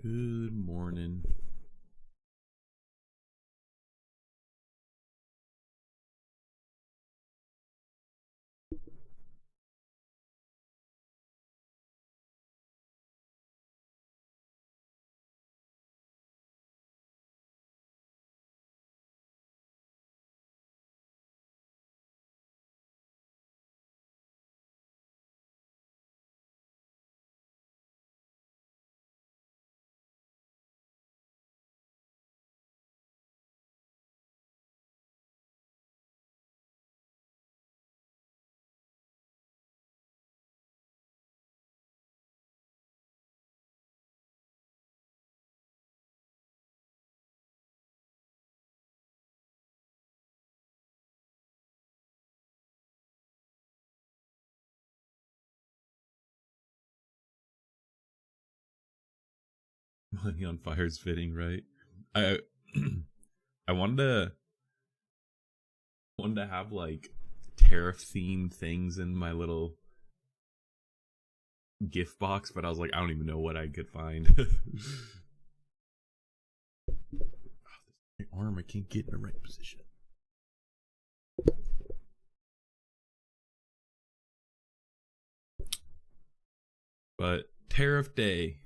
Good morning. Money on fire's fitting, right? I I wanted to have like tariff themed things in my little gift box, but I was like, I don't even know what I could find. My arm, I can't get in the right position. But tariff day,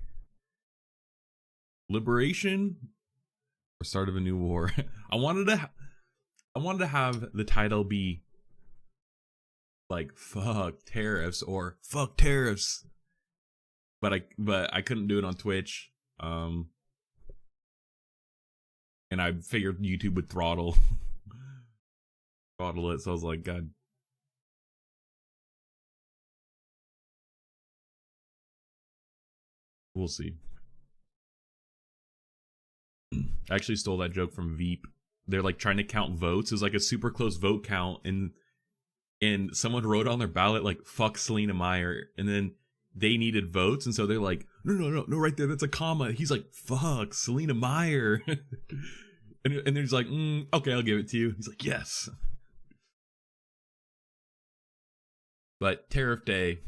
liberation or start of a new war. I wanted to have the title be like fuck tariffs or fuck tariffs, but I couldn't do it on Twitch. And I figured YouTube would throttle it, so I was like, God. We'll see. I actually stole that joke from Veep. They're like trying to count votes. It was like a super close vote count, and someone wrote on their ballot like fuck Selena Meyer, and then they needed votes, and so they're like, no, right there, that's a comma. He's like, fuck Selena Meyer. and he's like, okay, I'll give it to you. He's like, yes. But Tariff Day,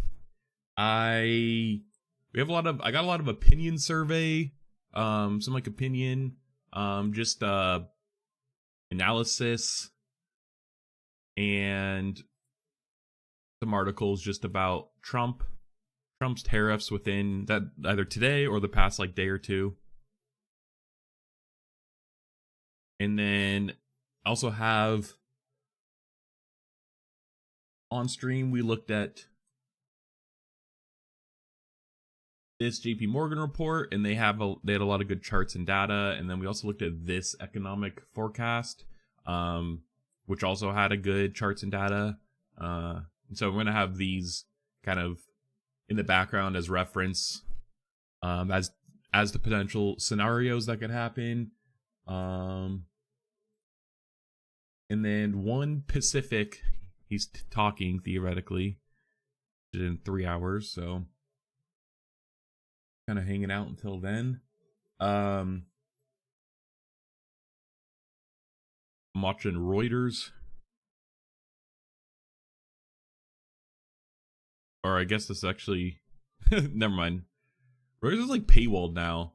I got a lot of opinion survey, some like opinion, just analysis, and some articles just about Trump's tariffs within that either today or the past like day or two. And then also have on stream we looked at this JP Morgan report, and they had a lot of good charts and data. And then we also looked at this economic forecast, which also had a good charts and data. And so we're gonna have these kind of in the background as reference, as the potential scenarios that could happen. And then one Pacific, he's talking theoretically in 3 hours, so kind of hanging out until then. I'm watching Reuters, or I guess this is actually never mind. Reuters is like paywalled now.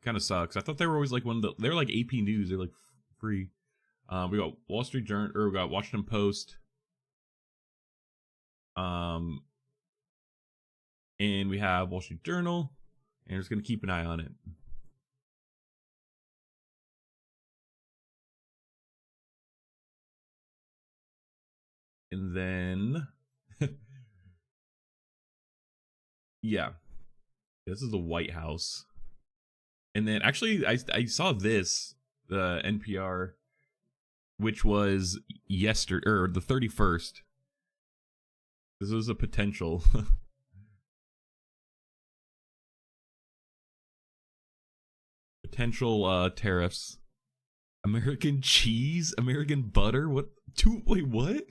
Kind of sucks. I thought they were always like they're like AP News. They're like free. We got Wall Street Journal, or we got Washington Post. And we have Wall Street Journal, and we're just gonna keep an eye on it. And then yeah, this is the White House. And then actually I saw this, the NPR, which was yesterday, or the 31st. This was a potential tariffs. American cheese, American butter. Wait, what?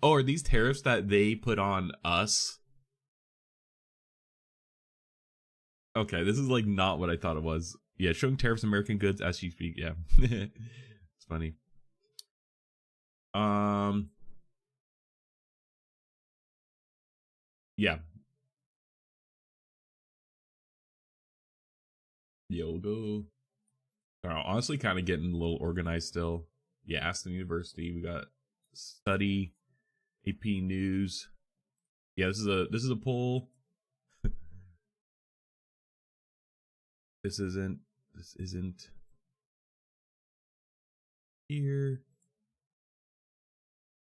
Oh, are these tariffs that they put on us? Okay, this is like not what I thought it was. Yeah, showing tariffs on American goods as you speak. Yeah. It's funny. Yeah. Yeah, we'll go. Honestly, kind of getting a little organized still. Yeah, Aston University. We got study, AP News. Yeah, this is a poll. This isn't here.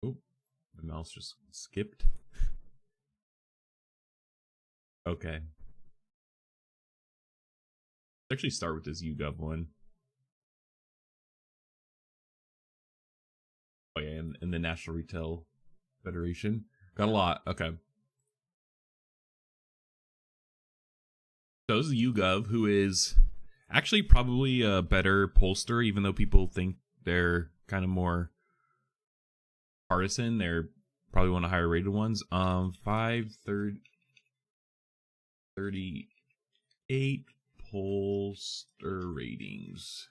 Oh, the mouse just skipped. Okay. Let's actually start with this YouGov one. Oh yeah, and the National Retail Federation. Got a lot. Okay. So this is YouGov, who is actually probably a better pollster, even though people think they're kind of more partisan. They're probably one of the higher rated ones. 538 pollster ratings.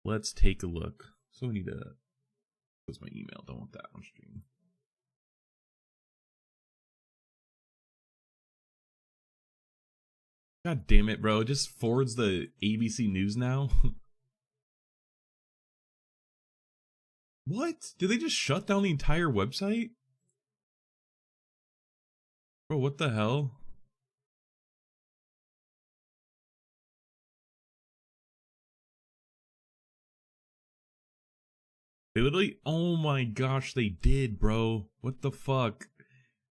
Let's take a look. So we need to close my email. Don't want that on stream. God damn it, bro. It just forwards the ABC News now. What? Did they just shut down the entire website? Bro, what the hell? They literally, oh my gosh, they did, bro. What the fuck?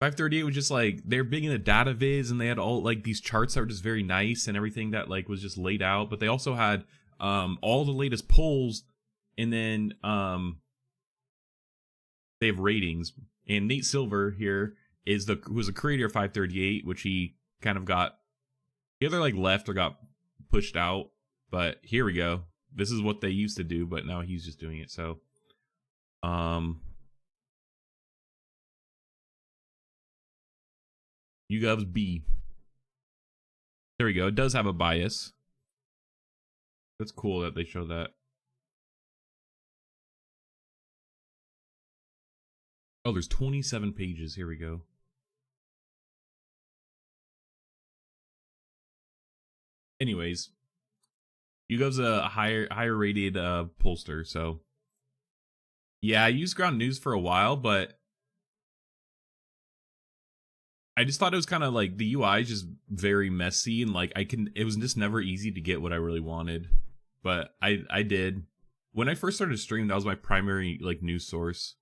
538 was just like, they're big into data viz, and they had all like these charts that were just very nice and everything that like was just laid out, but they also had all the latest polls, and then they have ratings. And Nate Silver here is who was the creator of 538, which he kind of got either like left or got pushed out. But here we go. This is what they used to do, but now he's just doing it. So YouGov's B. There we go. It does have a bias. That's cool that they show that. Oh, there's 27 pages. Here we go. Anyways, YouGov's a higher rated pollster, so yeah, I used Ground News for a while, but I just thought it was kind of like the UI is just very messy, and like it was just never easy to get what I really wanted. But I did. When I first started streaming, that was my primary like news source.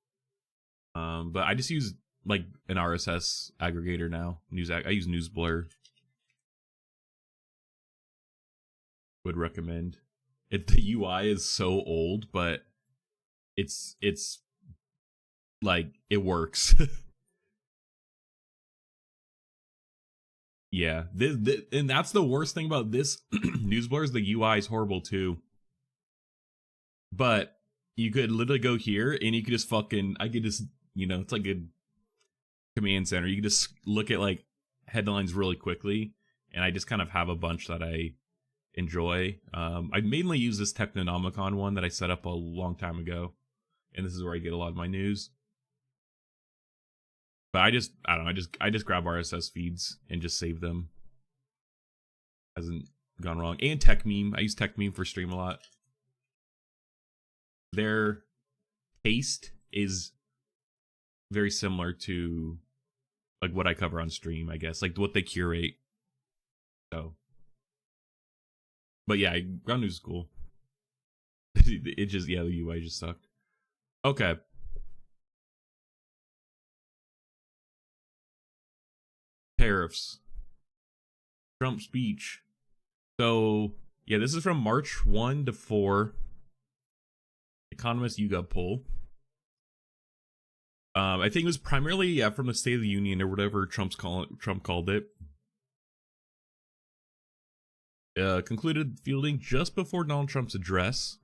But I just use like an RSS aggregator now. I use NewsBlur. Would recommend. The UI is so old, but it's like it works. Yeah, and that's the worst thing about this NewsBlur is the UI is horrible too. But you could literally go here and you could just I could just, it's like a command center. You could just look at like headlines really quickly, and I just kind of have a bunch that I enjoy. I mainly use this Technonomicon one that I set up a long time ago, and this is where I get a lot of my news. But I don't know, I just grab RSS feeds and just save them. Hasn't gone wrong. And TechMeme. I use TechMeme for stream a lot. Their taste is very similar to like what I cover on stream, I guess. Like what they curate. So. But yeah, Ground News is cool. It just, yeah, the UI just sucked. Okay. Tariffs. Trump speech. So, yeah, this is from March 1 to 4. Economist YouGov poll. I think it was primarily from the State of the Union or whatever Trump called it. Concluded fielding just before Donald Trump's address.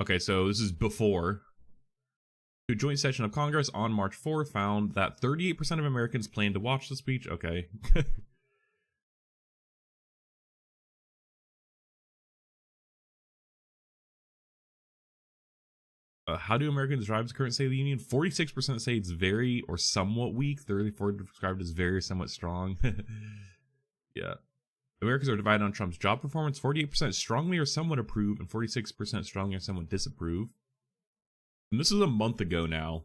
Okay, so this is before. A joint session of Congress on March 4 found that 38% of Americans plan to watch the speech. Okay. How do Americans describe the current State of the Union? 46% say it's very or somewhat weak. 34% described as very or somewhat strong. Yeah. Americans are divided on Trump's job performance. 48% strongly or somewhat approve, and 46% strongly or somewhat disapprove. And this is a month ago now.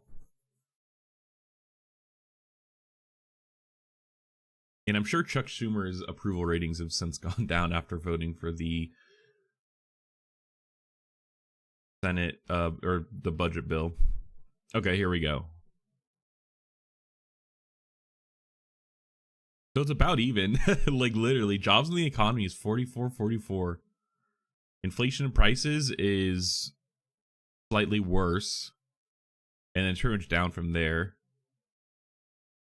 And I'm sure Chuck Schumer's approval ratings have since gone down after voting for the Senate, or the budget bill. Okay, here we go. So it's about even. Like, literally, jobs in the economy is 44-44. Inflation and prices is slightly worse. And then pretty much down from there.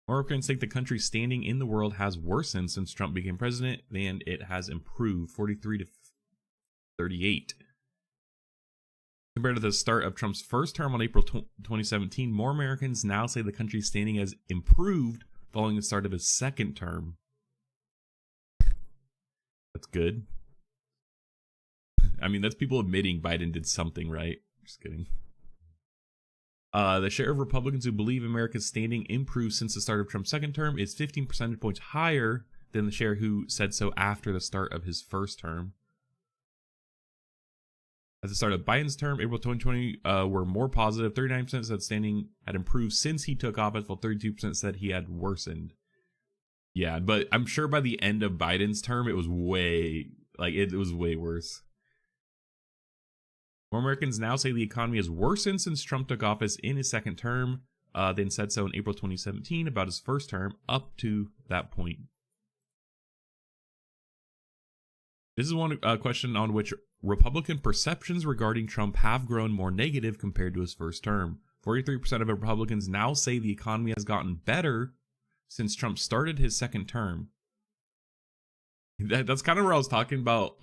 More Americans think the country's standing in the world has worsened since Trump became president than it has improved, 43-38. Compared to the start of Trump's first term on April 2017, more Americans now say the country's standing has improved following the start of his second term. That's good. I mean, that's people admitting Biden did something right. Just kidding. The share of Republicans who believe America's standing improved since the start of Trump's second term is 15 percentage points higher than the share who said so after the start of his first term. At the start of Biden's term, April 2020, were more positive. 39% said standing had improved since he took office, while 32% said he had worsened. Yeah, but I'm sure by the end of Biden's term, it was way worse. More Americans now say the economy has worsened since Trump took office in his second term than said so in April 2017 about his first term up to that point. This is one question on which Republican perceptions regarding Trump have grown more negative compared to his first term. 43% of Republicans now say the economy has gotten better since Trump started his second term. That's kind of where I was talking about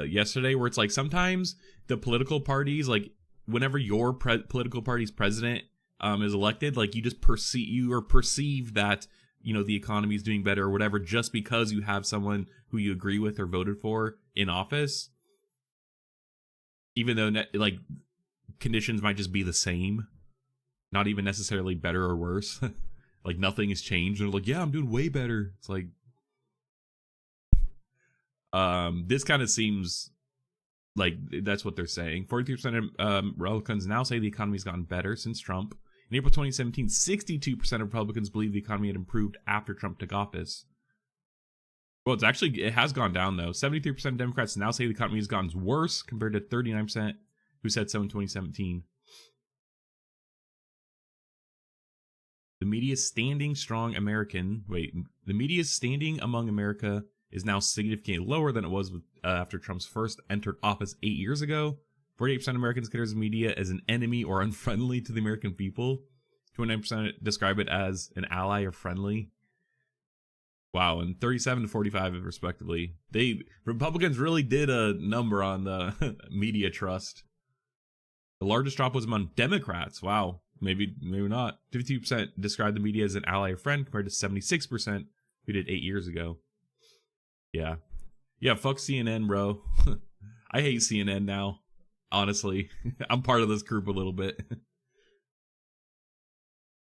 yesterday, where it's like sometimes the political parties, like whenever your political party's president is elected, like you just perceive that, you know, the economy is doing better or whatever just because you have someone who you agree with or voted for in office, even though like conditions might just be the same, not even necessarily better or worse. Like nothing has changed. They're like, yeah, I'm doing way better. It's like, this kind of seems like that's what they're saying. 43% of Republicans now say the economy's gotten better since Trump. In April 2017, 62% of Republicans believe the economy had improved after Trump took office. Well, it has gone down though. 73% of Democrats now say the economy has gotten worse compared to 39% who said so in 2017. The media's standing among America is now significantly lower than it was after Trump's first entered office 8 years ago. 48% of Americans consider the media as an enemy or unfriendly to the American people. 29% describe it as an ally or friendly. Wow, and 37-45 respectively. Republicans really did a number on the media trust. The largest drop was among Democrats. Wow, maybe not. 52% described the media as an ally or friend compared to 76% who did 8 years ago. Yeah, fuck CNN, bro. I hate CNN now, honestly. I'm part of this group a little bit.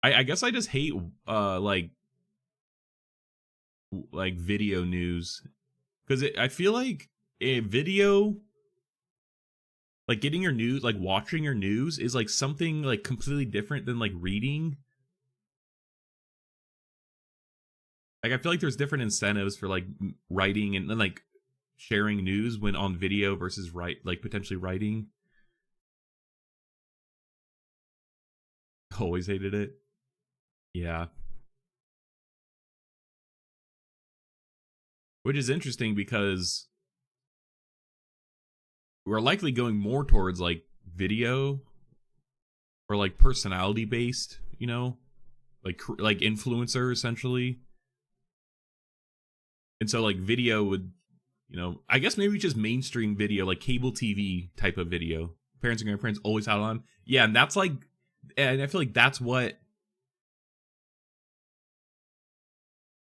I guess I just hate like video news, because I feel like a video, like getting your news, like watching your news is like something like completely different than like reading. Like, I feel like there's different incentives for like writing and like sharing news when on video versus potentially writing. Always hated it. Yeah. Which is interesting because we're likely going more towards like video or like personality based, you know, like influencer essentially. And so like video would, you know, I guess maybe just mainstream video, like cable TV type of video. Parents and grandparents always had it on. Yeah, and that's like, and I feel like that's what,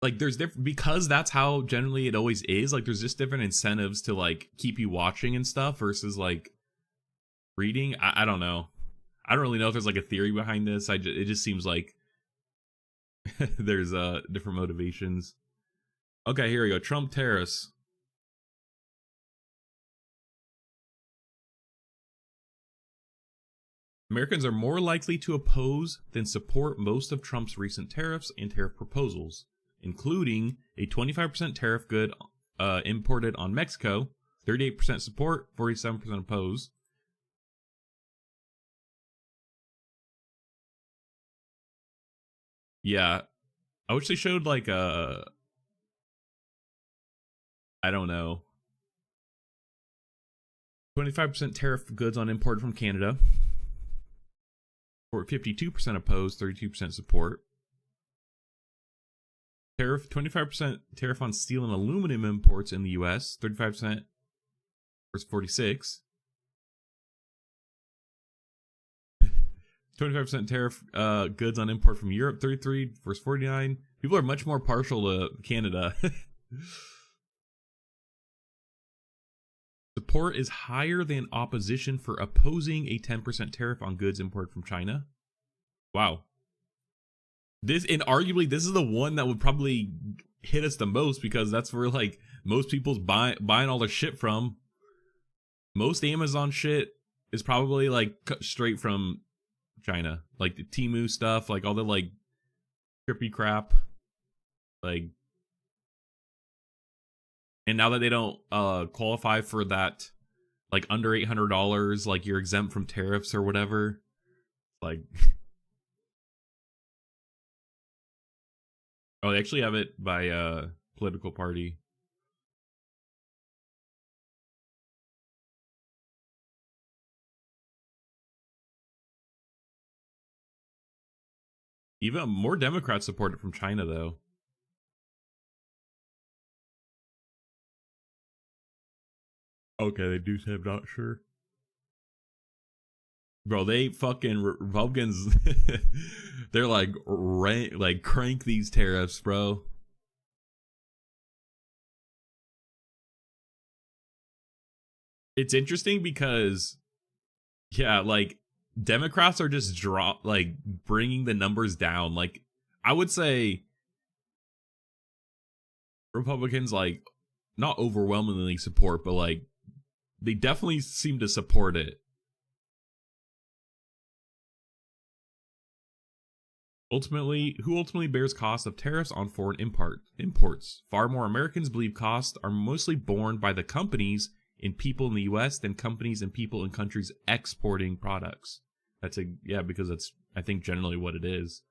like there's different, because that's how generally it always is. Like there's just different incentives to like keep you watching and stuff versus like reading. I don't know. I don't really know if there's like a theory behind this. It just seems like there's different motivations. Okay, here we go. Trump tariffs. Americans are more likely to oppose than support most of Trump's recent tariffs and tariff proposals, including a 25% tariff good imported on Mexico, 38% support, 47% oppose. Yeah, I wish they showed like a, I don't know, 25% tariff goods on imported from Canada, or 52% opposed, 32% support. Tariff 25% tariff on steel and aluminum imports in the U.S. 35% versus 46. 25% tariff goods on import from Europe. 33 versus 49. People are much more partial to Canada. Support is higher than opposition for opposing a 10% tariff on goods imported from China. Wow. This, and arguably this is the one that would probably hit us the most, because that's where like most people's buying all their shit from. Most Amazon shit is probably like straight from China, like the Temu stuff, like all the like trippy crap, like. And now that they don't qualify for that, like under $800, like you're exempt from tariffs or whatever, like. Oh, they actually have it by political party. Even more Democrats support it from China, though. Okay, they do say I'm not sure. Bro, they fucking Republicans, they're like crank these tariffs, bro. It's interesting because, yeah, like Democrats are just bringing the numbers down. Like, I would say Republicans like not overwhelmingly support, but like they definitely seem to support it. Who ultimately bears costs of tariffs on foreign imports? Far more Americans believe costs are mostly borne by the companies and people in the U.S. than companies and people in countries exporting products. Because that's, I think, generally what it is.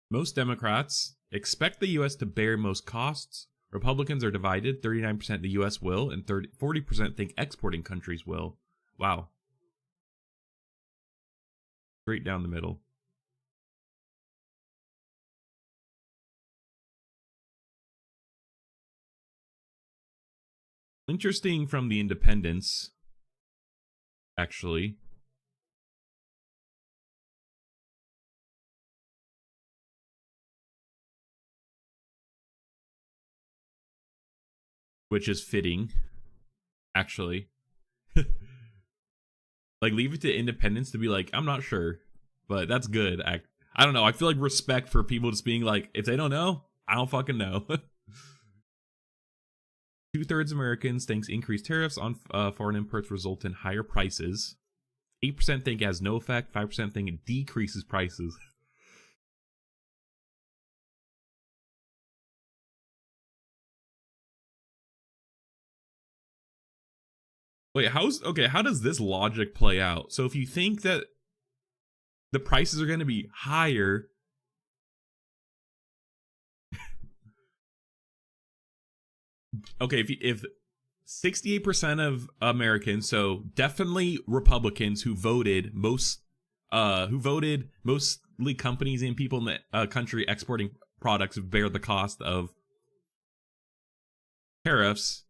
Most Democrats expect the U.S. to bear most costs. Republicans are divided. 39% the U.S. will, and 40% think exporting countries will. Wow. Straight down the middle. Interesting from the independents, actually. Which is fitting, actually. Like, leave it to independents to be like, I'm not sure, but that's good. I don't know. I feel like respect for people just being like, if they don't know, I don't fucking know. 2/3 Americans thinks increased tariffs on foreign imports result in higher prices. 8% think it has no effect. 5% think it decreases prices. Wait, how does this logic play out? So if you think that the prices are going to be higher, okay, if 68% of Americans, so definitely Republicans who voted mostly companies and people in the country exporting products bear the cost of tariffs.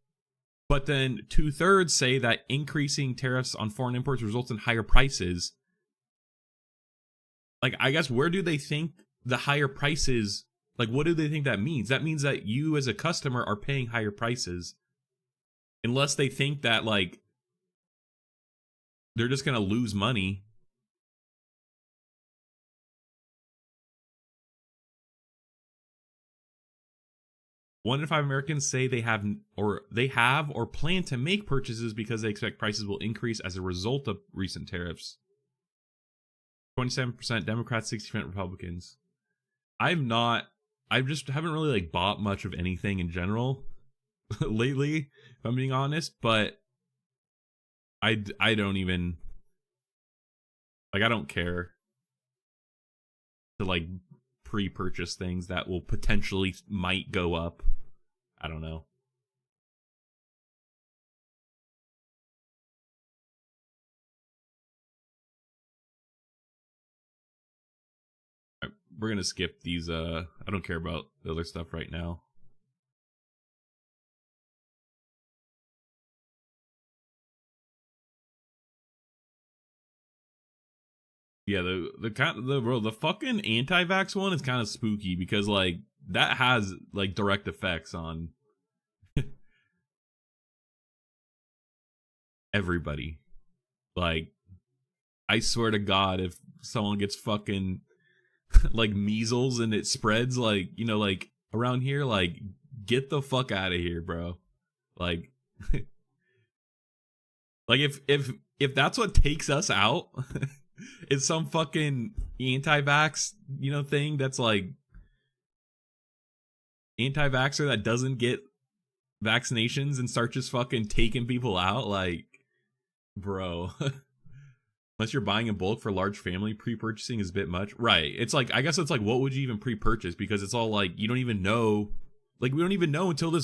But then 2/3 say that increasing tariffs on foreign imports results in higher prices. Like, I guess, where do they think the higher prices, like, what do they think that means? That means that you as a customer are paying higher prices. Unless they think that, like, they're just going to lose money. 1 in 5 Americans say they have or plan to make purchases because they expect prices will increase as a result of recent tariffs. 27% Democrats, 60% Republicans. I just haven't really like bought much of anything in general lately, if I'm being honest, but I don't even, like, I don't care to like pre-purchase things that will potentially might go up. I don't know. We're gonna skip these. I don't care about the other stuff right now. Yeah, the fucking anti-vax one is kind of spooky because like that has like direct effects on everybody. Like, I swear to God, if someone gets fucking like measles and it spreads, like, you know, like around here, like, get the fuck out of here, bro. Like, like if that's what takes us out, it's some fucking anti-vax, you know, thing that's like anti-vaxxer that doesn't get vaccinations and start just fucking taking people out, like, bro. Unless you're buying in bulk for large family, pre-purchasing is a bit much. Right. It's like, I guess it's like, what would you even pre-purchase? Because it's all like, you don't even know. Like, we don't even know until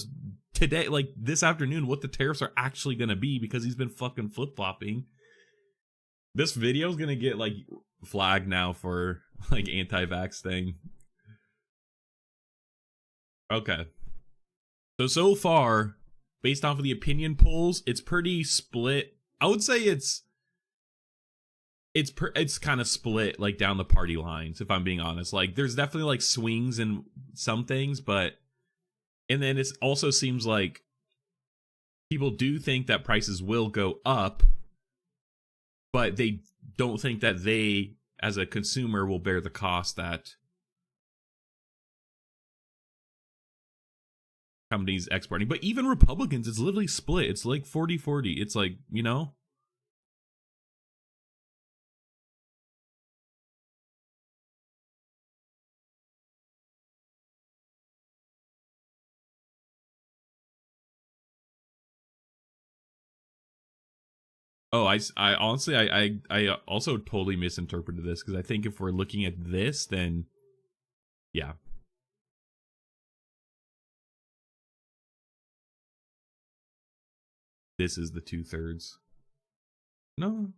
today, like this afternoon, what the tariffs are actually going to be because he's been fucking flip-flopping. This video is going to get like flagged now for like anti-vax thing. Okay. So far, based off of the opinion polls, it's pretty split. I would say it's kind of split like down the party lines, if I'm being honest. Like, there's definitely like swings in some things, but and then it also seems like people do think that prices will go up, but they don't think that they as a consumer will bear the cost that companies exporting. But even Republicans, it's literally split. It's like 40-40. It's like, you know, oh, I honestly, I also totally misinterpreted this because I think if we're looking at this, then yeah. This is the 2/3. No.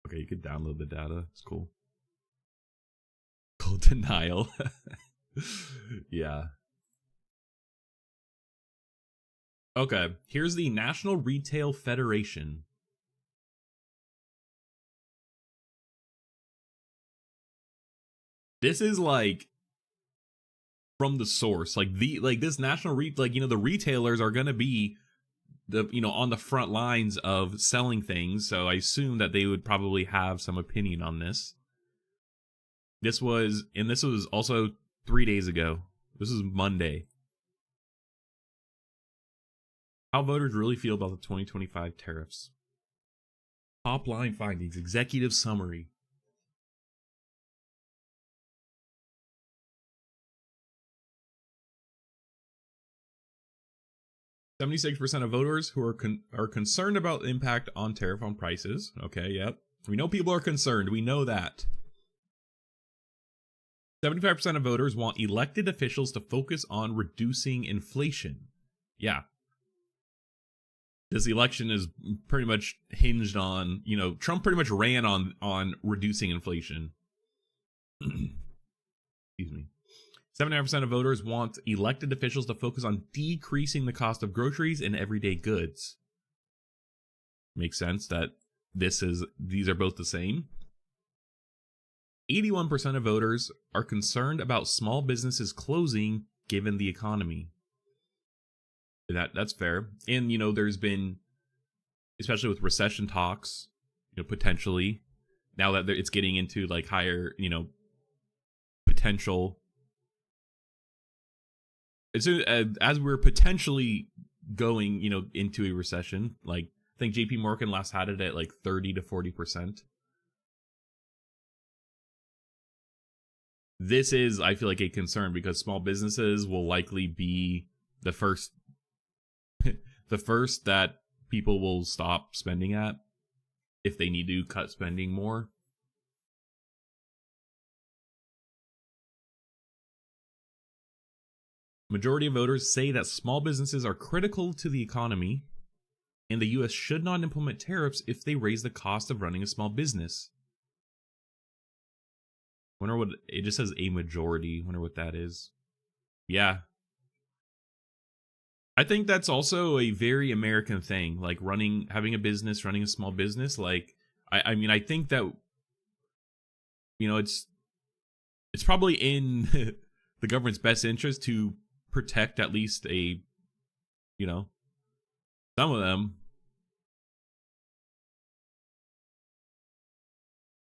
Okay, you could download the data. It's cool. Called denial. Yeah. Okay, here's the National Retail Federation. This is like from the source, like this national like, you know, the retailers are gonna be the, you know, on the front lines of selling things, so I assume that they would probably have some opinion on this. This was also 3 days ago. This is Monday. How voters really feel about the 2025 tariffs. Top line findings, executive summary. %76% of voters who are concerned about the impact on tariff on prices. Okay, yep. We know people are concerned. We know that. 75% of voters want elected officials to focus on reducing inflation. Yeah. This election is pretty much hinged on, you know, Trump pretty much ran on reducing inflation. Excuse me. 79% of voters want elected officials to focus on decreasing the cost of groceries and everyday goods. Makes sense that these are both the same. 81% of voters are concerned about small businesses closing given the economy. That's fair. And, you know, there's been, especially with recession talks, you know, potentially, now that it's getting into like higher, potential. As we're potentially going, into a recession. Like I think JP Morgan last had it at like 30 to 40%. This is, I feel like, a concern because small businesses will likely be the first the first that people will stop spending at if they need to cut spending more. Majority of voters say that small businesses are critical to the economy and the US should not implement tariffs if they raise the cost of running a small business. Wonder what it just says, a majority. Wonder what that is. Yeah. I think that's also a very American thing, like having a business, running a small business. Like, I mean, I think that, it's probably in the government's best interest to protect at least some of them.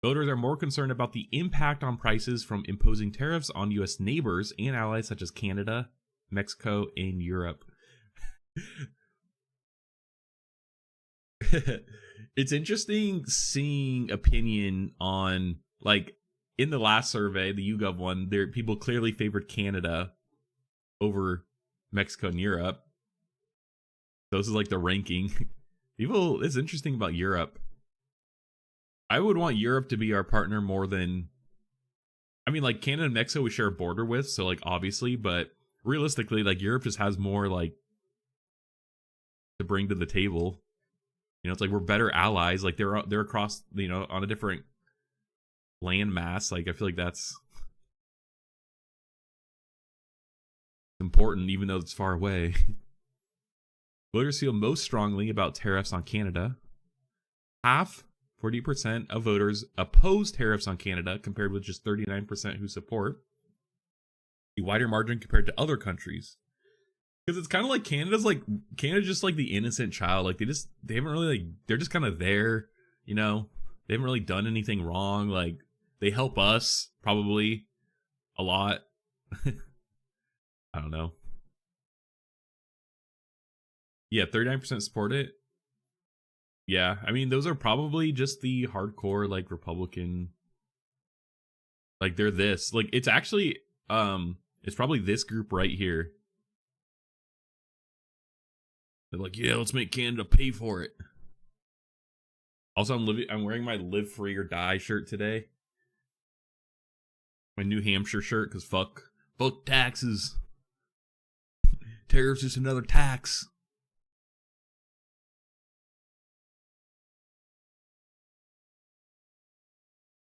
Voters are more concerned about the impact on prices from imposing tariffs on U.S. neighbors and allies such as Canada, Mexico, and Europe. It's interesting seeing opinion on, like, in the last survey, the YouGov one, people clearly favored Canada over Mexico and Europe. So this is like the ranking. It's interesting about Europe. I would want Europe to be our partner more than, I mean, like Canada and Mexico we share a border with, so like obviously, but realistically, like Europe just has more like to bring to the table. It's like we're better allies. Like they're across, on a different land mass. Like I feel like that's important, even though it's far away. Voters feel most strongly about tariffs on Canada. Half, 40% of voters oppose tariffs on Canada, compared with just 39% who support. A wider margin compared to other countries. Because it's kind of like Canada's just like the innocent child. Like they haven't really, like, they're just kind of there, They haven't really done anything wrong. Like they help us probably a lot. I don't know. Yeah, 39% support it. Yeah, I mean, those are probably just the hardcore, like, Republican. Like, they're this. Like, it's actually, it's probably this group right here. They're like, yeah, let's make Canada pay for it. Also, I'm wearing my Live Free or Die shirt today. My New Hampshire shirt, because fuck taxes. Tariffs just another tax.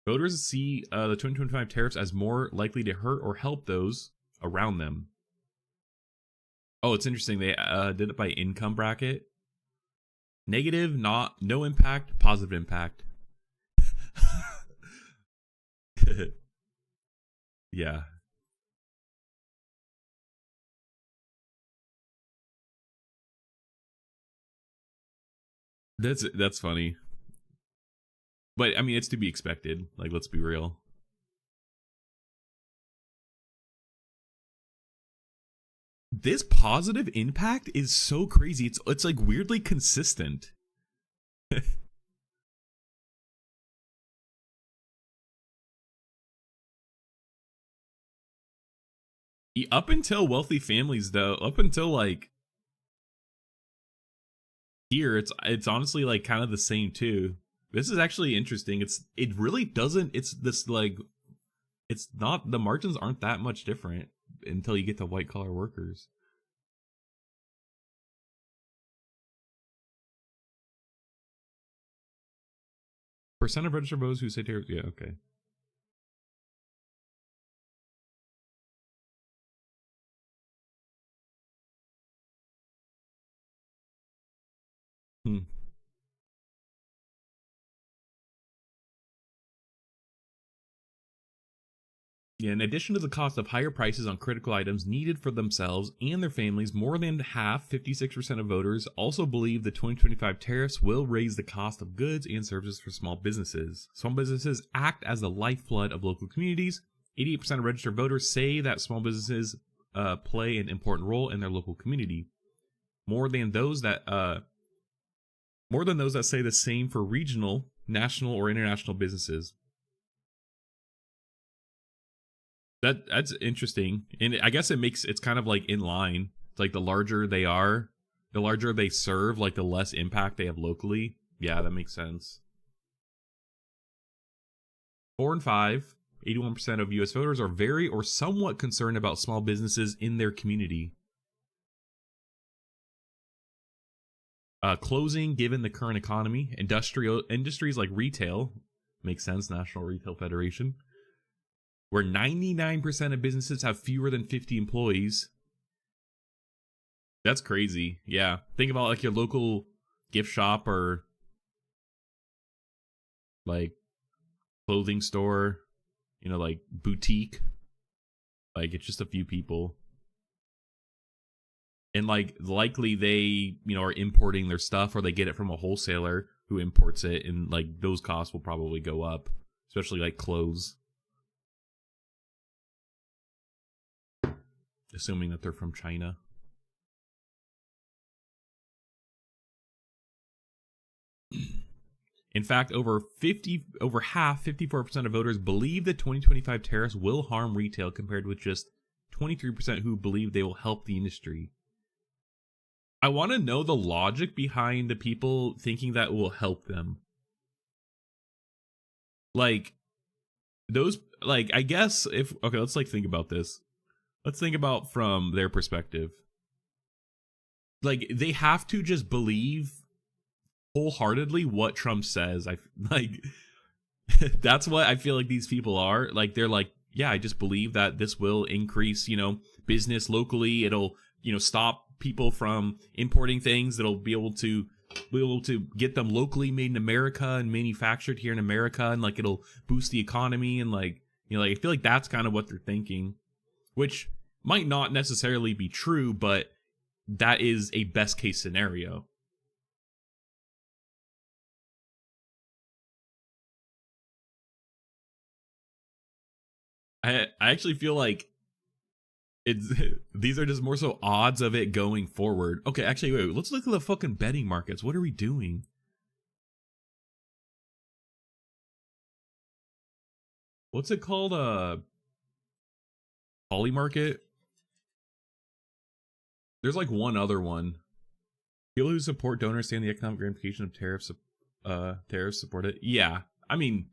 Voters see the 2025 tariffs as more likely to hurt or help those around them. Oh, it's interesting. They did it by income bracket. Negative, no impact, positive impact. Yeah. That's funny. But I mean, it's to be expected. Like, let's be real. This positive impact is so crazy. It's like weirdly consistent. Up until wealthy families, though, up until like here, it's honestly like kind of the same too. This is actually interesting. It really doesn't. It's this like, it's not, the margins aren't that much different until you get to white collar workers. Percent of registered voters who say tariffs. Yeah, okay. Hmm. Yeah, in addition to the cost of higher prices on critical items needed for themselves and their families, more than half, 56% of voters, also believe the 2025 tariffs will raise the cost of goods and services for small businesses. Small businesses act as the lifeblood of local communities. 88% of registered voters say that small businesses play an important role in their local community. More than those that say the same for regional, national, or international businesses. That's interesting, and I guess it's kind of like in line. It's like the larger they are, the larger they serve, like the less impact they have locally. Yeah, that makes sense. 4 and 5, 81% of U.S. voters are very or somewhat concerned about small businesses in their community. Closing, given the current economy, industries like retail, makes sense. National Retail Federation, where 99% of businesses have fewer than 50 employees. That's crazy. Yeah. Think about like your local gift shop or like clothing store, like boutique. Like it's just a few people. And like likely they, are importing their stuff, or they get it from a wholesaler who imports it, and like those costs will probably go up, especially like clothes. Assuming that they're from China. In fact, over half, 54% of voters believe the 2025 tariffs will harm retail, compared with just 23% who believe they will help the industry. I want to know the logic behind the people thinking that will help them. Like, those, like, I guess okay, let's like think about this. Let's think about from their perspective. Like, they have to just believe wholeheartedly what Trump says. That's what I feel like these people are. Like, they're like, yeah, I just believe that this will increase, business locally. It'll, stop people from importing things. That'll be able to get them locally made in America and manufactured here in America, and like it'll boost the economy, and like, like I feel like that's kind of what they're thinking, which might not necessarily be true, but that is a best case scenario. I actually feel like these are just more so odds of it going forward. Okay, actually, wait, let's look at the fucking betting markets. What are we doing? What's it called? Poly market? There's like one other one. People who support don't understand the economic ramification of tariffs. Tariffs support it. Yeah, I mean,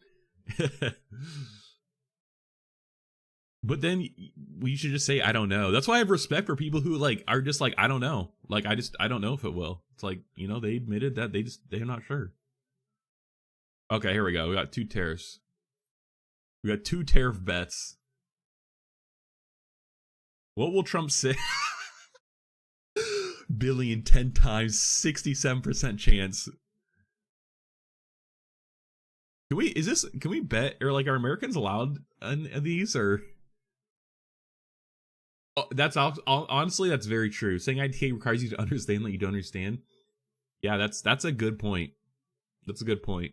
but then we should just say I don't know. That's why I have respect for people who like are just like I don't know. Like I don't know if it will. It's like, they admitted that they're not sure. Okay, here we go. We got two tariffs. We got two tariff bets. What will Trump say? Billion 10 times, 67% chance. Can we bet, or like, are Americans allowed on these, or? Oh, that's honestly, that's very true. Saying IDK requires you to understand that you don't understand. Yeah, that's a good point. That's a good point.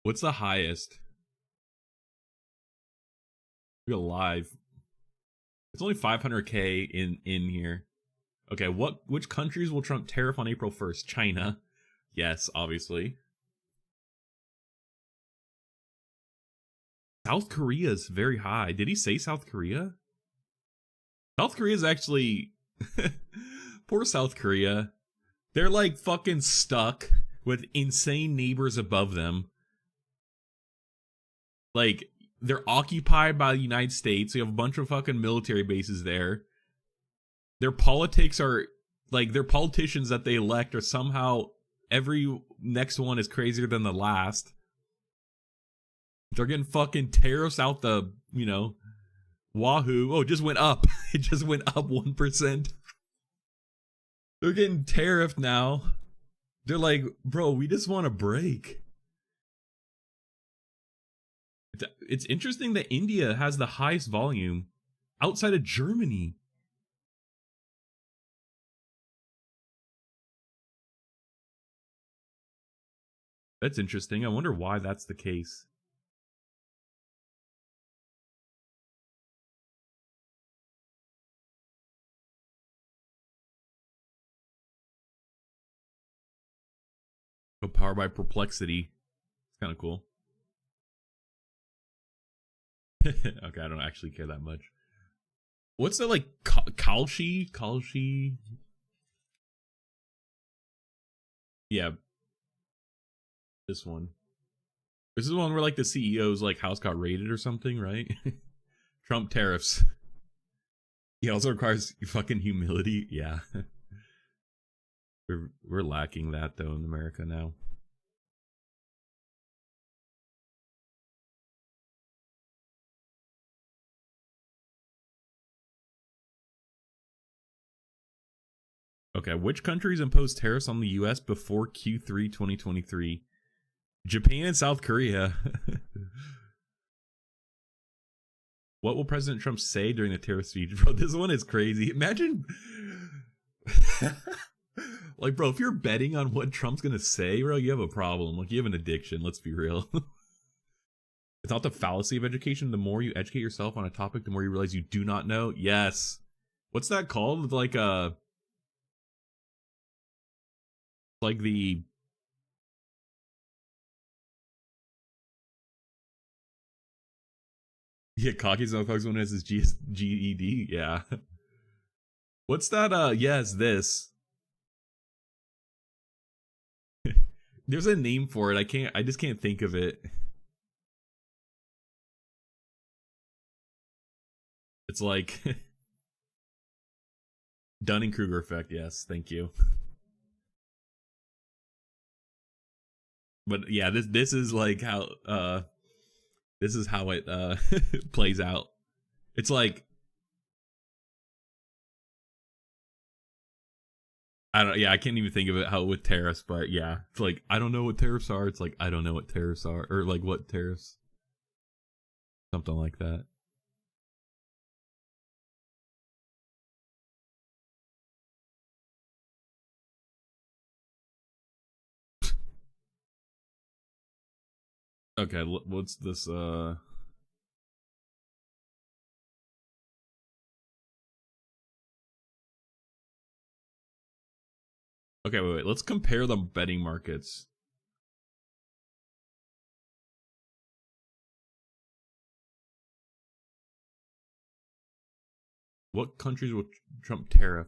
What's the highest? We're live. It's only 500K in here. Okay, which countries will Trump tariff on April 1st? China. Yes, obviously. South Korea is very high. Did he say South Korea? South Korea is actually poor South Korea. They're like fucking stuck with insane neighbors above them. Like, they're occupied by the United States. We have a bunch of fucking military bases there. Their politics are like, their politicians that they elect are somehow, every next one is crazier than the last. They're getting fucking tariffs out the, wahoo. Oh, it just went up. It just went up 1%. They're getting tariffed now. They're like, bro, we just want a break. It's interesting that India has the highest volume outside of Germany. That's interesting. I wonder why that's the case. Powered by perplexity. It's kind of cool. Okay, I don't actually care that much. What's that like? Kalshi? Kalshi? Yeah. This one. This is one where like the CEO's like house got raided or something, right? Trump tariffs. He also requires fucking humility. Yeah. We're lacking that though in America now. Okay, which countries imposed tariffs on the US before Q3 2023? Japan and South Korea. What will President Trump say during the tariff speech? Bro, this one is crazy. Imagine like, bro, if you're betting on what Trump's gonna say, bro, you have a problem. Like, you have an addiction. Let's be real. It's not the fallacy of education. The more you educate yourself on a topic, the more you realize you do not know. Yes. What's that called? Like the yeah, cocky motherfuckers when it has his GED. Yeah. What's that? Yes, this. There's a name for it. I just can't think of it. It's like Dunning-Kruger effect. Yes, thank you. But yeah, this is like how this is how it plays out. It's like I can't even think of it how with tariffs, but yeah, it's like I don't know what tariffs are. It's like I don't know what tariffs are, or like what tariffs, something like that. Okay, what's this? Okay, wait. Let's compare the betting markets. What countries will Trump tariff?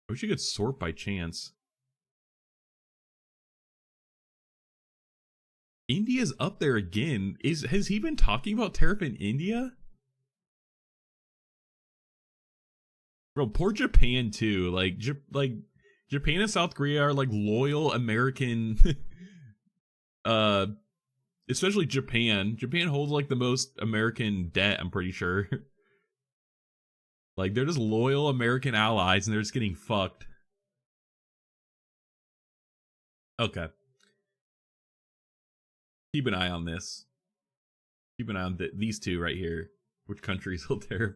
I wish you could sort by chance. India's up there again. Has he been talking about tariff in India? Bro, poor Japan too. Like Japan and South Korea are like loyal American uh especially Japan. Japan holds like the most American debt, I'm pretty sure. Like they're just loyal American allies and they're just getting fucked. Okay. Keep an eye on this. Keep an eye on these two right here. Which countries will tariff?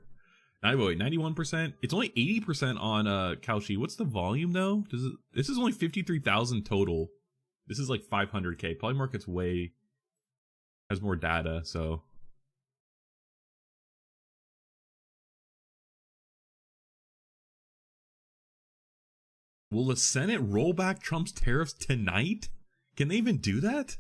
91%. It's only 80% on Kalshi. What's the volume though? This is only 53,000 total. This is like 500k. Polymarket's way has more data, so will the Senate roll back Trump's tariffs tonight? Can they even do that?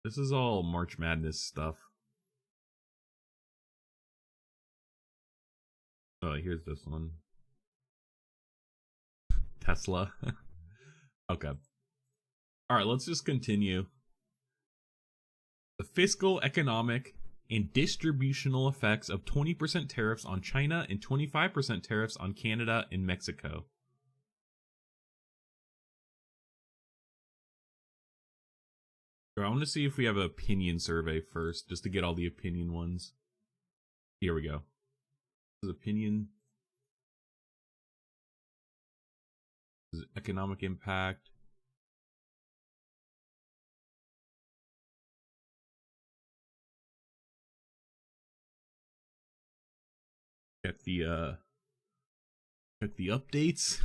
This is all March Madness stuff. Oh, here's this one. Tesla. Okay. Alright, let's just continue. The fiscal, economic, and distributional effects of 20% tariffs on China and 25% tariffs on Canada and Mexico. I want to see if we have an opinion survey first, just to get all the opinion ones. Here we go. This is opinion. This is economic impact. Check the updates.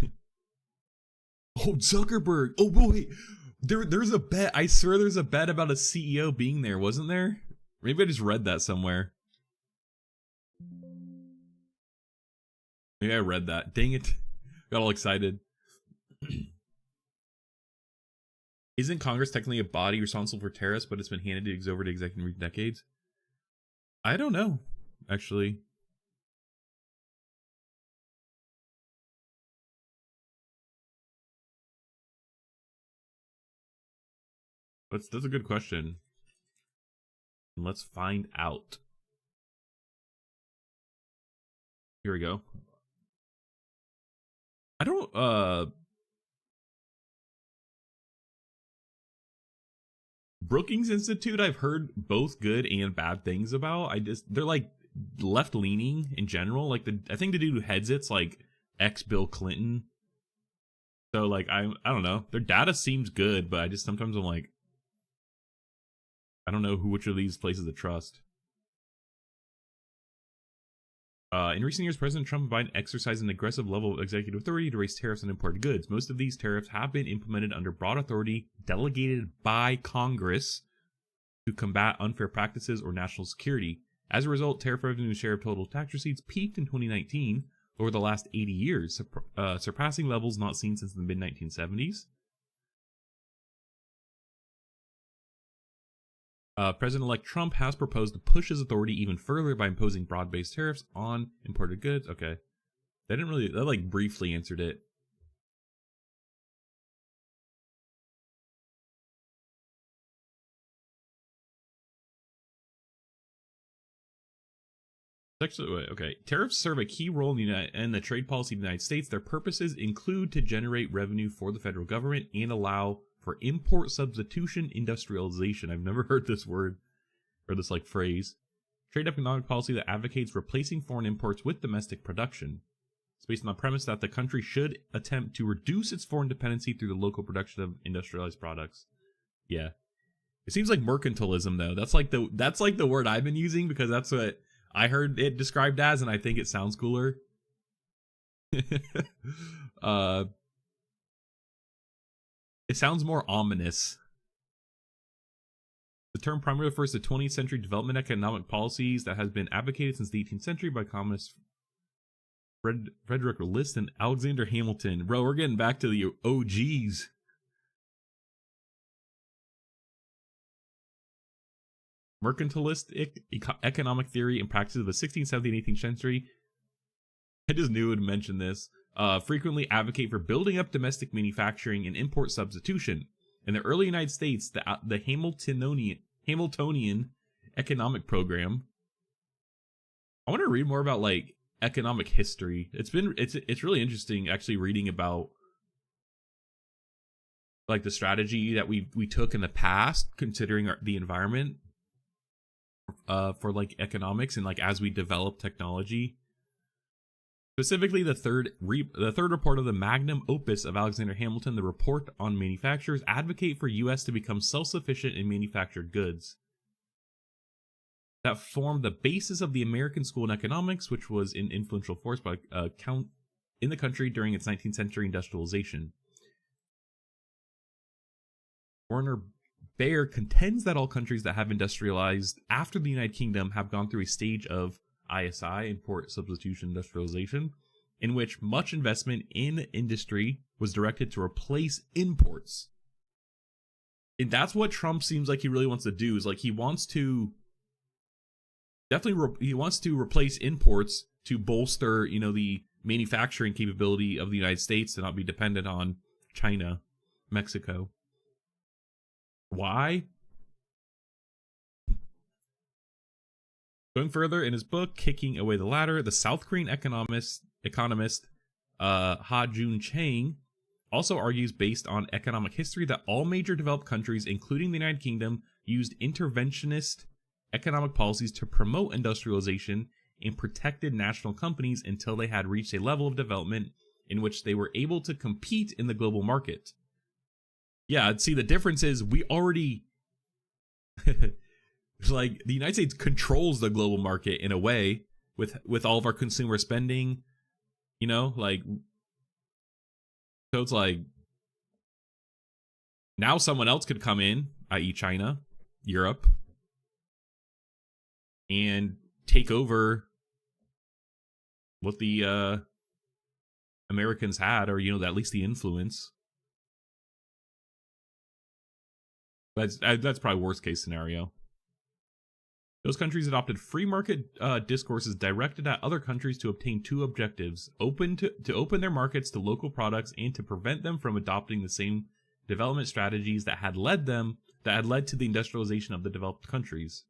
Oh, Zuckerberg. Oh boy, there's a bet. I swear there's a bet about a CEO being there, wasn't there? Maybe I just read that somewhere. Maybe I read that. Dang it. Got all excited. Isn't Congress technically a body responsible for tariffs, but it's been handed over to executive for decades? I don't know, actually. That's a good question. Let's find out. Here we go. I don't, Brookings Institute, I've heard both good and bad things about. They're like left leaning in general. Like I think the dude who heads it's like ex Bill Clinton. So like I don't know. Their data seems good, but sometimes I'm like, I don't know which of these places to trust. In recent years, President Trump and Biden exercised an aggressive level of executive authority to raise tariffs on imported goods. Most of these tariffs have been implemented under broad authority delegated by Congress to combat unfair practices or national security. As a result, tariff revenue share of total tax receipts peaked in 2019 over the last 80 years, surpassing levels not seen since the mid-1970s. President-elect Trump has proposed to push his authority even further by imposing broad-based tariffs on imported goods. Okay. That like briefly answered it. Actually, okay. Tariffs serve a key role in the trade policy of the United States. Their purposes include to generate revenue for the federal government and allow for import substitution industrialization. I've never heard this word or this like phrase. Trade economic policy that advocates replacing foreign imports with domestic production. It's based on the premise that the country should attempt to reduce its foreign dependency through the local production of industrialized products. Yeah. It seems like mercantilism though. That's like the word I've been using because that's what I heard it described as, and I think it sounds cooler. It sounds more ominous. The term primarily refers to 20th century development economic policies that has been advocated since the 18th century by economists Frederick List and Alexander Hamilton. Bro, we're getting back to the OGs. Mercantilist economic theory and practices of the 16th, 17th, 18th century. I just knew it would mention this. Frequently advocate for building up domestic manufacturing and import substitution. In the early United States, the Hamiltonian economic program. I want to read more about like economic history. It's really interesting actually reading about like the strategy that we took in the past, considering the environment for like economics and like as we develop technology. Specifically, the third report of the magnum opus of Alexander Hamilton, the Report on Manufacturers, advocate for U.S. to become self-sufficient in manufactured goods. That formed the basis of the American School in Economics, which was an influential force by count in the country during its 19th century industrialization. Werner Baer contends that all countries that have industrialized after the United Kingdom have gone through a stage of ISI, import substitution industrialization, in which much investment in industry was directed to replace imports. And that's what Trump seems like he really wants to do, is like he wants to he wants to replace imports to bolster, you know, the manufacturing capability of the United States to not be dependent on China, Mexico. Why? Going further, in his book, Kicking Away the Ladder, the South Korean economist Ha Jun Chang also argues, based on economic history, that all major developed countries, including the United Kingdom, used interventionist economic policies to promote industrialization and protected national companies until they had reached a level of development in which they were able to compete in the global market. Yeah, see, the difference is we already like the United States controls the global market in a way with all of our consumer spending, you know, like, so it's like now someone else could come in, i.e. China, Europe, and take over what the Americans had, or, you know, at least the influence. That's probably worst case scenario. Those countries adopted free market discourses directed at other countries to obtain two objectives: to open their markets to local products, and to prevent them from adopting the same development strategies that had led to the industrialization of the developed countries.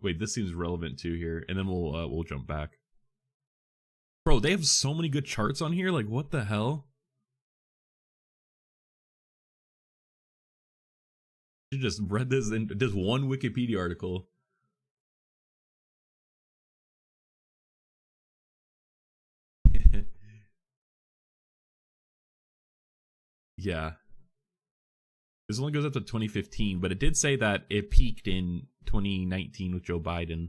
Wait, this seems relevant too here, and then we'll jump back. Bro, they have so many good charts on here. Like, what the hell? You just read this in just one Wikipedia article. Yeah. This only goes up to 2015, but it did say that it peaked in 2019 with Joe Biden.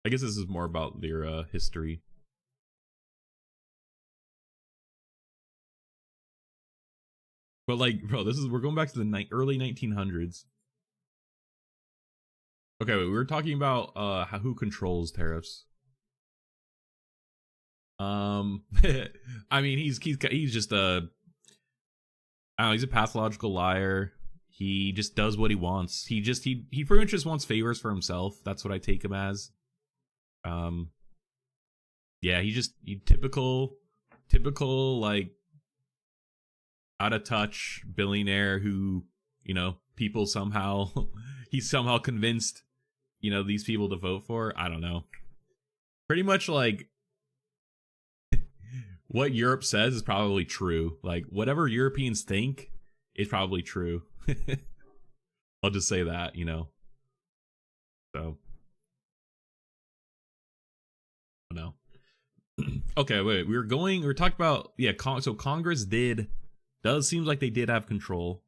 I guess this is more about their history. But like, bro, we're going back to the early 1900s. Okay, wait, we were talking about who controls tariffs. I mean, he's just he's a pathological liar. He just does what he wants. He pretty much just wants favors for himself. That's what I take him as. Yeah, he typical like out of touch billionaire who, you know, people somehow he's somehow convinced, you know, these people to vote for. I don't know. Pretty much like what Europe says is probably true. Like, whatever Europeans think is probably true. I'll just say that, you know. So, I don't know. Okay, wait. We were talking about, yeah, so Congress seems like they did have control.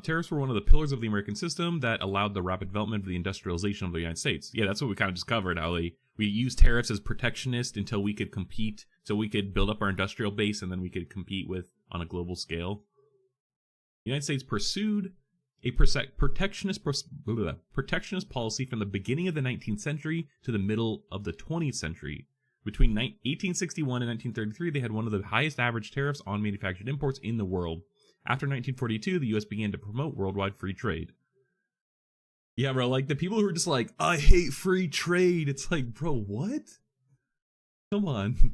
Tariffs were one of the pillars of the American system that allowed the rapid development of the industrialization of the United States. Yeah, that's what we kind of just covered, how we used tariffs as protectionist until we could compete, so we could build up our industrial base, and then we could compete on a global scale. The United States pursued a protectionist policy from the beginning of the 19th century to the middle of the 20th century. Between 1861 and 1933, they had one of the highest average tariffs on manufactured imports in the world. After 1942, the U.S. began to promote worldwide free trade. Yeah, bro, like the people who are just like, I hate free trade. It's like, bro, what? Come on.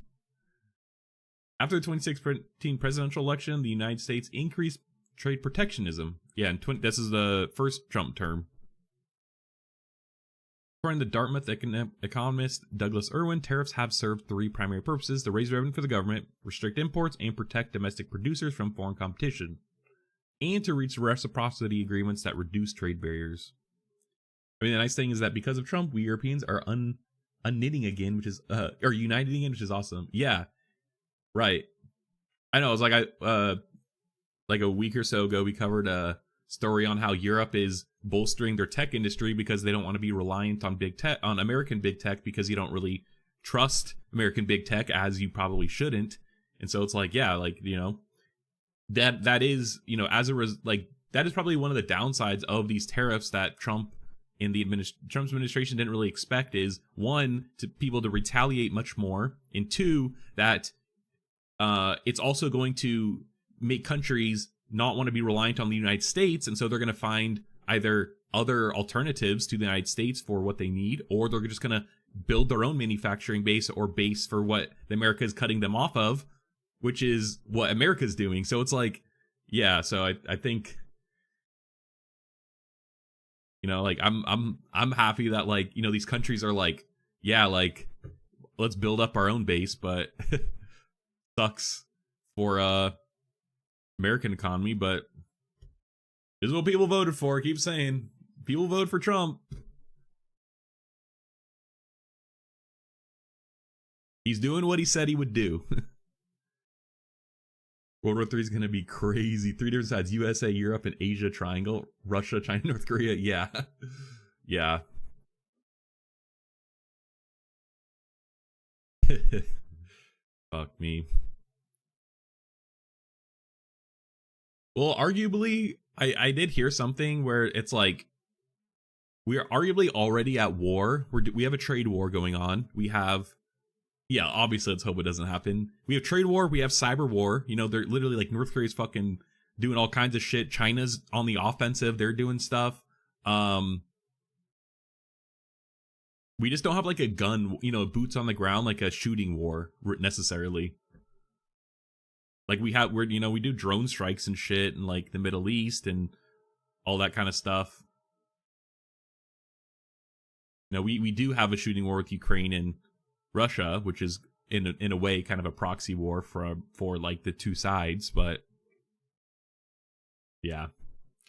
After the 2016 presidential election, the United States increased trade protectionism. Yeah, and this is the first Trump term. According to Dartmouth economist Douglas Irwin, tariffs have served three primary purposes: to raise revenue for the government, restrict imports, and protect domestic producers from foreign competition, and to reach reciprocity agreements that reduce trade barriers. I mean, the nice thing is that because of Trump, we Europeans are unknitting again, which is or uniting again, which is awesome. Yeah, right. I know. It was like a week or so ago, we covered a story on how Europe is bolstering their tech industry because they don't want to be reliant on American big tech, because you don't really trust American big tech, as you probably shouldn't. And so it's like, yeah, like, you know, that is, you know, that is probably one of the downsides of these tariffs that Trump and Trump's administration didn't really expect, is one, to people to retaliate much more, and two, that it's also going to make countries not want to be reliant on the United States, and so they're going to find either other alternatives to the United States for what they need, or they're just gonna build their own manufacturing base or base for what America is cutting them off of, which is what America's doing. So it's like, yeah, so I think, you know, like I'm happy that, like, you know, these countries are like, yeah, like, let's build up our own base, but sucks for American economy, but this is what people voted for. I keep saying, people vote for Trump. He's doing what he said he would do. World War III is going to be crazy. 3 different sides: USA, Europe, and Asia triangle. Russia, China, North Korea. Yeah. Yeah. Fuck me. Well, arguably, I did hear something where it's like, we are arguably already at war. We have a trade war going on. We have, yeah, obviously, let's hope it doesn't happen. We have trade war. We have cyber war. You know, they're literally like, North Korea's fucking doing all kinds of shit. China's on the offensive. They're doing stuff. We just don't have like a gun, you know, boots on the ground, like a shooting war necessarily. Like we do drone strikes and shit in like the Middle East and all that kind of stuff. You know, we do have a shooting war with Ukraine and Russia, which is in a way kind of a proxy war for like the two sides, but yeah.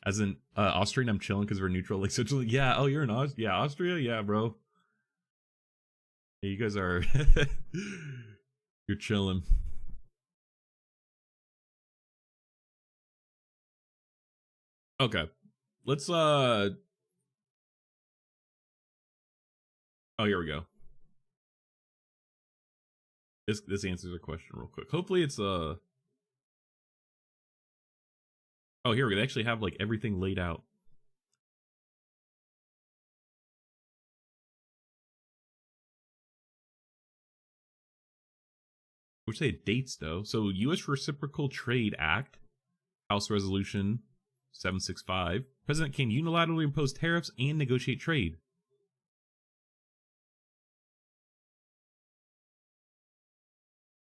As in Austria, I'm chilling because we're neutral. Like, so it's like, yeah, oh, you're in Austria? Yeah, Austria? Yeah, bro. Yeah, you guys are you're chilling. Okay. Let's oh, here we go. This answers a question real quick. Hopefully it's oh, here we go. They actually have like everything laid out. Which they had dates though. So U.S. Reciprocal Trade Act, House Resolution 765. President can unilaterally impose tariffs and negotiate trade.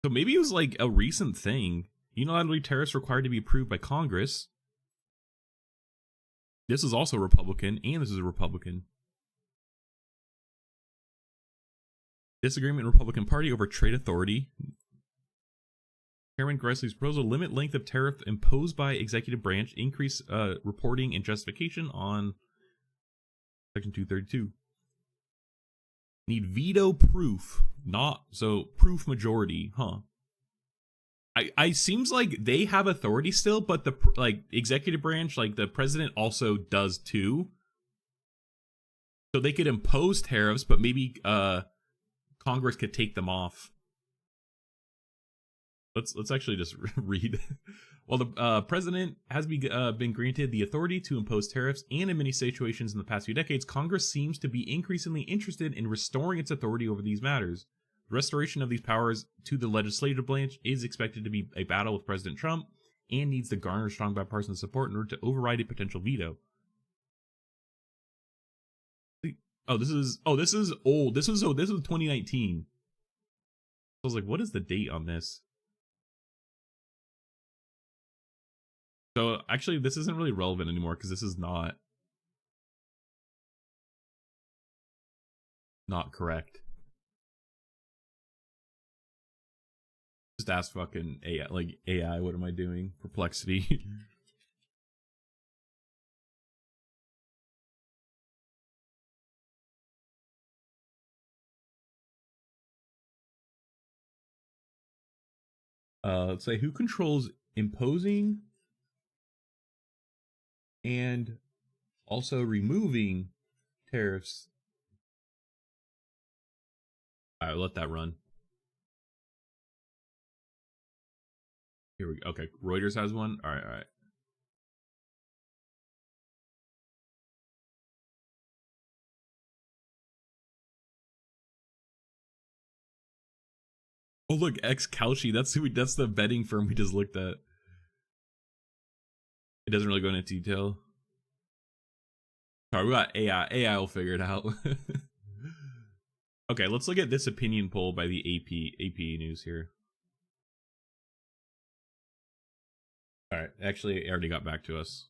So maybe it was like a recent thing. Unilaterally tariffs required to be approved by Congress. This is also Republican, and this is a Republican. Disagreement in Republican Party over trade authority. Chairman Grassley's proposal: limit length of tariff imposed by executive branch, increase reporting and justification on Section 232. Need veto proof, not so proof majority, huh? I seems like they have authority still, but the like executive branch, like the president, also does too. So they could impose tariffs, but maybe Congress could take them off. Let's actually just read. While the president has been granted the authority to impose tariffs, and in many situations in the past few decades, Congress seems to be increasingly interested in restoring its authority over these matters. The restoration of these powers to the legislative branch is expected to be a battle with President Trump, and needs to garner strong bipartisan support in order to override a potential veto. This is old. This was 2019. I was like, what is the date on this? So actually, this isn't really relevant anymore because this is not correct. Just ask fucking AI, like AI, what am I doing? Perplexity. Let's say who controls imposing and also removing tariffs. All right, let that run. Here we go. Okay, Reuters has one. All right. Oh look, X Kalshi. That's the betting firm we just looked at. It doesn't really go into detail. Sorry, we got AI. AI will figure it out. Okay, let's look at this opinion poll by the AP News here. All right, actually, it already got back to us.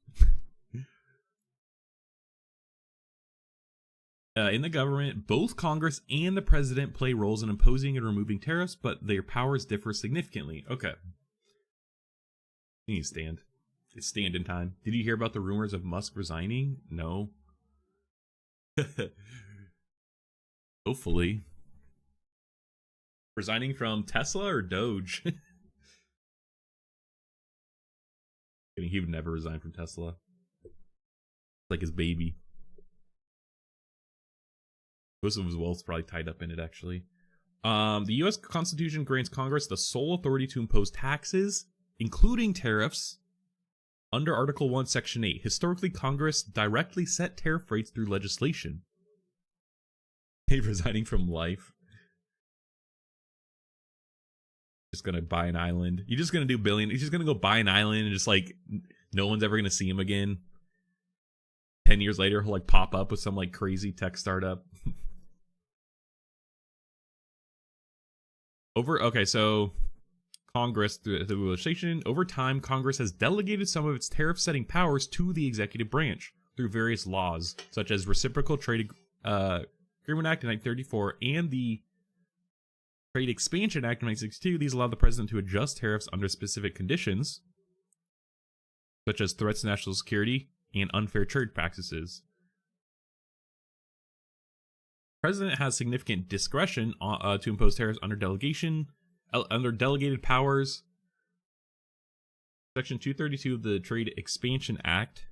In the government, both Congress and the president play roles in imposing and removing tariffs, but their powers differ significantly. Okay. You need to stand. It's stand in time. Did you hear about the rumors of Musk resigning? No. Hopefully. Resigning from Tesla or Doge? He would never resign from Tesla. It's like his baby. Most of his wealth's probably tied up in it, actually. The U.S. Constitution grants Congress the sole authority to impose taxes, including tariffs, under Article 1, Section 8. Historically, Congress directly set tariff rates through legislation. Hey, resigning from life. Just gonna buy an island. You're just gonna do billion. He's just gonna go buy an island and just like no one's ever gonna see him again. 10 years later, he'll like pop up with some like crazy tech startup. Okay, so Congress through the legislation, over time, Congress has delegated some of its tariff-setting powers to the executive branch through various laws, such as Reciprocal Trade Agreement Act of 1934 and the Trade Expansion Act of 1962. These allow the president to adjust tariffs under specific conditions, such as threats to national security and unfair trade practices. The president has significant discretion to impose tariffs under delegated powers. Section 232 of the Trade Expansion Act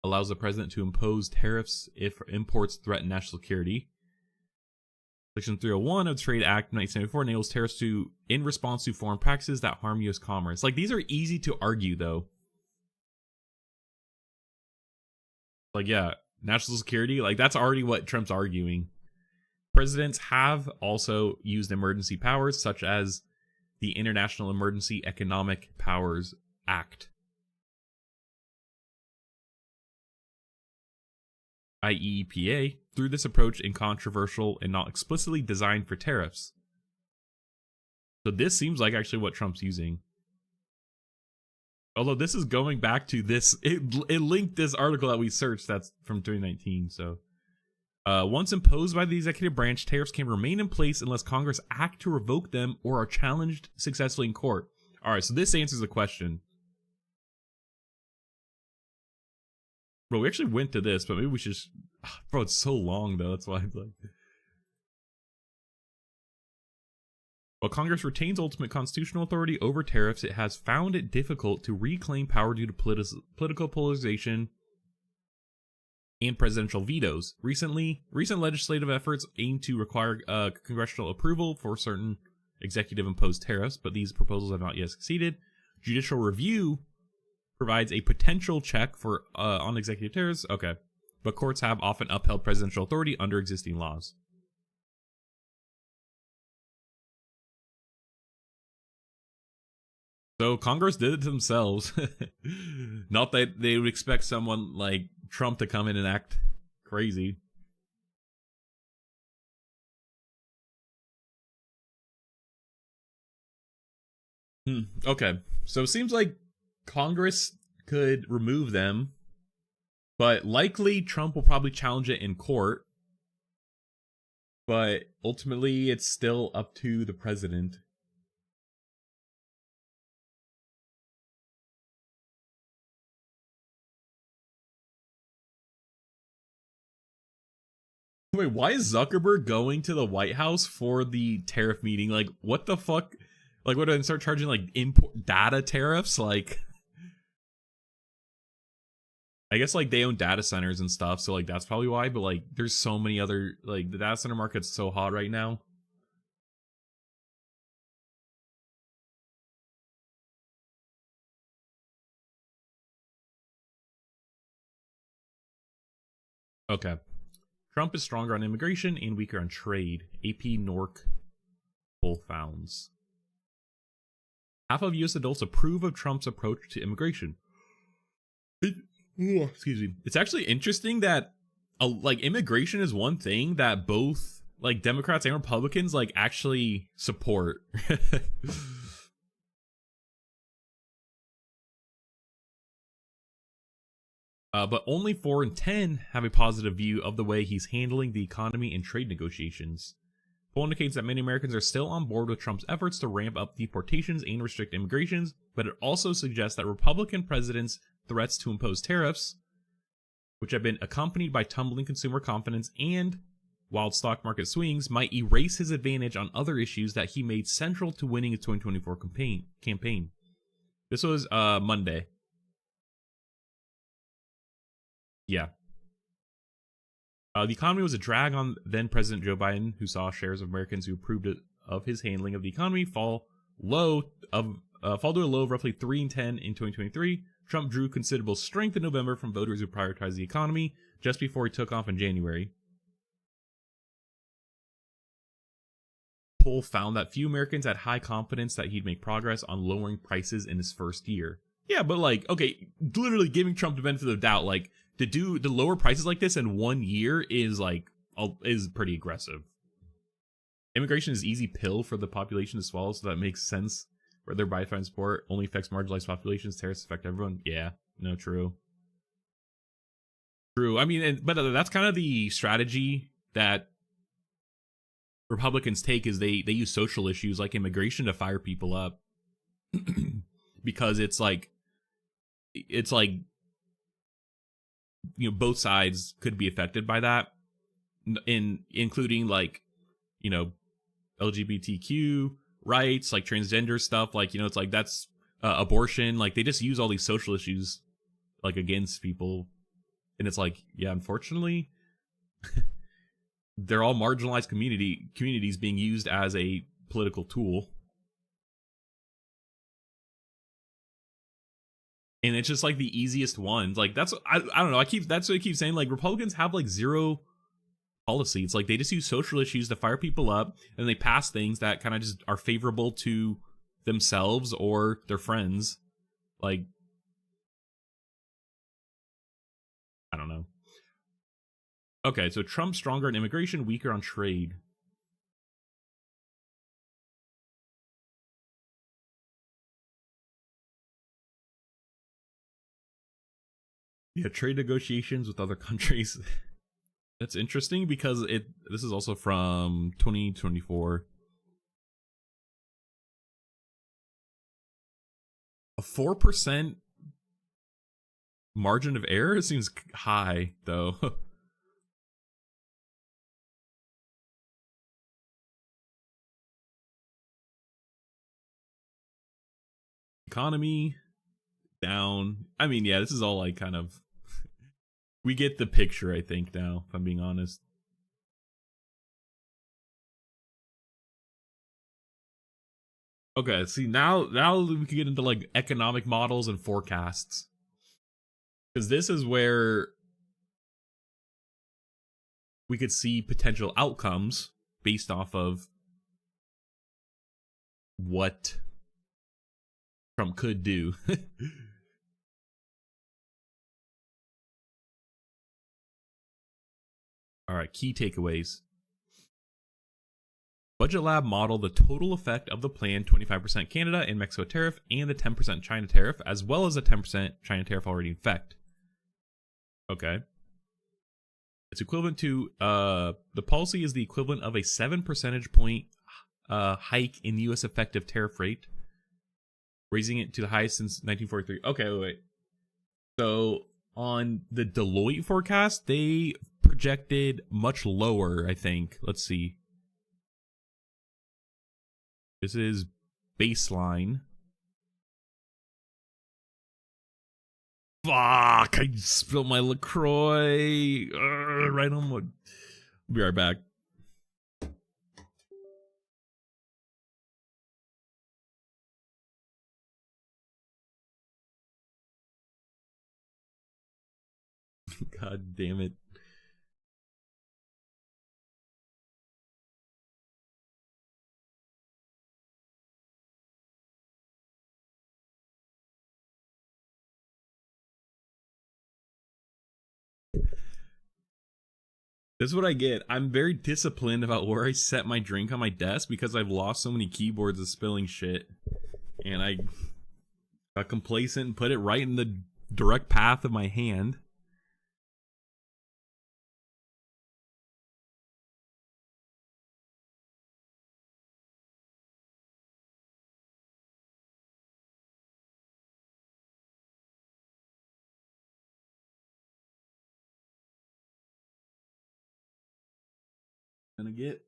allows the president to impose tariffs if imports threaten national security. Section 301 of the Trade Act of 1974 enables tariffs in response to foreign practices that harm U.S. commerce. Like, these are easy to argue, though. Like, yeah, national security, like, that's already what Trump's arguing. Presidents have also used emergency powers, such as the International Emergency Economic Powers Act, IEEPA. Through this approach, incontroversial and not explicitly designed for tariffs. So this seems like actually what Trump's using. Although this is going back to this, it linked this article that we searched that's from 2019, so. Once imposed by the executive branch, tariffs can remain in place unless Congress act to revoke them or are challenged successfully in court. Alright, so this answers the question. Bro, we actually went to this, but maybe we should just... Bro, it's so long, though. That's why I'm like... While Congress retains ultimate constitutional authority over tariffs, it has found it difficult to reclaim power due to political polarization and presidential vetoes. Recent legislative efforts aim to require congressional approval for certain executive-imposed tariffs, but these proposals have not yet succeeded. Judicial review provides a potential check for on executive tariffs. Okay, but courts have often upheld presidential authority under existing laws. So Congress did it to themselves. Not that they would expect someone like Trump to come in and act crazy. Okay, so it seems like Congress could remove them, but likely Trump will probably challenge it in court. But ultimately, it's still up to the president. Wait, why is Zuckerberg going to the White House for the tariff meeting? Like, what the fuck? Like, what, do I start charging, like, import data tariffs? Like, I guess, like, they own data centers and stuff, so, like, that's probably why. But, like, there's so many other, like, the data center market's so hot right now. Okay. Trump is stronger on immigration and weaker on trade. AP Nork poll founds. Half of U.S. adults approve of Trump's approach to immigration. Ooh, excuse me. It's actually interesting that like immigration is one thing that both like Democrats and Republicans like actually support. But only 4 in 10 have a positive view of the way he's handling the economy and trade negotiations. Poll indicates that many Americans are still on board with Trump's efforts to ramp up deportations and restrict immigrations, but it also suggests that Republican presidents' threats to impose tariffs, which have been accompanied by tumbling consumer confidence and wild stock market swings, might erase his advantage on other issues that he made central to winning his 2024 campaign. This was Monday. Yeah. The economy was a drag on then President Joe Biden, who saw shares of Americans who approved of his handling of the economy fall to a low of roughly 3 in 10 in 2023. Trump drew considerable strength in November from voters who prioritized the economy just before he took off in January. Poll found that few Americans had high confidence that he'd make progress on lowering prices in his first year. Yeah, but like, okay, literally giving Trump the benefit of the doubt, like to lower prices like this in 1 year is pretty aggressive. Immigration is easy pill for the population to swallow, so that makes sense. Where their bipartisan support only affects marginalized populations, tariffs affect everyone. Yeah, no, true. True. I mean, but that's kind of the strategy that Republicans take is they use social issues like immigration to fire people up because it's like both sides could be affected by that, including like LGBTQ rights, like transgender stuff, like it's like that's abortion, like they just use all these social issues like against people, and it's like, yeah, unfortunately they're all marginalized communities being used as a political tool. And it's just like the easiest ones. Like I don't know. That's what I keep saying. Like Republicans have like zero policy. It's like they just use social issues to fire people up, and they pass things that kind of just are favorable to themselves or their friends. Like, I don't know. Okay, so Trump stronger on immigration, weaker on trade. Yeah, trade negotiations with other countries. That's interesting because this is also from 2024. A 4% margin of error seems high, though. Economy down. I mean, yeah, this is all like kind of we get the picture, I think, now, if I'm being honest. Okay, see now we can get into like economic models and forecasts. Because this is where we could see potential outcomes based off of what Trump could do. All right, key takeaways. Budget Lab modeled the total effect of the planned 25% Canada and Mexico tariff and the 10% China tariff, as well as the 10% China tariff already in effect. Okay. It's equivalent to, the policy is the equivalent of a 7 percentage point hike in the U.S. effective tariff rate, raising it to the highest since 1943. Okay, wait. So on the Deloitte forecast, they projected much lower, I think. Let's see. This is baseline. Fuck, I spilled my LaCroix. Right on what. Be right back. God damn it. That's what I get. I'm very disciplined about where I set my drink on my desk because I've lost so many keyboards of spilling shit. And I got complacent and put it right in the direct path of my hand. Gonna get.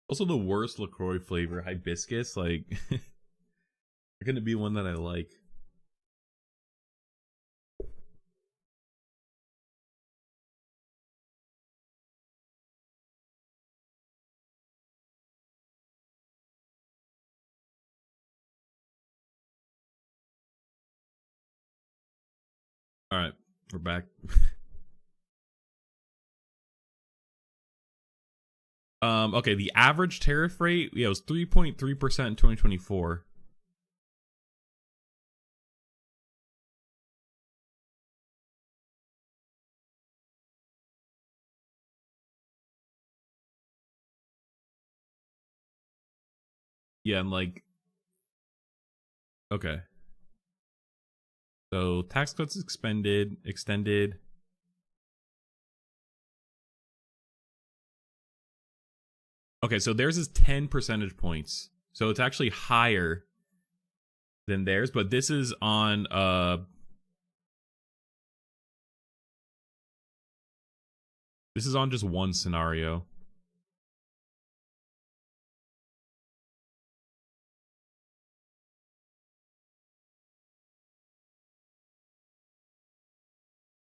Also, the worst LaCroix flavor, hibiscus, like, they're gonna be one that I like. Alright, we're back. Okay, the average tariff rate, yeah, it was 3.3% in 2024. Yeah, and like, okay. So tax cuts extended. Okay, so theirs is 10 percentage points. So it's actually higher than theirs, but this is on just one scenario.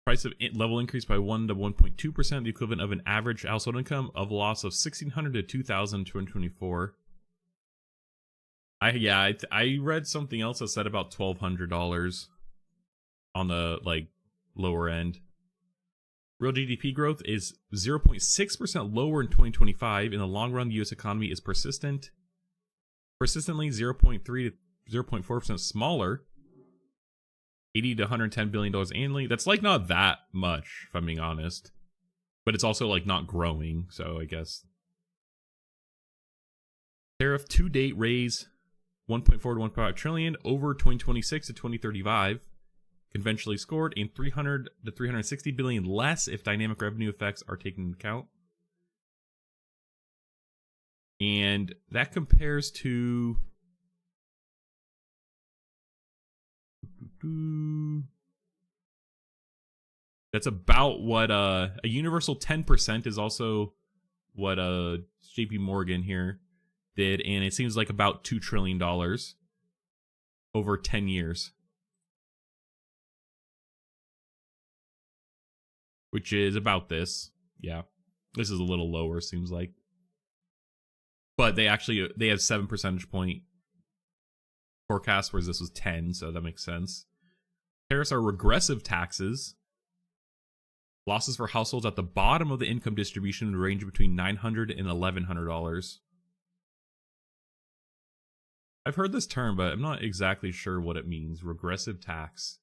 Price of level increase by 1 to 1.2%, the equivalent of an average household income of loss of $1,600 to $2,224. I read something else that said about $1,200 on the like lower end. Real GDP growth is 0.6% lower in 2025. In the long run, the U.S. economy is persistently 0.3 to 0.4% smaller. $80 to $110 billion annually. That's like not that much, if I'm being honest. But it's also like not growing, so I guess. Tariff to date raise 1.4 to 1.5 trillion over 2026 to 2035. Conventionally scored, and 300 to 360 billion less if dynamic revenue effects are taken into account. And that compares to that's about what a universal 10% is also what JP Morgan here did, and it seems like about $2 trillion over 10 years. Which is about this. Yeah. This is a little lower, seems like. But they have 7 percentage point forecast, whereas this was 10, so that makes sense. Tariffs are regressive taxes. Losses for households at the bottom of the income distribution would range between $900 and $1,100. I've heard this term, but I'm not exactly sure what it means. Regressive tax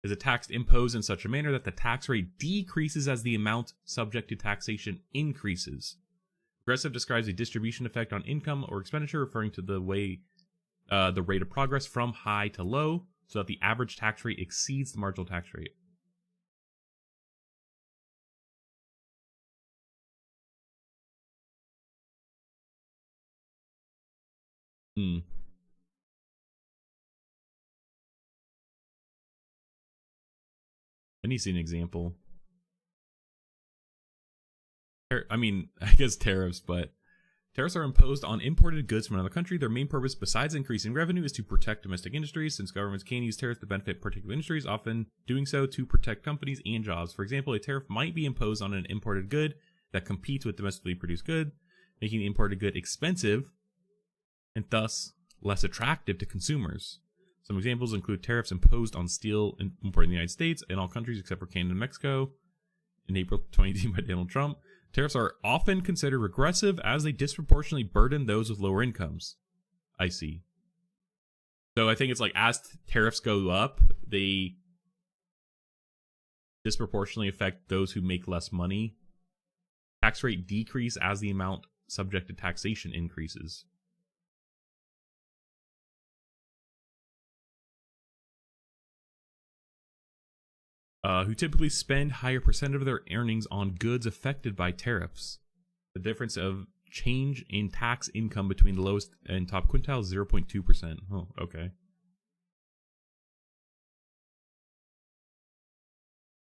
is a tax imposed in such a manner that the tax rate decreases as the amount subject to taxation increases. Regressive describes a distribution effect on income or expenditure, referring to the way the rate of progress from high to low, so that the average tax rate exceeds the marginal tax rate. I need to see an example. I mean, I guess tariffs, but Tariffs are imposed on imported goods from another country. Their main purpose, besides increasing revenue, is to protect domestic industries. Since governments can use tariffs to benefit particular industries, often doing so to protect companies and jobs. For example, a tariff might be imposed on an imported good that competes with domestically produced good, making the imported good expensive and thus less attractive to consumers. Some examples include tariffs imposed on steel imported in the United States and all countries except for Canada and Mexico in April 2018 by Donald Trump. Tariffs are often considered regressive as they disproportionately burden those with lower incomes. I see. So I think it's like as tariffs go up, they disproportionately affect those who make less money. Tax rate decrease as the amount subject to taxation increases. Who typically spend higher percent of their earnings on goods affected by tariffs. The difference of change in tax income between the lowest and top quintile is 0.2%. Oh, okay.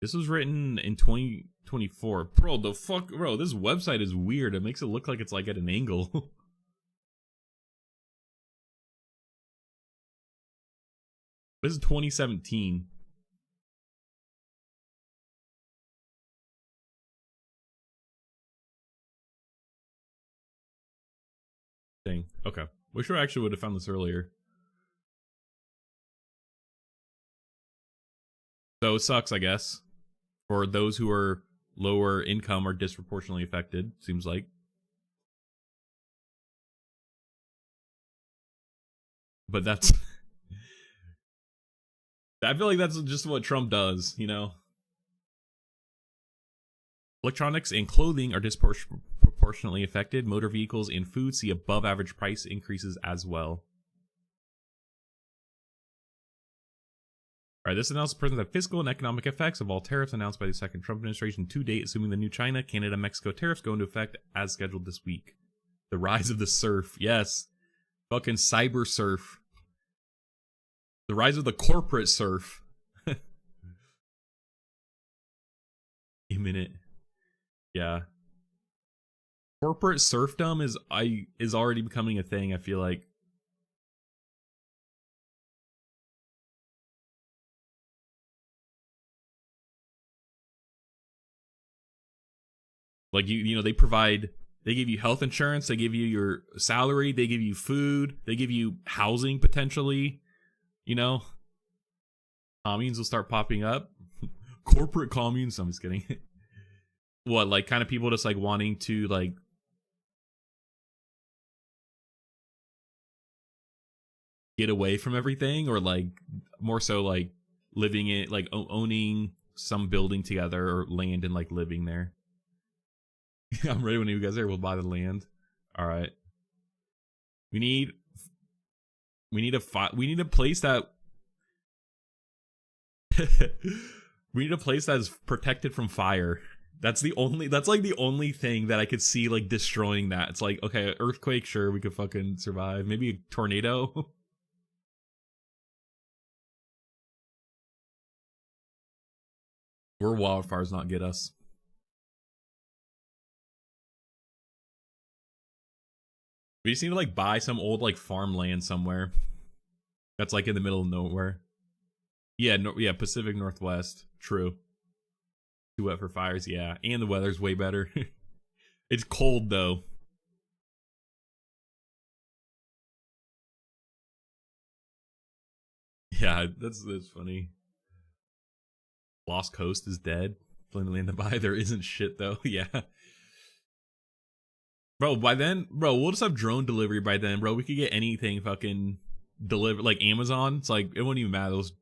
This was written in 2024. Bro, the fuck? Bro, this website is weird. It makes it look like it's like at an angle. This is 2017. Dang. Okay. Wish I actually would have found this earlier. So it sucks, I guess, for those who are lower income or disproportionately affected, seems like. But that's... I feel like that's just what Trump does, you know? Electronics and clothing are disproportionately affected. Motor vehicles and food see above average price increases as well. All right, this analysis presents the fiscal and economic effects of all tariffs announced by the second Trump administration to date, assuming the new China, Canada, Mexico tariffs go into effect as scheduled this week. The rise of the serf. Yes. Fucking cyber serf. The rise of the corporate serf. Imminent. Yeah. Corporate serfdom is already becoming a thing, I feel like. Like you know, they give you health insurance, they give you your salary, they give you food, they give you housing potentially, you know. Communes will start popping up. Corporate communes, I'm just kidding. What, like kind of people just like wanting to like get away from everything, or like more so like living in like owning some building together or land and like living there. I'm ready when you guys are. We'll buy the land. All right. We need a place that we need a place that is protected from fire. That's like the only thing that I could see like destroying that. It's like, okay, earthquake, sure, we could fucking survive. Maybe a tornado. Where wildfires not get us. We just need to like buy some old like farmland somewhere that's like in the middle of nowhere. Yeah, yeah, Pacific Northwest. True. Too wet for fires, yeah. And the weather's way better. It's cold though. Yeah, that's funny. Lost Coast is dead. Plenty of land to buy. There isn't shit though. Yeah. Bro, by then, bro, we'll just have drone delivery by then, bro. We could get anything fucking delivered, like Amazon. It's like, it wouldn't even matter. Those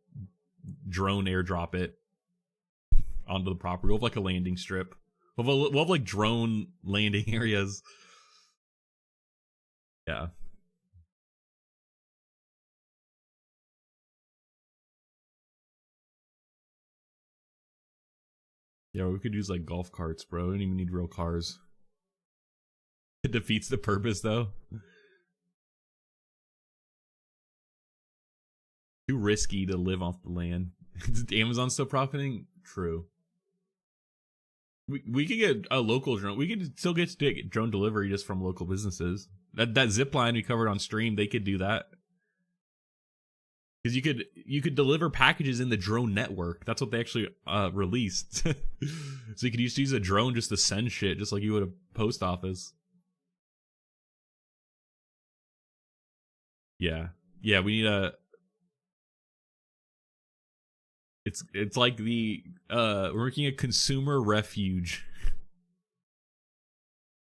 drone airdrop it onto the property. We'll have like a landing strip. We'll have like drone landing areas. Yeah. Yeah, we could use like golf carts, bro. We don't even need real cars. It defeats the purpose, though. Too risky to live off the land. Is Amazon still profiting? True. We could get a local drone. We could still get drone delivery just from local businesses. That zip line we covered on stream, they could do that. Because you could deliver packages in the drone network. That's what they actually released. So you could use a drone just to send shit, just like you would a post office. Yeah, yeah. We need a. It's like we're making a consumer refuge.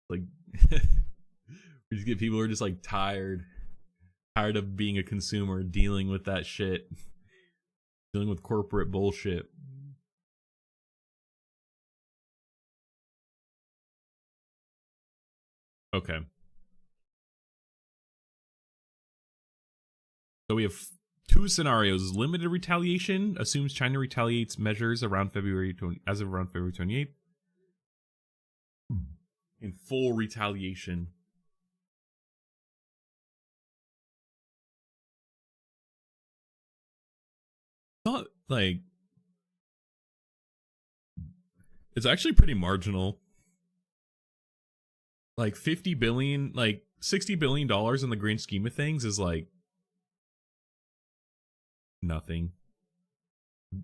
Like we just get people who are just like tired of being a consumer, dealing with that shit, dealing with corporate bullshit. Okay. So we have two scenarios. Limited retaliation assumes China retaliates measures around as of around February 28th. In full retaliation. Not like it's actually pretty marginal. Like 50 billion, like $60 billion in the grand scheme of things is like nothing.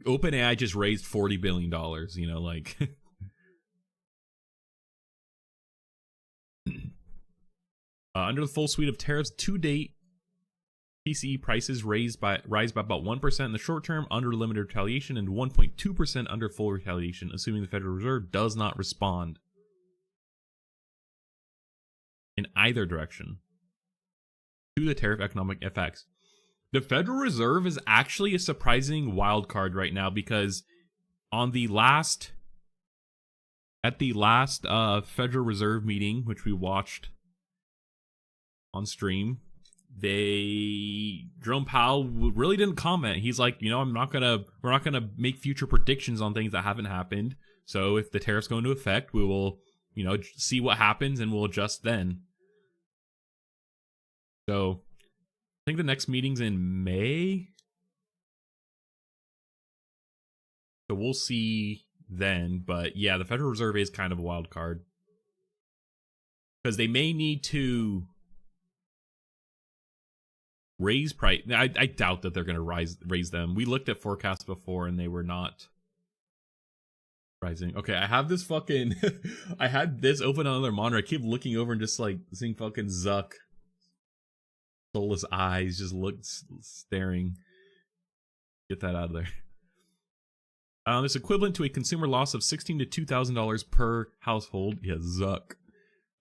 OpenAI just raised $40 billion, you know, like under the full suite of tariffs to date, PCE prices rise by about 1% in the short term under limited retaliation and 1.2% under full retaliation, assuming the Federal Reserve does not respond in either direction to the tariff economic effects. The Federal Reserve is actually a surprising wild card right now because at the last Federal Reserve meeting, which we watched on stream, Jerome Powell really didn't comment. He's like, you know, we're not gonna make future predictions on things that haven't happened. So if the tariffs go into effect, we will, you know, see what happens and we'll adjust then. So I think the next meeting's in May. So we'll see then. But yeah, the Federal Reserve is kind of a wild card. Because they may need to raise price. I doubt that they're going to raise them. We looked at forecasts before and they were not rising. Okay, I have this fucking... I had this open on another monitor. I keep looking over and just like seeing fucking Zuck. Soulless eyes just staring. Get that out of there. It's equivalent to a consumer loss of $1,600 to $2,000 per household. Yeah, Zuck.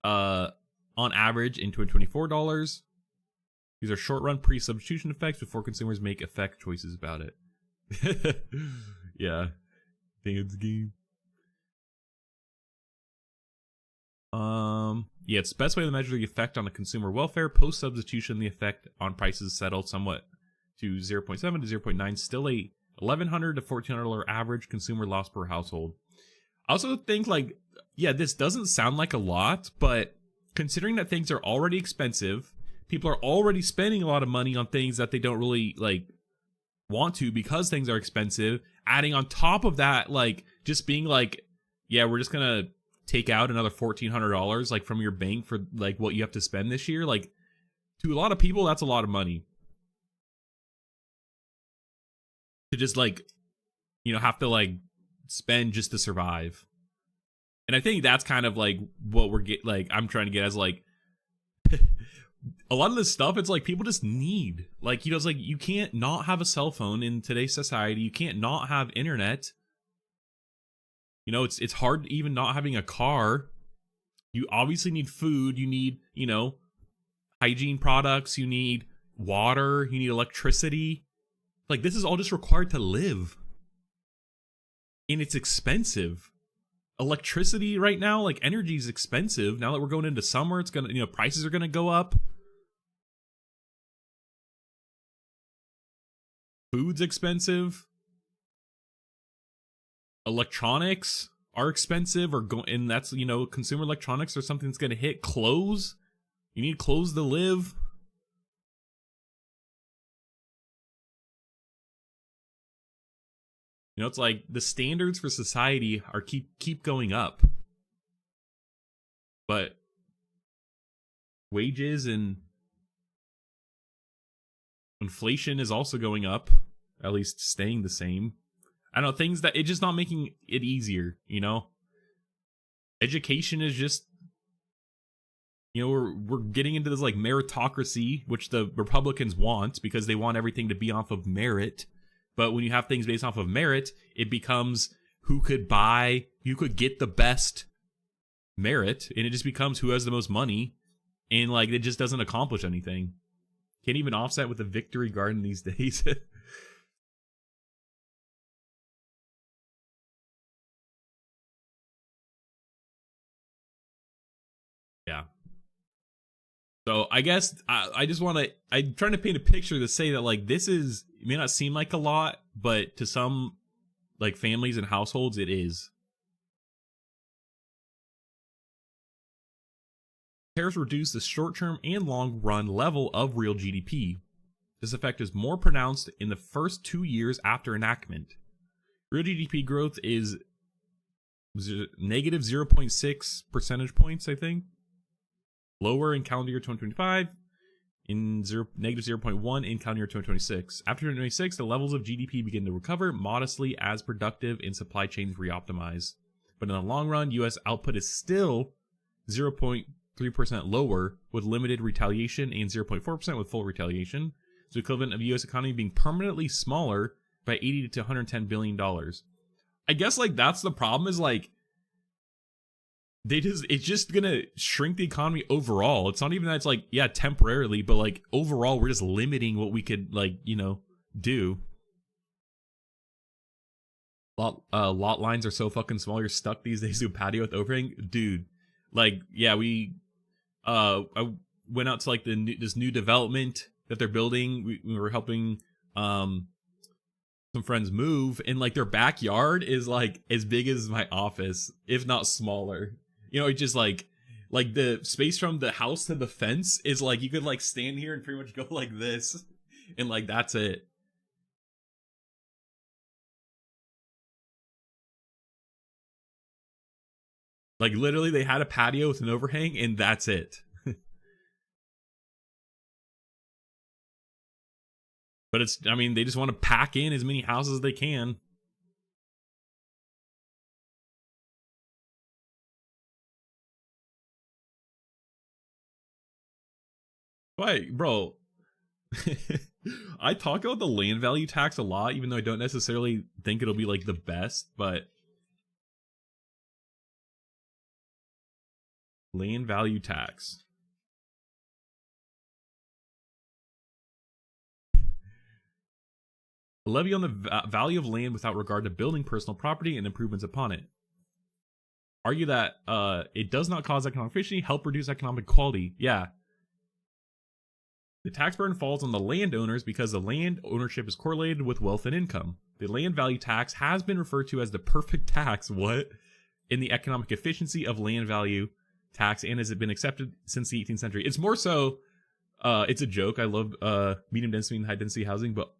On average in $224. These are short-run pre-substitution effects before consumers make effect choices about it. Yeah. I think it's a game. Yeah, it's the best way to measure the effect on the consumer welfare. Post-substitution, the effect on prices settled somewhat to 0.7 to 0.9. Still a $1,100 to $1,400 average consumer loss per household. I also think, like, yeah, this doesn't sound like a lot, but considering that things are already expensive, people are already spending a lot of money on things that they don't really, like, want to because things are expensive. Adding on top of that, like, just being like, yeah, we're just gonna take out another $1,400 like from your bank for like what you have to spend this year. Like, to a lot of people, that's a lot of money to just, like, you know, have to like spend just to survive. And I think that's kind of like what I'm trying to get as like a lot of this stuff. It's like people just need, like, you know, it's like you can't not have a cell phone in today's society. You can't not have internet. You know, it's hard even not having a car. You obviously need food. You need, you know, hygiene products. You need water. You need electricity. Like, this is all just required to live. And it's expensive. Electricity right now, like, energy is expensive. Now that we're going into summer, it's gonna, you know, prices are gonna go up. Food's expensive. Electronics are expensive, and that's, you know, consumer electronics are something that's gonna hit. Clothes, you need clothes to live. You know, it's like the standards for society are keep going up, but wages and inflation is also going up, at least staying the same. I don't know, things that it's just not making it easier, you know? Education is just, you know, we're getting into this like meritocracy, which the Republicans want because they want everything to be off of merit. But when you have things based off of merit, it becomes who could get the best merit, and it just becomes who has the most money, and like it just doesn't accomplish anything. Can't even offset with a victory garden these days. Yeah. So I guess I just want to, I'm trying to paint a picture to say that like this is, it may not seem like a lot, but to some like families and households, it is. Tariffs reduce the short-term and long-run level of real GDP. This effect is more pronounced in the first 2 years after enactment. Real GDP growth is negative 0.6 percentage points, I think. Lower in calendar year 2025, in negative 0.1 in calendar year 2026. After 2026, the levels of GDP begin to recover modestly as productive and supply chains reoptimize. But in the long run, U.S. output is still 0.3% lower with limited retaliation and 0.4% with full retaliation. So equivalent of the U.S. economy being permanently smaller by $80 to $110 billion. I guess like that's the problem is like it's just gonna shrink the economy overall. It's not even that it's like, yeah, temporarily, but like overall we're just limiting what we could like, you know, do. Lot lines are so fucking small, you're stuck these days to a patio with overhang. Dude, like, yeah, I went out to like this new development that they're building. We were helping some friends move, and like their backyard is like as big as my office, if not smaller. You know, it's just like the space from the house to the fence is like you could like stand here and pretty much go like this, and like that's it. Like literally, they had a patio with an overhang, and that's it. But it's, I mean, they just want to pack in as many houses as they can. But, bro, I talk about the land value tax a lot, even though I don't necessarily think it'll be like the best, but land value tax. A levy on the value of land without regard to building personal property and improvements upon it. Argue that it does not cause economic efficiency, help reduce economic quality. Yeah. The tax burden falls on the landowners because the land ownership is correlated with wealth and income. The land value tax has been referred to as the perfect tax, in the economic efficiency of land value tax, and has it been accepted since the 18th century. It's more so, it's a joke. I love medium density and high density housing, but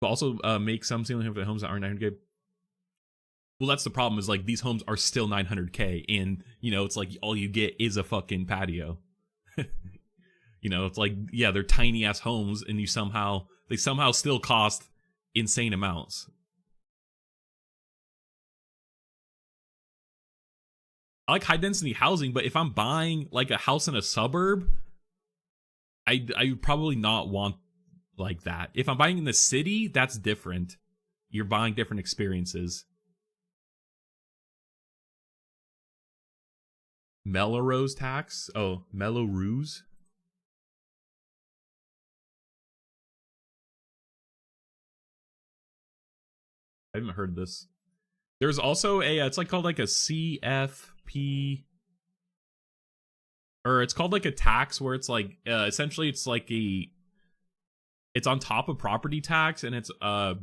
also make some single family homes that aren't 900K. Well, that's the problem is like these homes are still 900K, and you know it's like all you get is a fucking patio. You know, it's like, yeah, they're tiny ass homes, and they somehow still cost insane amounts. I like high density housing, but if I'm buying like a house in a suburb, I would probably not want like that. If I'm buying in the city, that's different. You're buying different experiences. Melrose tax? Oh, Melrose? I haven't heard this. There's also it's like called like a CFP, or it's called like a tax where it's like essentially it's like it's on top of property tax, and it's at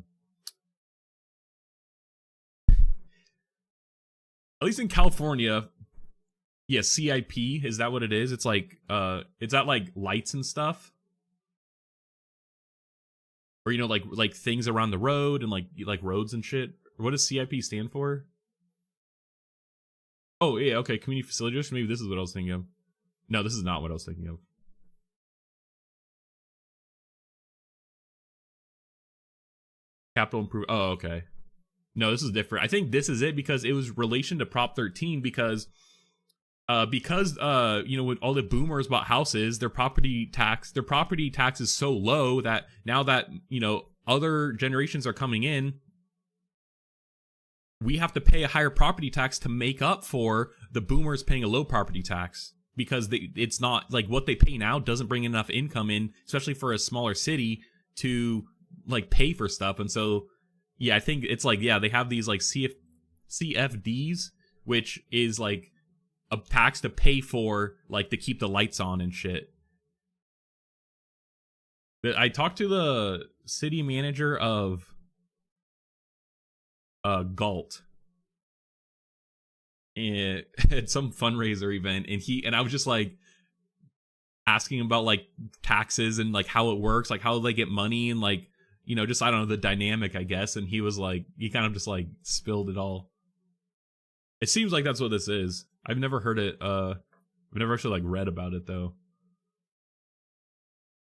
least in California, yeah, CIP, is that what it is? It's like it's at like lights and stuff. Or, you know, like things around the road and like roads and shit. What does CIP stand for? Oh yeah, okay, community facility district. Maybe this is what I was thinking of. No, this is not what I was thinking of. Capital improve. Oh, okay. No, this is different. I think this is it because it was relation to Prop 13 because you know, with all the boomers bought houses, their property tax is so low that now that, you know, other generations are coming in, we have to pay a higher property tax to make up for the boomers paying a low property tax, because it's not like what they pay now doesn't bring enough income in, especially for a smaller city, to like pay for stuff. And so yeah, I think it's like, yeah, they have these like CFDs, which is like a tax to pay for, like, to keep the lights on and shit. But I talked to the city manager of Galt and at some fundraiser event, and I was just like asking about like taxes and like how it works, like how they get money, and like, you know, just, I don't know, the dynamic, I guess. And he was like, he kind of just like spilled it all. It seems like that's what this is. I've never heard it. I've never actually like read about it though.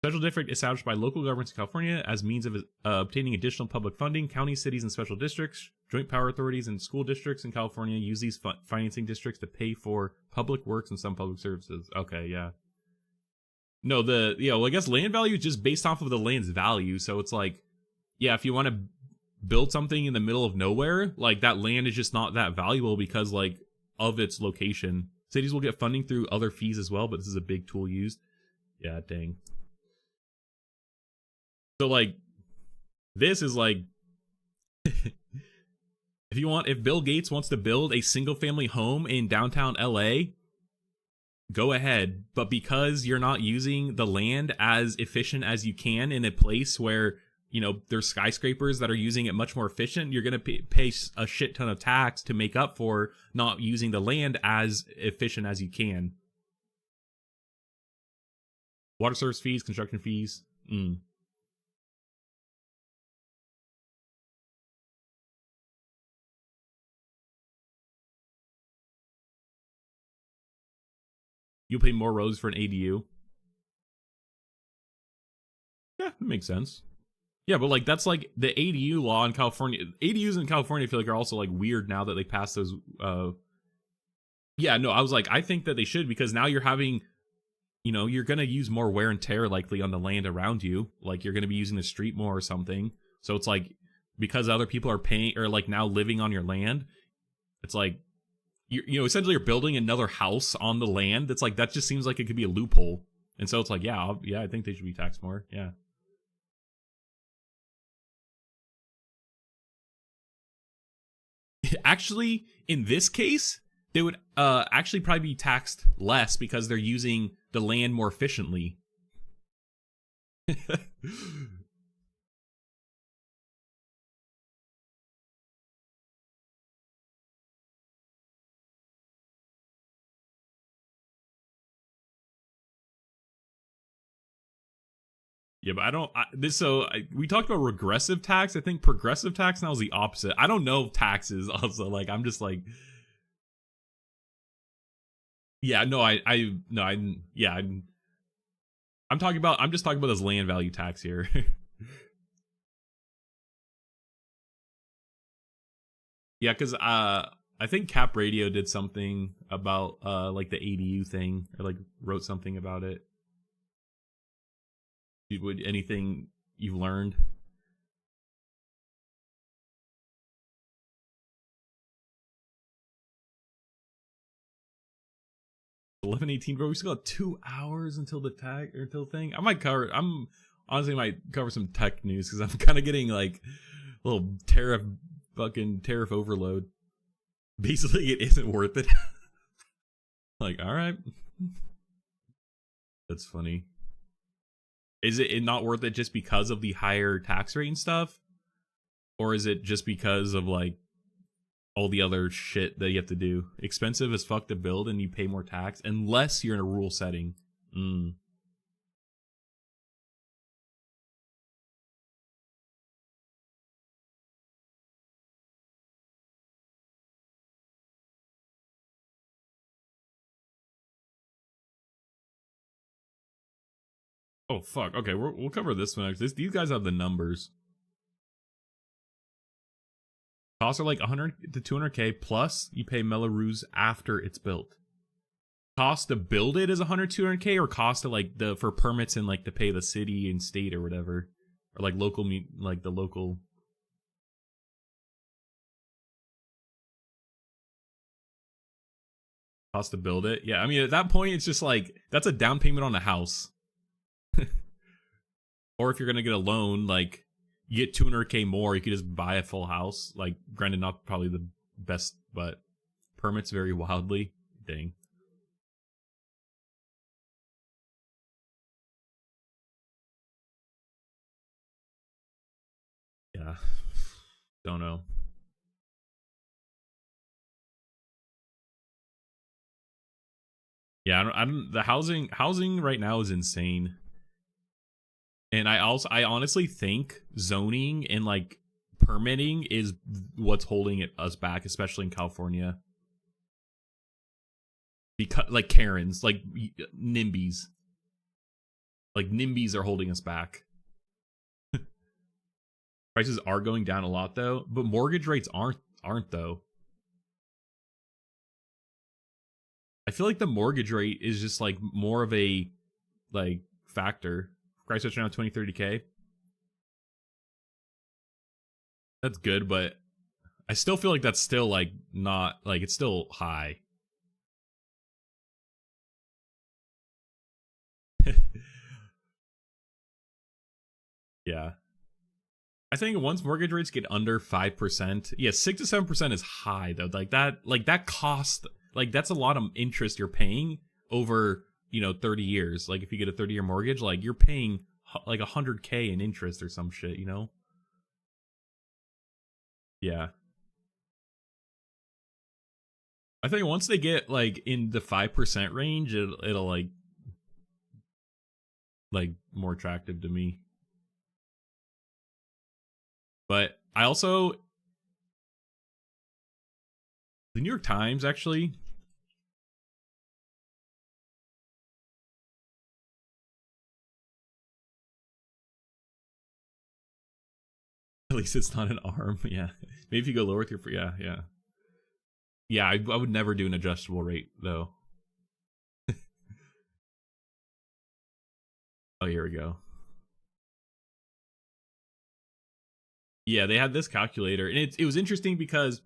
Special district established by local governments in California as means of obtaining additional public funding. Counties, cities, and special districts, joint power authorities, and school districts in California use these financing districts to pay for public works and some public services. Okay, yeah. No, well, I guess land value is just based off of the land's value. So it's like, yeah, if you want to build something in the middle of nowhere, like, that land is just not that valuable because, like, of its location. Cities will get funding through other fees as well, but this is a big tool used. Yeah, dang. So like, this is like, if Bill Gates wants to build a single family home in downtown LA, go ahead. But because you're not using the land as efficient as you can in a place where, you know, there's skyscrapers that are using it much more efficient, you're going to pay a shit ton of tax to make up for not using the land as efficient as you can. Water service fees, construction fees. You'll pay more roads for an ADU. Yeah, that makes sense. Yeah, but like, that's like the ADU law in California. ADUs in California, I feel like, are also like weird now that they passed those. Yeah, no, I was like, I think that they should, because now you're having, you know, you're gonna use more wear and tear likely on the land around you. Like, you're gonna be using the street more or something. So it's like, because other people are paying, or like now living on your land, it's like, you know, essentially you're building another house on the land. It's like, that just seems like it could be a loophole. And so it's like, yeah, I think they should be taxed more. Yeah. Actually, in this case, they would actually probably be taxed less because they're using the land more efficiently. Yeah, but I don't. We talked about regressive tax. I think progressive tax now is the opposite. I don't know taxes. Also, like, I'm just like, yeah, no, no, yeah, I'm just talking about this land value tax here. Yeah, because I think Cap Radio did something about like the ADU thing, or like wrote something about it. Would anything you've learned? 11:18, bro. We still got 2 hours until the tag or until the thing. I'm honestly might cover some tech news because I'm kind of getting like a little tariff overload. Basically, it isn't worth it. Like, all right, that's funny. Is it not worth it just because of the higher tax rate and stuff, or is it just because of like all the other shit that you have to do? Expensive as fuck to build, and you pay more tax unless you're in a rural setting. Oh fuck. Okay, we'll cover this one next. These guys have the numbers. Costs are like 100 to 200k plus you pay Melrose after it's built. Cost to build it is 100 200k, or cost to like the for permits and like to pay the city and state or whatever, or like local, like the local. Cost to build it. Yeah, I mean at that point it's just like that's a down payment on a house. Or if you're gonna get a loan, like you get 200k more, you could just buy a full house. Like, granted, not probably the best, but permits vary wildly. Dang. Yeah. Don't know. Yeah, I don't. The housing right now is insane. And I honestly think zoning and like permitting is what's holding us back, especially in California. Because like Karens, like NIMBYs, like NIMBYs are holding us back. Prices are going down a lot though, but mortgage rates aren't though. I feel like the mortgage rate is just like more of a like factor. Price is around 20-30k. That's good, but I still feel like that's still like not like it's still high. Yeah. I think once mortgage rates get under 5%, yeah, 6 to 7% is high though. Like that cost, like that's a lot of interest you're paying over, 30 years. Like if you get a 30-year mortgage, like you're paying like 100k in interest or some shit, Yeah. I think once they get like in the 5% range, it'll like more attractive to me. But I also, the New York Times actually, at least it's not an arm. Yeah, maybe if you go lower with your, yeah. I would never do an adjustable rate though. Oh, here we go. Yeah, they had this calculator, and it was interesting because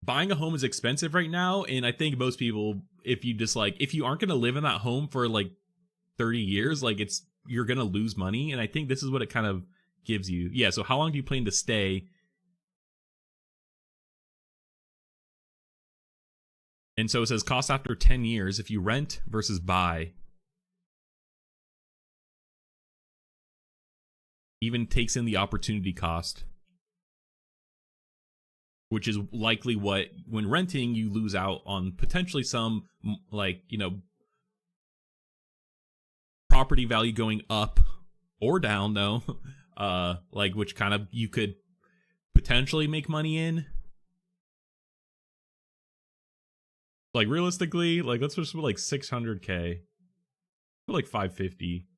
buying a home is expensive right now, and I think most people, if you aren't gonna live in that home for like 30 years, like you're gonna lose money, and I think this is what it kind of gives you. Yeah, so how long do you plan to stay? And so it says cost after 10 years if you rent versus buy. Even takes in the opportunity cost, which is likely what, when renting, you lose out on potentially some, like, property value going up or down, though. Like, which kind of you could potentially make money in. Like, realistically, like, let's just put like 600k. Put like 550.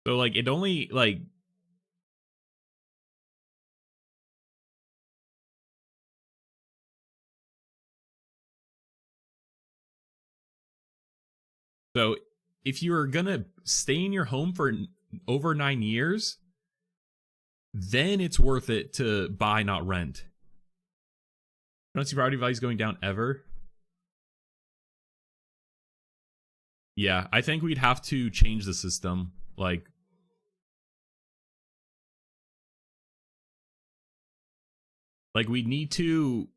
So like it only like so if you're gonna stay in your home for over 9 years, then it's worth it to buy, not rent. I don't see property values going down ever. Yeah, I think we'd have to change the system. Like we need to,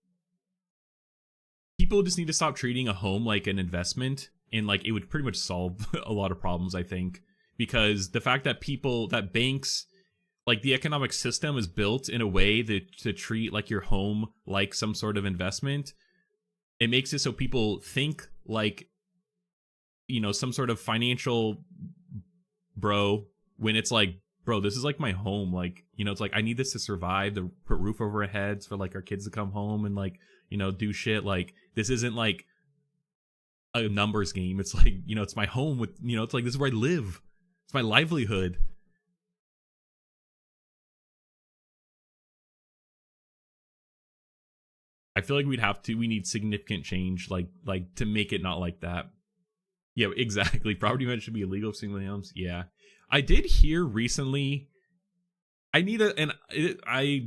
people just need to stop treating a home like an investment, and like it would pretty much solve a lot of problems, I think, because the fact that banks, like the economic system is built in a way that to treat like your home like some sort of investment, it makes it so people think like, some sort of financial bro, when it's like bro, this is like my home. Like, you know, it's like I need this to survive, to put roof over our heads for like our kids to come home and like, you know, do shit. Like, this isn't like a numbers game. It's like, you know, it's my home with, you know, it's like this is where I live. It's my livelihood. I feel like we need significant change, like to make it not like that. Yeah, exactly. Property management should be illegal for single homes. Yeah. I did hear recently I need a and I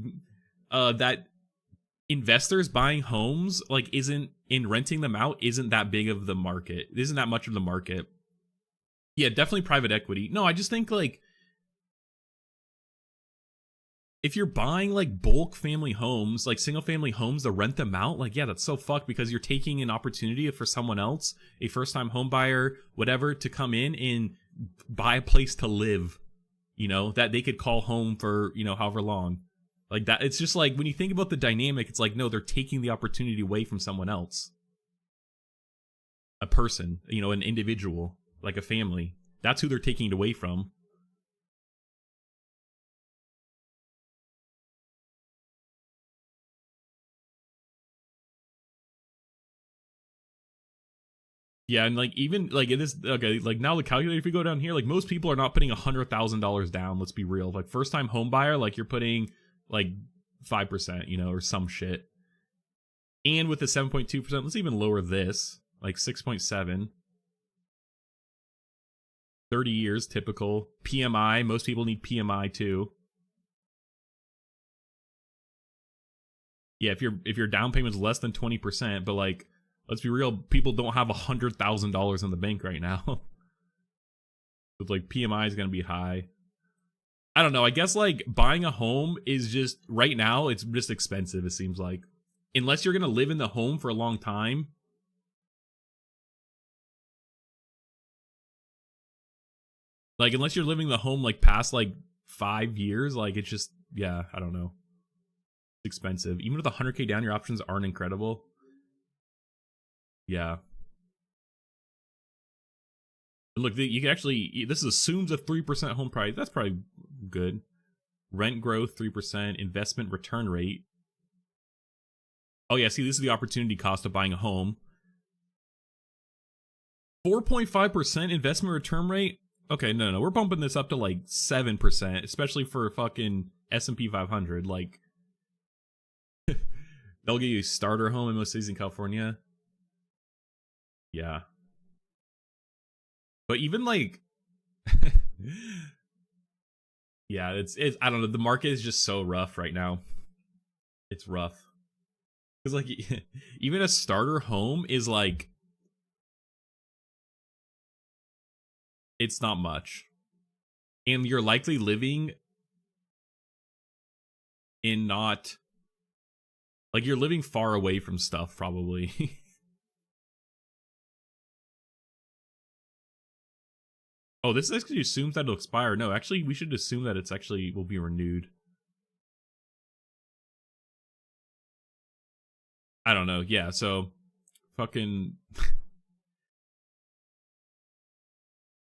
that investors buying homes like isn't in renting them out isn't that big of the market. It isn't that much of the market. Yeah, definitely private equity. No, I just think like if you're buying like bulk family homes, like single family homes to rent them out, like yeah, that's so fucked because you're taking an opportunity for someone else, a first time home buyer, whatever, to come in and buy a place to live, you know, that they could call home for, you know, however long. Like that, it's just like when you think about the dynamic, it's like no, they're taking the opportunity away from someone else. A person, you know, an individual, like a family. That's who they're taking it away from. Yeah, and like even like it is okay. Like now the calculator, if you go down here, like most people are not putting $100,000 down. Let's be real. Like first time home buyer, like you're putting like 5%, you know, or some shit. And with the 7.2%, let's even lower this, like 6.7. 30 years, typical. PMI, most people need PMI too. Yeah, if your down payment's less than 20%, but like let's be real, people don't have $100,000 in the bank right now. So like PMI is gonna be high. I don't know. I guess like buying a home is just right now it's just expensive. It seems like unless you're gonna live in the home for a long time. Like unless you're living in the home like past like 5 years, like it's just yeah. I don't know. It's expensive. Even with 100K down, your options aren't incredible. Yeah. Look, you can actually, this assumes a 3% home price. That's probably good. Rent growth, 3%. Investment return rate. Oh, yeah, see, this is the opportunity cost of buying a home. 4.5% investment return rate? Okay, no, we're bumping this up to like 7%, especially for fucking S&P 500. Like, they'll give you a starter home in most cities in California. Yeah. But even like, yeah, it's I don't know. The market is just so rough right now. It's rough because like even a starter home is like it's not much, and you're likely living in not like you're living far away from stuff probably. Oh, this actually assumes that it'll expire. No, actually, we should assume that it's actually will be renewed. I don't know. Yeah, so fucking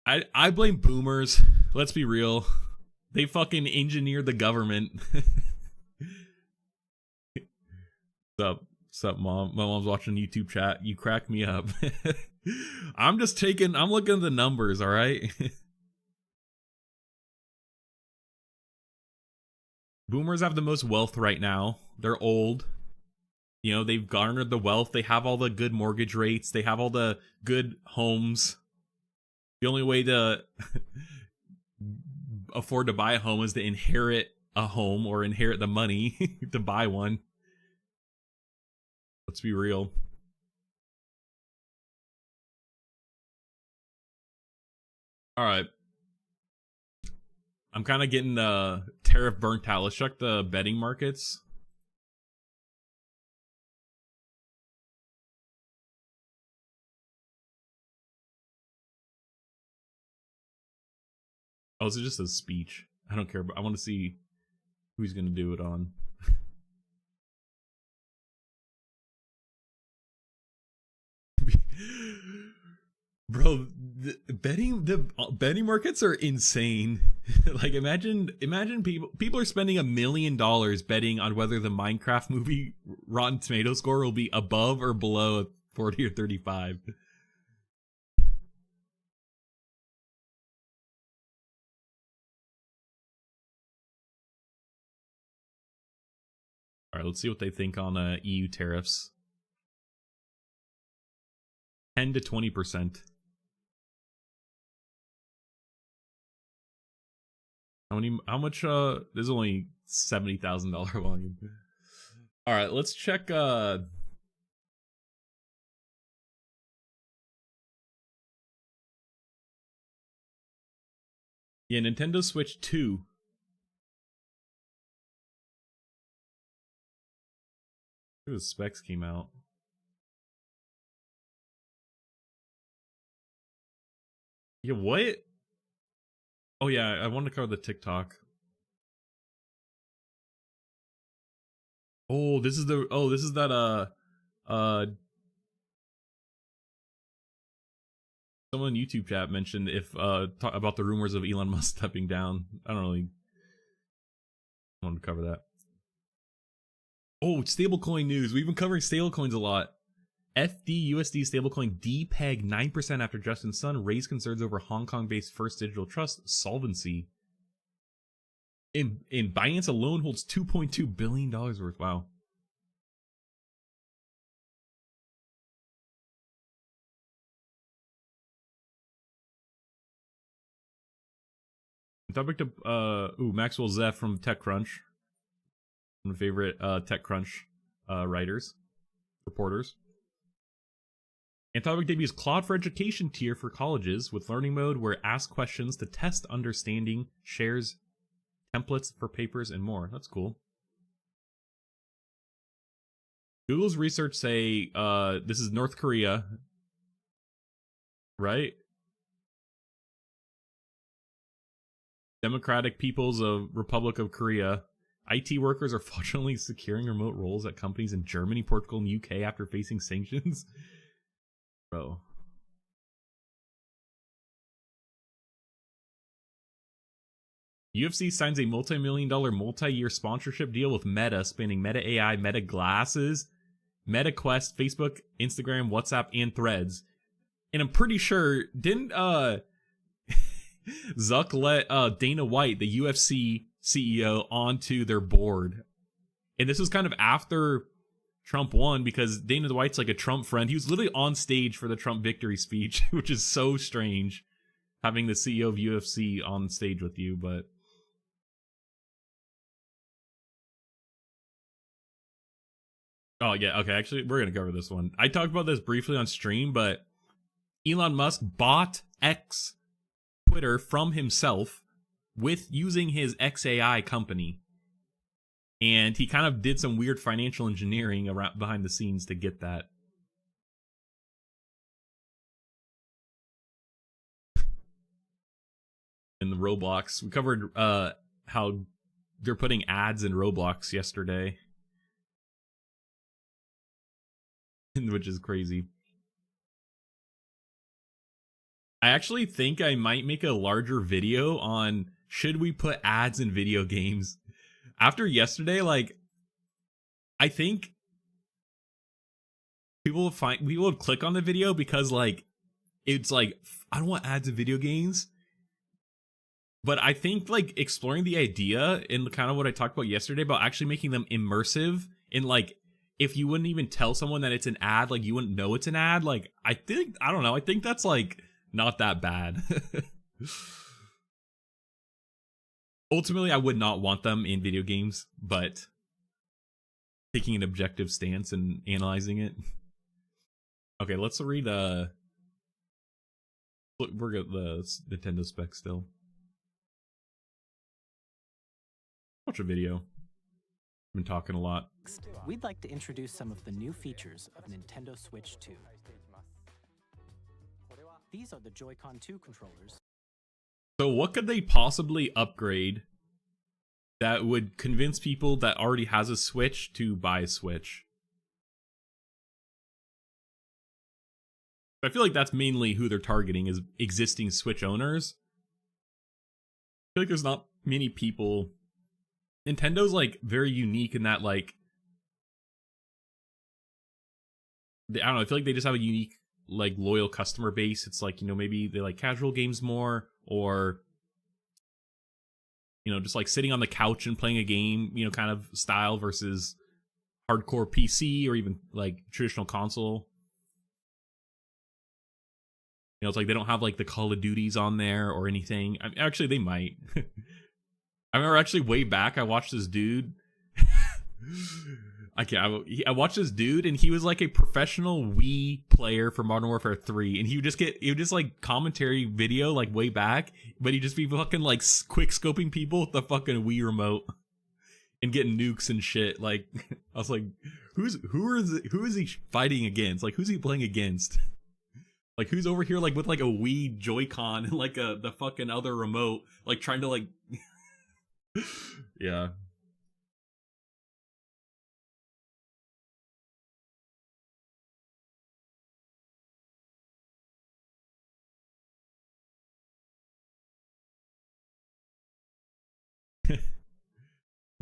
I blame boomers. Let's be real. They fucking engineered the government. Sup, mom? My mom's watching YouTube chat. You crack me up. I'm looking at the numbers, alright? Boomers have the most wealth right now. They're old. You know, they've garnered the wealth. They have all the good mortgage rates. They have all the good homes. The only way to afford to buy a home is to inherit a home or inherit the money to buy one. Let's be real. All right. I'm kind of getting tariff burnt out. Let's check the betting markets. Oh, this is just a speech. I don't care. But I want to see who's going to do it on. Bro, the betting markets are insane. Like imagine people are spending $1 million betting on whether the Minecraft movie Rotten Tomato score will be above or below 40 or 35. All right, let's see what they think on EU tariffs. 10 to 20%. How much there's only $70,000 volume. All right, let's check yeah, Nintendo Switch 2. The specs came out. Yeah, what? Oh yeah, I wanted to cover the TikTok. This is that someone in YouTube chat mentioned if about the rumors of Elon Musk stepping down. I don't really want to cover that. Oh, stablecoin news. We've been covering stablecoins a lot. FDUSD stablecoin depeg 9% after Justin Sun raised concerns over Hong Kong-based First Digital Trust solvency. In Binance alone holds $2.2 billion worth. Wow. Topic to Maxwell Zeff from TechCrunch. One of my favorite TechCrunch writers, reporters. Anthropic debuts Claude for Education tier for colleges with learning mode where ask questions to test understanding, shares templates for papers, and more. That's cool. Google's research say this is North Korea, right? Democratic People's Republic of Korea. IT workers are fortunately securing remote roles at companies in Germany, Portugal, and UK after facing sanctions. Bro. UFC signs a multi-million-dollar multi-year sponsorship deal with Meta, spanning Meta AI, Meta Glasses, Meta Quest, Facebook, Instagram, WhatsApp, and Threads. And I'm pretty sure, didn't Zuck let Dana White, the UFC CEO, onto their board? And this was kind of after Trump won, because Dana White's like a Trump friend. He was literally on stage for the Trump victory speech, which is so strange, having the CEO of UFC on stage with you, but... Oh, yeah, okay, actually, we're going to cover this one. I talked about this briefly on stream, but Elon Musk bought X Twitter from himself with using his XAI company. And he kind of did some weird financial engineering around behind the scenes to get that. In the Roblox, we covered how they're putting ads in Roblox yesterday, which is crazy. I actually think I might make a larger video on should we put ads in video games. After yesterday, like, I think people would click on the video because, like, it's like, I don't want ads in video games. But I think, like, exploring the idea and kind of what I talked about yesterday about actually making them immersive in, like, if you wouldn't even tell someone that it's an ad, like, you wouldn't know it's an ad. Like, I don't know. I think that's, like, not that bad. Ultimately, I would not want them in video games, but taking an objective stance and analyzing it. Okay, let's read we're got the Nintendo specs still. Watch a video. I've been talking a lot. We'd like to introduce some of the new features of Nintendo Switch 2. These are the Joy-Con 2 controllers. So what could they possibly upgrade that would convince people that already has a Switch to buy a Switch? I feel like that's mainly who they're targeting, is existing Switch owners. I feel like there's not many people. Nintendo's like very unique in that, like, I don't know, I feel like they just have a unique, like, loyal customer base. It's like, you know, maybe they like casual games more, or, you know, just like sitting on the couch and playing a game, you know, kind of style, versus hardcore PC or even like traditional console. You know, it's like they don't have like the Call of Duties on there or anything. I mean, actually, they might. I remember actually way back, I watched this dude. I watched this dude, and he was like a professional Wii player for Modern Warfare 3, and he would just like commentary video like way back, but he'd just be fucking like quick scoping people with the fucking Wii remote and getting nukes and shit. Like, I was like, who is he fighting against? Like, who's he playing against? Like, who's over here like with like a Wii Joy-Con and like the fucking other remote, like trying to like yeah.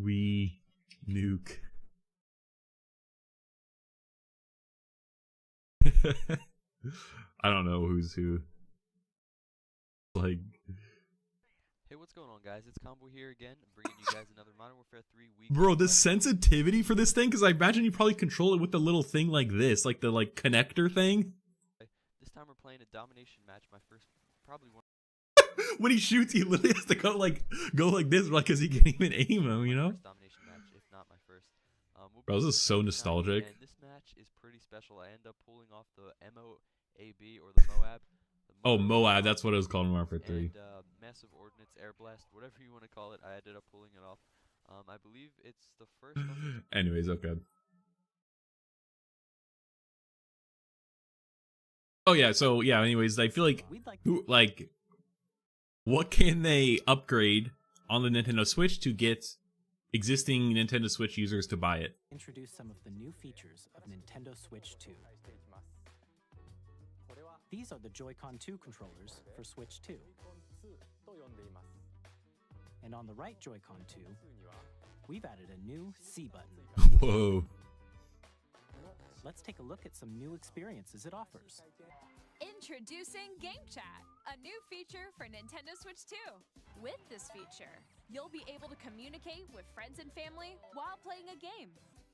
Wii nuke. I don't know who's who. Like, hey, what's going on, guys? It's Combo here again, bringing you guys another Modern Warfare 3 week. Bro, the sensitivity for this thing, because I imagine you probably control it with the little thing like this, like the like connector thing. This time we're playing a domination match. My first, probably one. When he shoots, he literally has to go like this, like, because he can't even aim him, you know? First domination match, if not my first. Bro, this is so nostalgic. And this match is pretty special. I end up pulling off the MOAB, or the Moab. Oh, Moab, that's what it was called in Warfare 3. And massive ordnance, air blast, whatever you want to call it. I ended up pulling it off. I believe it's the first. Anyways, okay. Oh yeah, so yeah. Anyways, I feel like what can they upgrade on the Nintendo Switch to get existing Nintendo Switch users to buy it? Introduce some of the new features of Nintendo Switch 2. These are the Joy-Con 2 controllers for Switch 2. And on the right Joy-Con 2, we've added a new C button. Whoa. Let's take a look at some new experiences it offers. Introducing Game Chat, a new feature for Nintendo Switch 2. With this feature, you'll be able to communicate with friends and family while playing a game.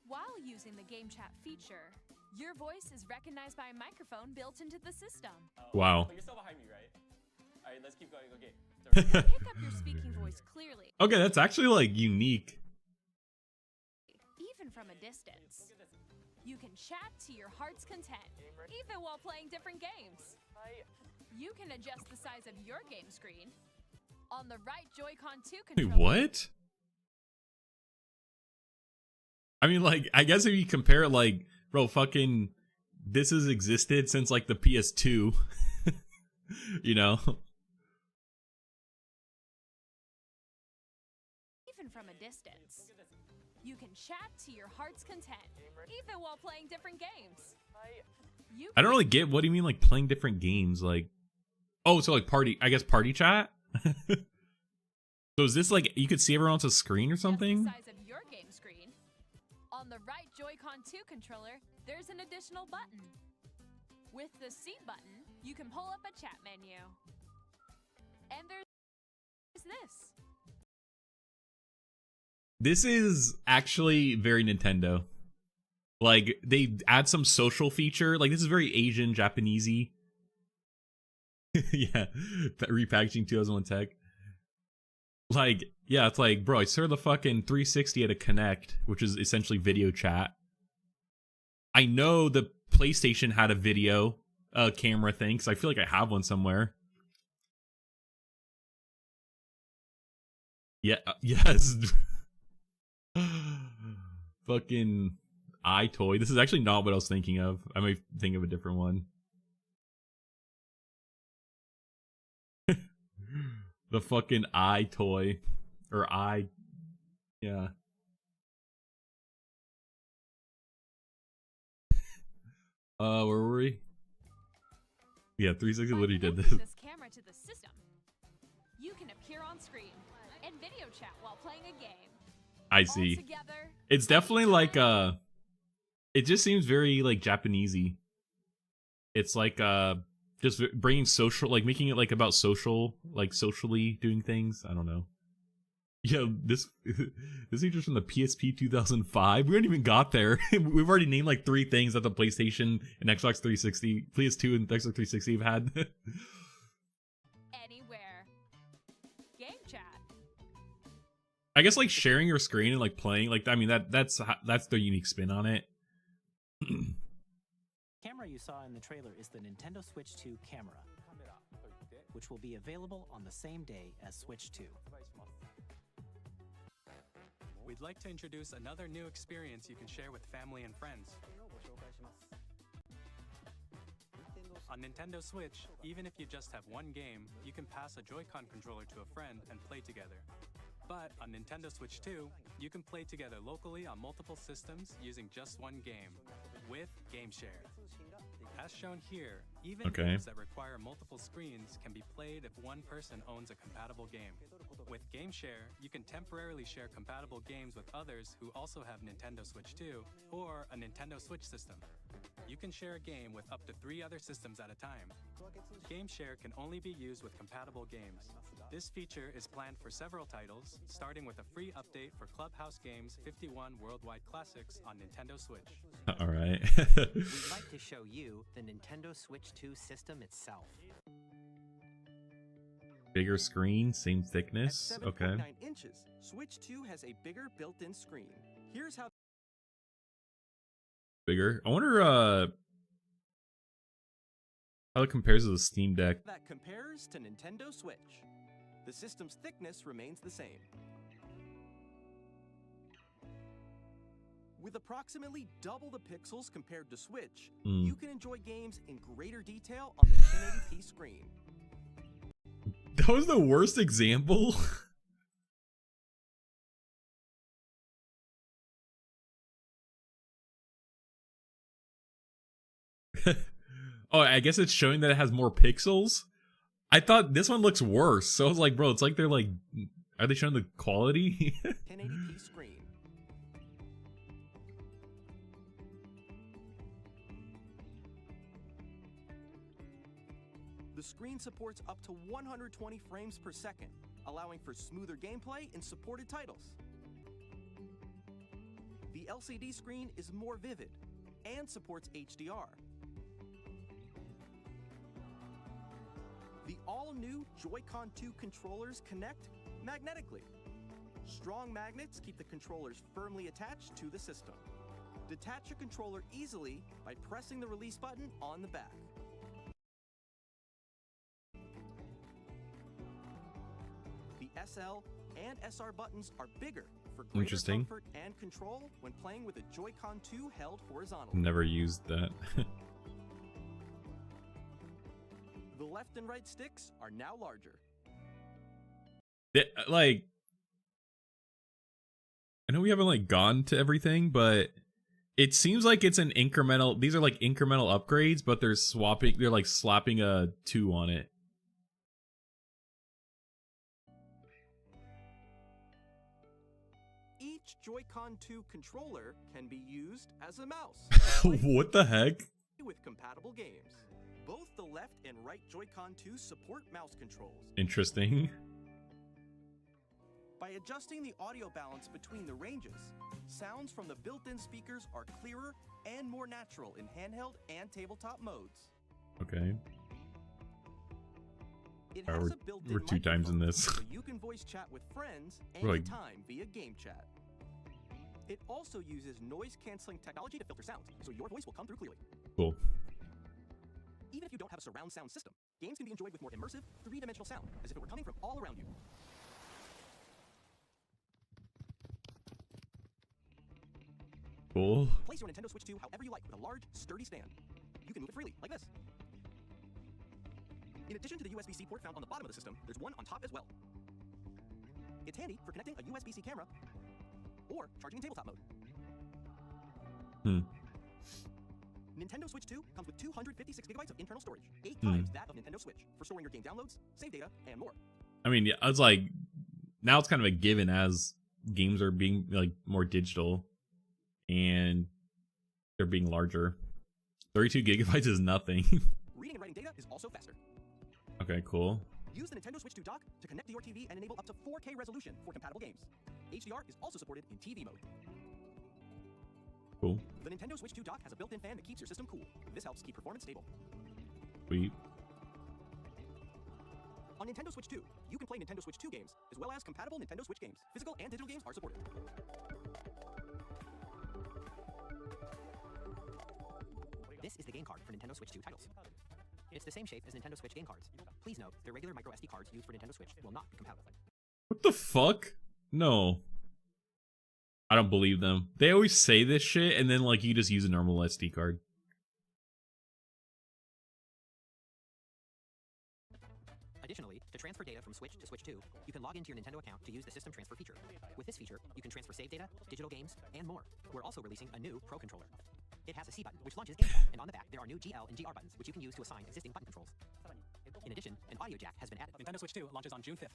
While using the Game Chat feature, your voice is recognized by a microphone built into the system. Wow. You're still behind me, right? Alright, let's keep going. Okay. Pick up your speaking voice clearly, Okay, that's actually like unique. even from a distance. You can chat to your heart's content, even while playing different games. You can adjust the size of your game screen. On the right Joy-Con 2 Wait, controller. what? I mean, like, I guess if you compare it, like, bro, fucking, this has existed since like the PS2. You know? Even from a distance. You can chat to your heart's content, even while playing different games. I don't really get, what do you mean, like, playing different games? Like, oh, so like party, I guess party chat? So is this like, you could see everyone else's screen or something? The size of your game screen. On the right Joy-Con 2 controller, there's an additional button. With the C button, you can pull up a chat menu. And there's this. This is actually very Nintendo. Like, they add some social feature. Like, this is very Asian, Japanesey. Yeah, repackaging 2001 tech. Like, yeah, it's like, bro, I saw the fucking 360 at a Connect, which is essentially video chat. I know the PlayStation had a video camera thing, because I feel like I have one somewhere. Yeah, yes. Fucking iToy. This is actually not what I was thinking of. I might think of a different one. The fucking iToy. Or yeah. Where were we? Yeah, 360 By literally did connecting this. this camera to the system, you can appear on screen and video chat while playing a game. I All see. together, It's definitely like anytime. it just seems very like Japanesey. It's like just bringing social, like making it like about social, like socially doing things. I don't know. Yeah, this feature's from the PSP 2005. We haven't even got there. We've already named like 3 things that the PlayStation and Xbox 360, PS2 and Xbox 360 have had. Anywhere. Game chat. I guess like sharing your screen and like playing, like I mean that's the unique spin on it. Camera you saw in the trailer is the Nintendo Switch 2 camera, which will be available on the same day as Switch 2. We'd like to introduce another new experience you can share with family and friends. On Nintendo Switch, even if you just have one game, you can pass a Joy-Con controller to a friend and play together. But on Nintendo Switch 2, you can play together locally on multiple systems using just one game, with Game Share. As shown here, even games that require multiple screens can be played if one person owns a compatible game. With Game Share, you can temporarily share compatible games with others who also have Nintendo Switch 2 or a Nintendo Switch system. You can share a game with up to 3 other systems at a time. Game Share can only be used with compatible games. This feature is planned for several titles, starting with a free update for Clubhouse Games 51 Worldwide Classics on Nintendo Switch. All right. We'd like to show you the Nintendo Switch 2 system itself. Bigger screen, same thickness. At 7.9 Okay. inches, Switch 2 has a bigger built-in screen. Here's how Bigger. I wonder how it compares to the Steam Deck. that compares to Nintendo Switch. The system's thickness remains the same. With approximately double the pixels compared to Switch, you can enjoy games in greater detail on the 1080p screen. That was the worst example. Oh, I guess it's showing that it has more pixels. I thought this one looks worse. So I was like, bro, it's like they're like, are they showing the quality? 1080p screen. The screen supports up to 120 frames per second, allowing for smoother gameplay in supported titles. The LCD screen is more vivid and supports HDR. The all-new Joy-Con 2 controllers connect magnetically. Strong magnets keep the controllers firmly attached to the system. Detach a controller easily by pressing the release button on the back. The SL and SR buttons are bigger for greater Interesting. comfort and control when playing with a Joy-Con 2 held horizontally. Never used that. The left and right sticks are now larger. Like, I know we haven't like gone to everything, but it seems like it's an incremental. These are like incremental upgrades, but they're swapping. They're like slapping a 2 on it. Each Joy-Con 2 controller can be used as a mouse. What the heck? With compatible games. Both the left and right Joy-Con 2 support mouse controls. Interesting. By adjusting the audio balance between the ranges, sounds from the built-in speakers are clearer and more natural in handheld and tabletop modes. Okay. It has a built-in we're 2 times in microphone, this. so you can voice chat with friends We're like- anytime via game chat. It also uses noise-canceling technology to filter sounds, so your voice will come through clearly. Cool. Even if you don't have a surround sound system, games can be enjoyed with more immersive, 3-dimensional sound, as if it were coming from all around you. Cool. Place your Nintendo Switch 2 however you like with a large, sturdy stand. You can move it freely, like this. In addition to the USB-C port found on the bottom of the system, there's one on top as well. It's handy for connecting a USB-C camera or charging in tabletop mode. Nintendo Switch 2 comes with 256 gigabytes of internal storage, 8 times that of Nintendo Switch, for storing your game downloads, save data, and more. I mean, yeah, it's like now it's kind of a given as games are being like more digital and they're being larger. 32 gigabytes is nothing. Reading and writing data is also faster. Okay, cool. Use the Nintendo Switch 2 dock to connect to your TV and enable up to 4K resolution for compatible games. HDR is also supported in TV mode. Cool. The Nintendo Switch 2 dock has a built-in fan that keeps your system cool. This helps keep performance stable. Sweet. On Nintendo Switch 2, you can play Nintendo Switch 2 games, as well as compatible Nintendo Switch games. Physical and digital games are supported. This is the game card for Nintendo Switch 2 titles. It's the same shape as Nintendo Switch game cards. Please note, the regular micro SD cards used for Nintendo Switch will not be compatible. What the fuck? No. I don't believe them. They always say this shit and then like you just use a normal SD card. Additionally, to transfer data from Switch to Switch 2, you can log into your Nintendo account to use the system transfer feature. With this feature, you can transfer save data, digital games, and more. We're also releasing a new Pro Controller. It has a C button, which launches Game Chat, and on the back, there are new GL and GR buttons, which you can use to assign existing button controls. In addition, an audio jack has been added. Nintendo Switch 2 launches on June 5th.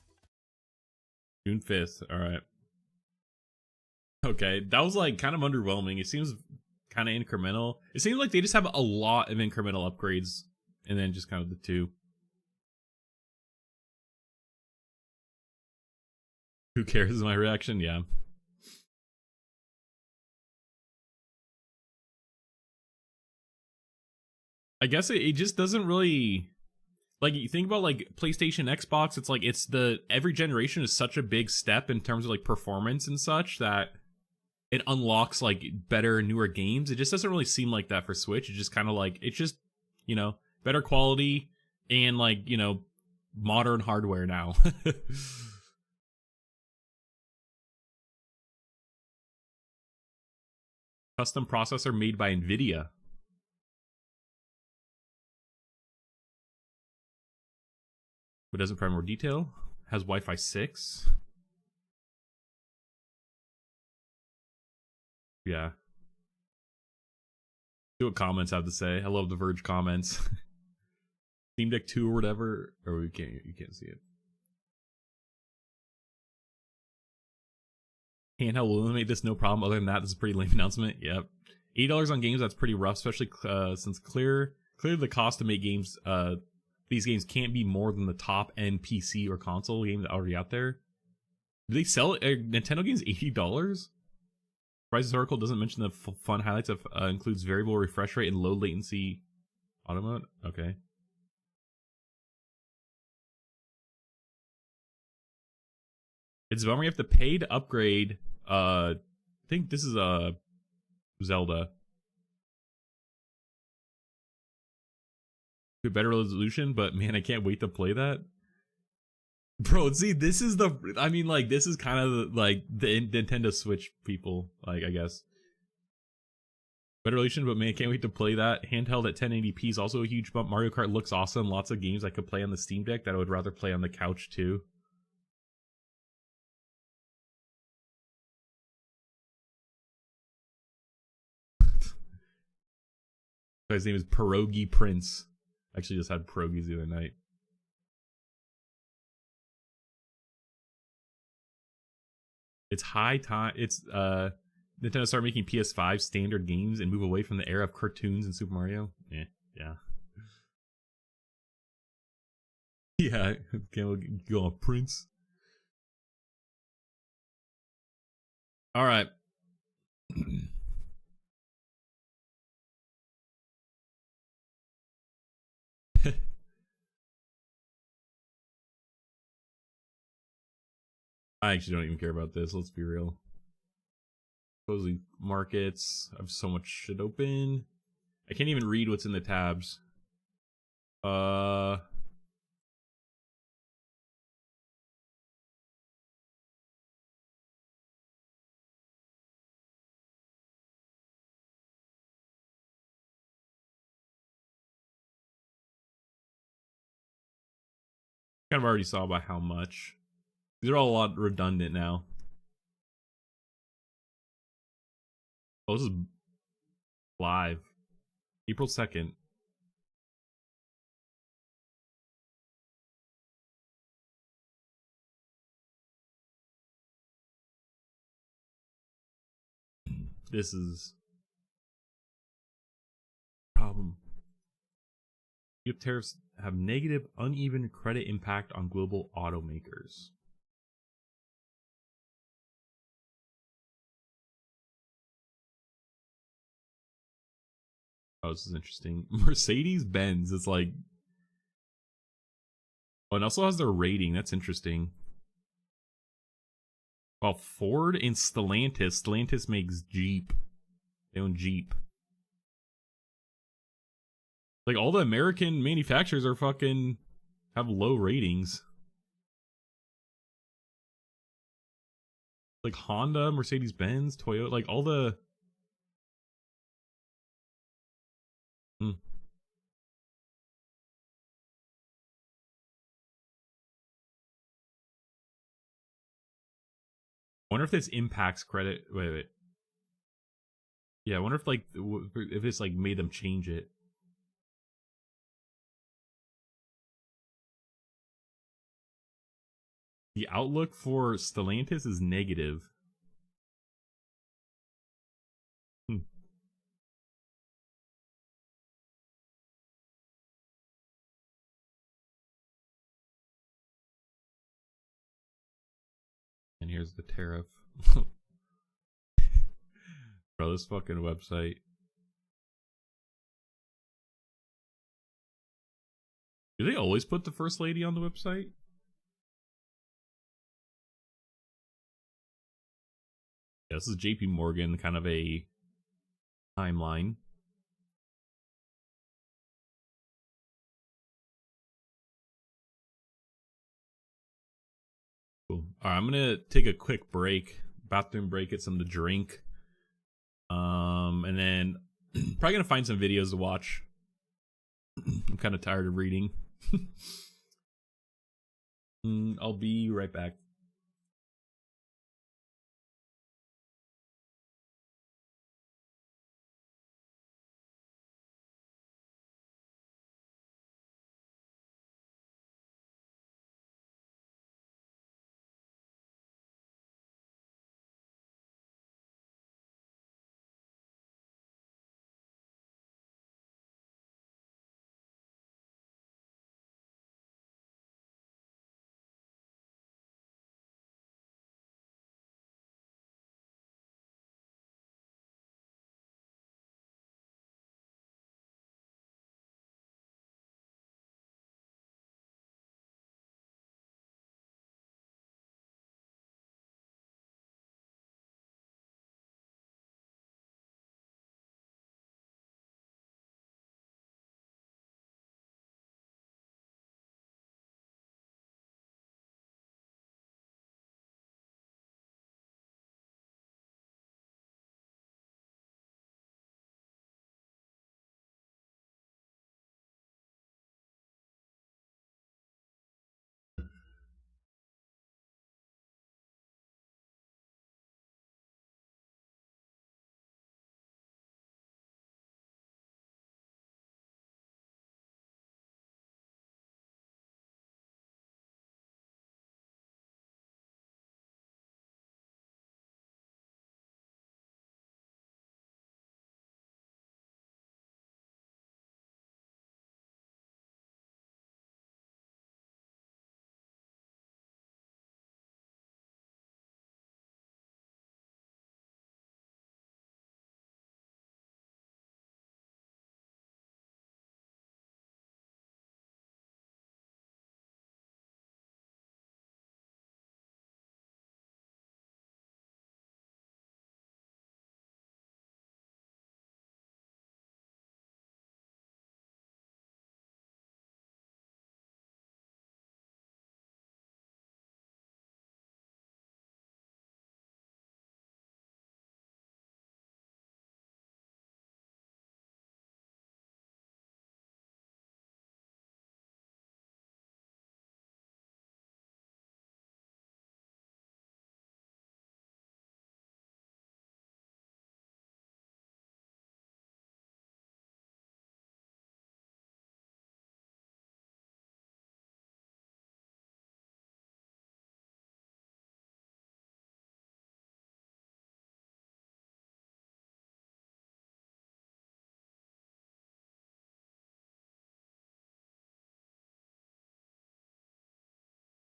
June 5th. All right. Okay, that was like kind of underwhelming. It seems kind of incremental. It seems like they just have a lot of incremental upgrades and then just kind of the two. Who cares is my reaction? Yeah. I guess it just doesn't really, like, you think about like PlayStation, Xbox, it's like every generation is such a big step in terms of like performance and such that it unlocks like better, newer games. It just doesn't really seem like that for Switch. It's just kind of like, it's just, you know, better quality and like, you know, modern hardware now. Custom processor made by NVIDIA. But doesn't provide more detail. Has Wi-Fi 6. Yeah. See what comments have to say. I love the Verge comments. Steam Deck 2 or whatever. Or you can't see it. Handheld will eliminate this, no problem. Other than that, this is a pretty lame announcement. Yep. $80 on games, that's pretty rough, especially since clearly the cost to make games, these games can't be more than the top end PC or console game that already out there. Do they sell Nintendo games $80? Prices article doesn't mention the fun highlights of includes variable refresh rate and low latency auto mode. Okay. It's a bummer you have to pay to upgrade. I think this is a Zelda. To better resolution, but man, I can't wait to play that. Bro, see, this is I mean, like, this is kind of like the Nintendo Switch people, like, I guess. Better resolution, but man, can't wait to play that. Handheld at 1080p is also a huge bump. Mario Kart looks awesome. Lots of games I could play on the Steam Deck that I would rather play on the couch too. His name is Pierogi Prince. Actually just had pierogies the other night. It's high time. It's Nintendo started making PS5 standard games and move away from the era of cartoons and Super Mario. Yeah. Yeah, can't go on Prince. All right. I actually don't even care about this, let's be real. Supposedly markets. I have so much shit open. I can't even read what's in the tabs. Kind of already saw by how much. These are all a lot redundant now. Oh, this is live. April 2nd. This is a problem. If tariffs have negative, uneven credit impact on global automakers. Oh, this is interesting. Mercedes-Benz is like... Oh, and also has their rating. That's interesting. Well, Ford and Stellantis. Stellantis makes Jeep. They own Jeep. Like, all the American manufacturers are fucking... have low ratings. Like Honda, Mercedes-Benz, Toyota, like all the... Wonder if this impacts credit. Wait. Yeah, I wonder if like if this like made them change it. The outlook for Stellantis is negative. And here's the tariff. Bro, this fucking website. Do they always put the first lady on the website? Yeah, this is JP Morgan, kind of a timeline. Cool. Alright, I'm gonna take a quick break. Bathroom break, get something to drink. And then probably gonna find some videos to watch. I'm kind of tired of reading. I'll be right back.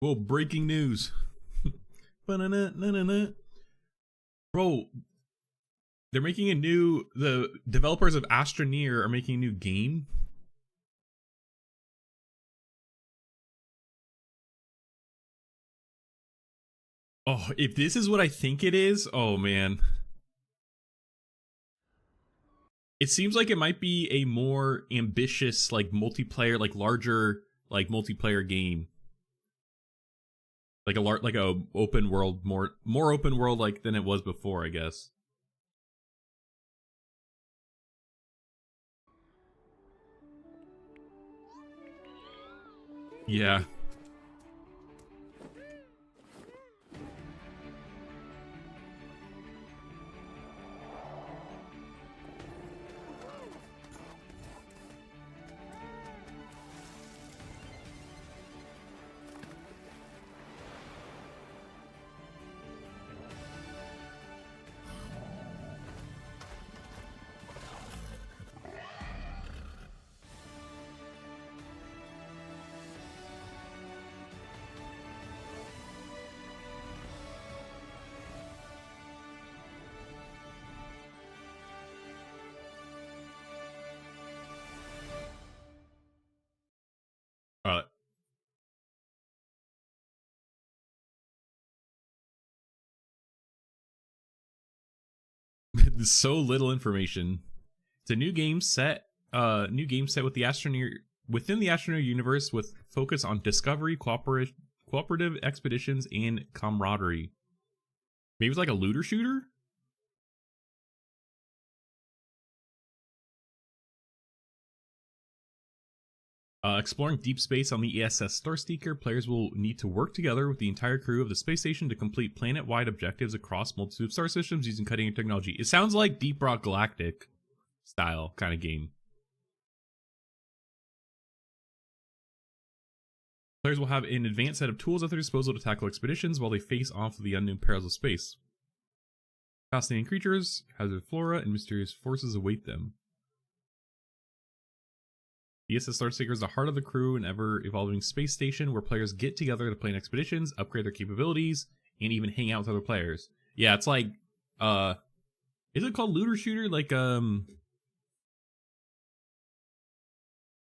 Whoa, breaking news. Ba-na-na-na-na-na. Bro, they're making the developers of Astroneer are making a new game. Oh, if this is what I think it is, oh man. It seems like it might be a more ambitious, like multiplayer, like larger, like multiplayer game. Like a open world, more open world like than it was before, I guess. Yeah. There's so little information. It's a new game set with the Astroneer within the Astroneer universe with focus on discovery, cooperative expeditions, and camaraderie. Maybe it's like a looter shooter? Exploring deep space on the ESS Starseeker, players will need to work together with the entire crew of the space station to complete planet-wide objectives across multiple star systems using cutting-edge technology. It sounds like Deep Rock Galactic style kind of game. Players will have an advanced set of tools at their disposal to tackle expeditions while they face off with the unknown perils of space. Fascinating creatures, hazardous flora, and mysterious forces await them. The ESS Starseeker is the heart of the crew, an ever-evolving space station where players get together to plan expeditions, upgrade their capabilities, and even hang out with other players. Yeah, it's like, is it called looter shooter? Like,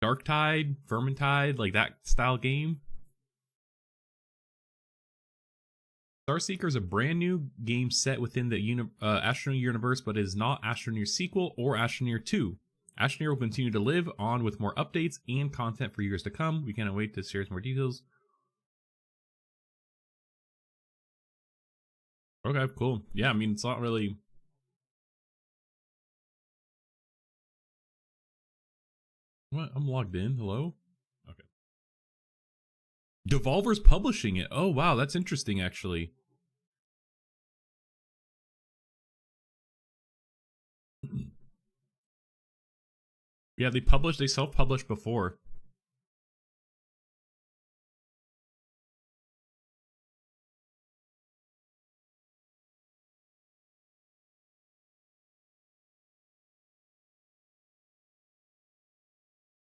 Darktide, Vermintide, like that style game? Starseeker is a brand new game set within the Astroneer universe, but is not Astroneer's sequel or Astroneer 2. Astroneer will continue to live on with more updates and content for years to come. We cannot wait to share some more details. Okay, cool. Yeah, I mean, it's not really... What? I'm logged in. Hello? Okay. Devolver's publishing it. Oh, wow, that's interesting, actually. Yeah, they self-published before.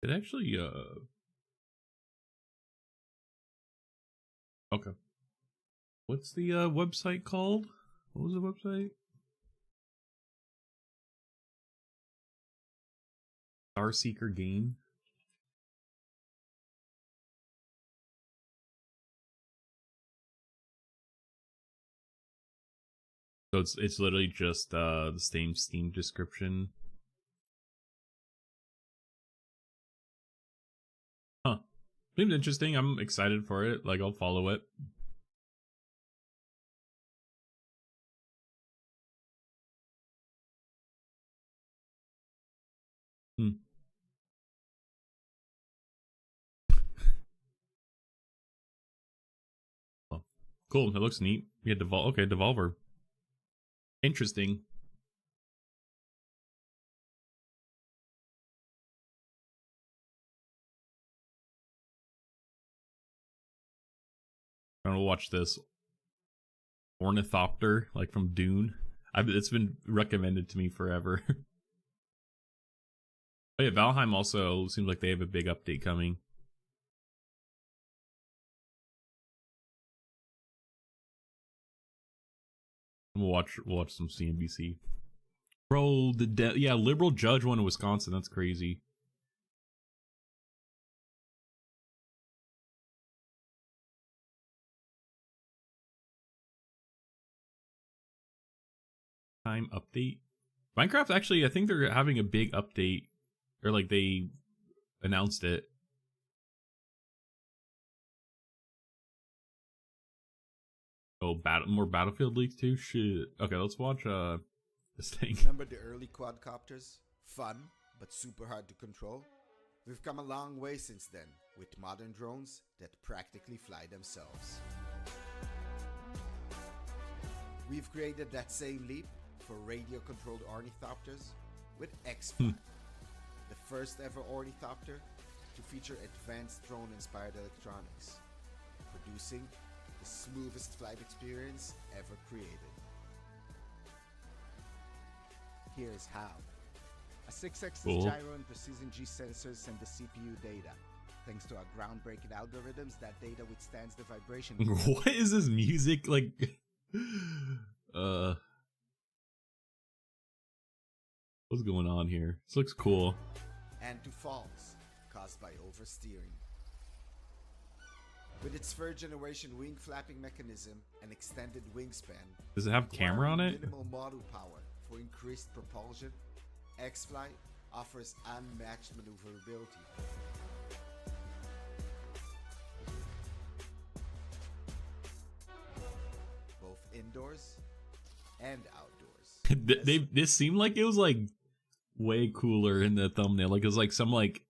It actually, okay. What's the, website called? What was the website? Starseeker game. So it's literally just the same Steam description. Huh. Seems interesting. I'm excited for it. Like, I'll follow it. Hmm. Oh, cool. It looks neat. Yeah, okay, Devolver. Interesting. I'm gonna watch this Ornithopter, like from Dune. It's been recommended to me forever. Oh yeah, Valheim also seems like they have a big update coming. We'll watch some CNBC. Bro, yeah, liberal judge won in Wisconsin. That's crazy. Time update. Minecraft actually, I think they're having a big update, or like they announced it. Oh, more Battlefield leaks too? Shit. Okay, let's watch this thing. Remember the early quadcopters? Fun, but super hard to control? We've come a long way since then, with modern drones that practically fly themselves. We've created that same leap for radio-controlled ornithopters with X-Fly, the first ever ornithopter to feature advanced drone-inspired electronics, producing the smoothest flight experience ever created. Here's how. A 6-axis gyro and precision G sensors send the CPU data. Thanks to our groundbreaking algorithms, that data withstands the vibration. What is this music like? What's going on here? This looks cool. And to falls caused by oversteering. With its third generation wing flapping mechanism and extended wingspan, does it have camera on it? Minimal model power for increased propulsion, X-Fly offers unmatched maneuverability. Both indoors and outdoors. This seemed like it was like way cooler in the thumbnail. Like it was like some like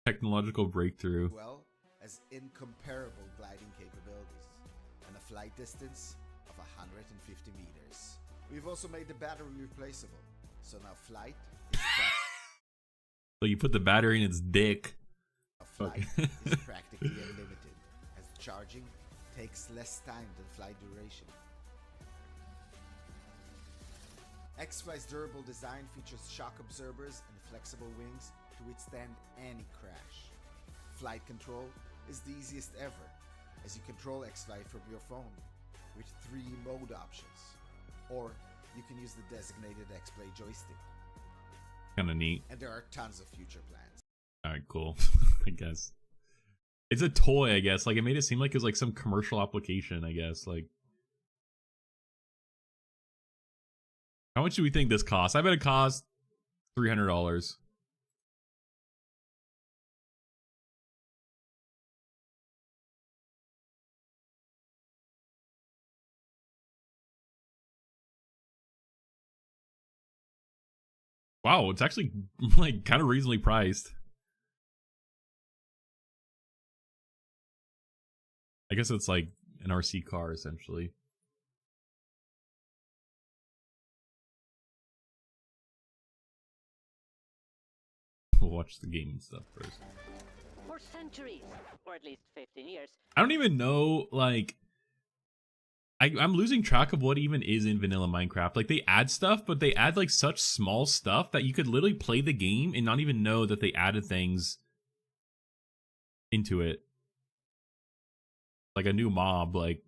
technological breakthrough. Well as incomparable gliding capabilities and a flight distance of 150 meters. We've also made the battery replaceable, so now flight is So you put the battery in its dick. Flight is practically unlimited, as charging takes less time than flight duration. X-Fly's durable design features shock absorbers and flexible wings to withstand any crash. Flight control is the easiest ever, as you control X-Fly from your phone with 3 mode options, or you can use the designated X-Play joystick. Kind of neat. And there are tons of future plans. Alright, cool. I guess. It's a toy, I guess. Like, it made it seem like it was like some commercial application, I guess. Like, how much do we think this costs? I bet it costs $300. Wow, it's actually like kind of reasonably priced. I guess it's like an RC car essentially. We'll watch the game and stuff first. For centuries, or at least 15 years. I don't even know, like, I'm losing track of what even is in vanilla Minecraft. Like, they add stuff, but they add like such small stuff that you could literally play the game and not even know that they added things into it. Like a new mob, like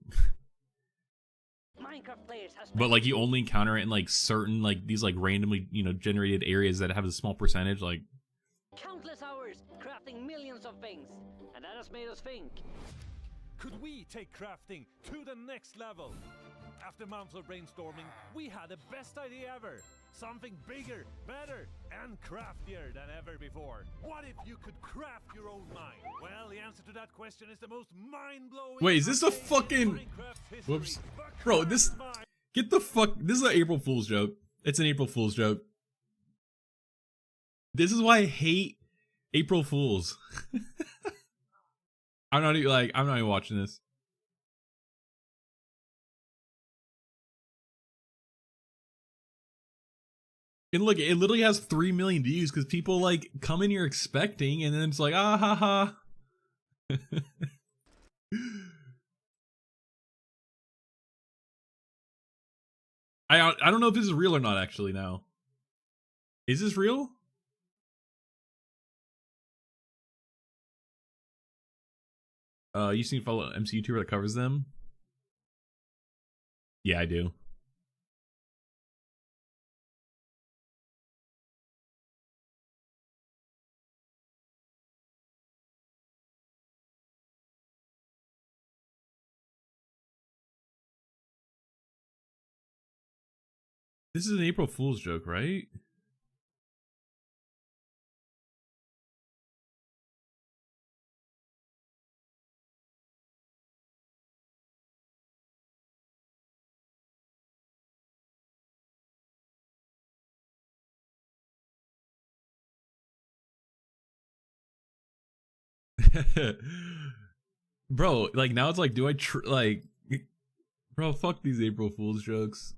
Minecraft players has but like you only encounter it in like certain like these like randomly, you know, generated areas that have a small percentage, like countless hours crafting millions of things, and that has made us think. Could we take crafting to the next level? After months of brainstorming, we had the best idea ever. Something bigger, better, and craftier than ever before. What if you could craft your own mine? Well, the answer to that question is the most mind-blowing... Wait, is this a fucking... Whoops. Bro, this... Get the fuck... This is an April Fool's joke. It's an April Fool's joke. This is why I hate April Fools. I'm not even watching this. And look, it literally has 3 million views because people like come in here expecting, and then it's like, ah ha ha. I don't know if this is real or not. Actually, now, is this real? You seem to follow MC YouTuber that covers them. Yeah, I do. This is an April Fool's joke, right? Bro, like now it's like, do I like, bro, fuck these April Fool's jokes.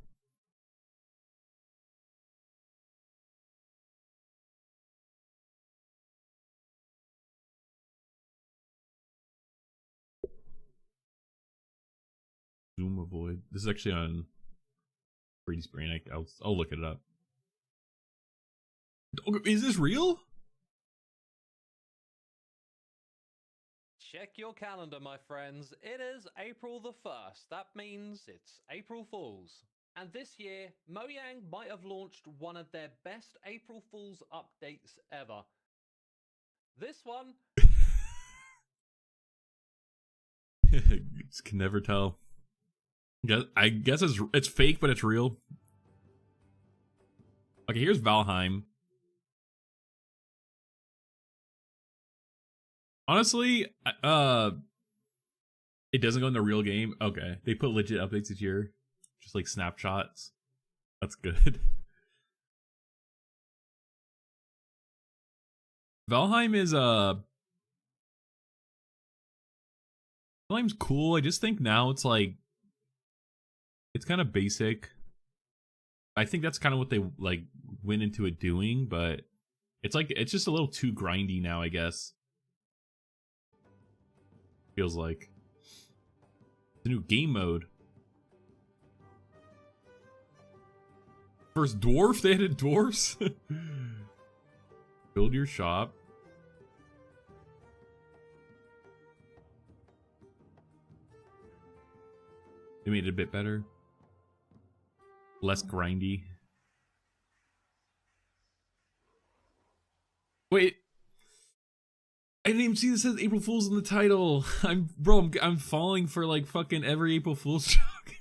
Zoom avoid. This is actually on Brady's brain. I'll look it up. Is this real? Check your calendar, my friends. It is April the 1st. That means it's April Fool's. And this year, Mojang might have launched one of their best April Fool's updates ever. This one... Just can never tell. I guess it's fake, but it's real. Okay, here's Valheim. Honestly, it doesn't go in the real game. Okay, they put legit updates each year, just like snapshots. That's good. Valheim is Valheim's cool. I just think now it's like it's kind of basic. I think that's kind of what they like went into it doing, but it's like it's just a little too grindy now, I guess. Feels like the new game mode. First dwarf, they added dwarfs. Build your shop. They made it a bit better. Less grindy. Wait. I didn't even see this says April Fool's in the title. I'm falling for like fucking every April Fool's joke.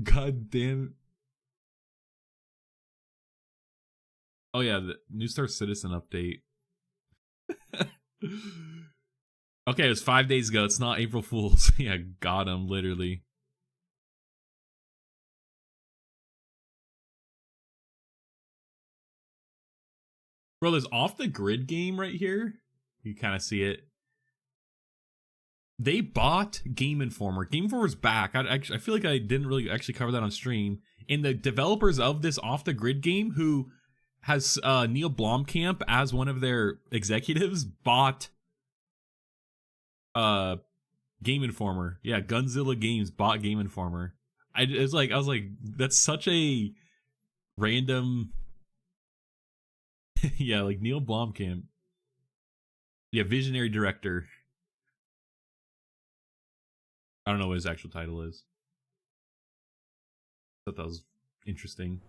God damn it. Oh yeah, the New Star Citizen update. Okay, it was 5 days ago. It's not April Fool's. Yeah, got him, literally. Bro, there's Off the Grid game right here. You kind of see it. They bought Game Informer. Game Informer's back. I feel like I didn't really actually cover that on stream. And the developers of this Off the Grid game, who has Neil Blomkamp as one of their executives, bought Game Informer. Yeah, Gunzilla Games bought Game Informer. I was like, that's such a random. Yeah, like Neil Blomkamp. Yeah, visionary director. I don't know what his actual title is. Thought that was interesting.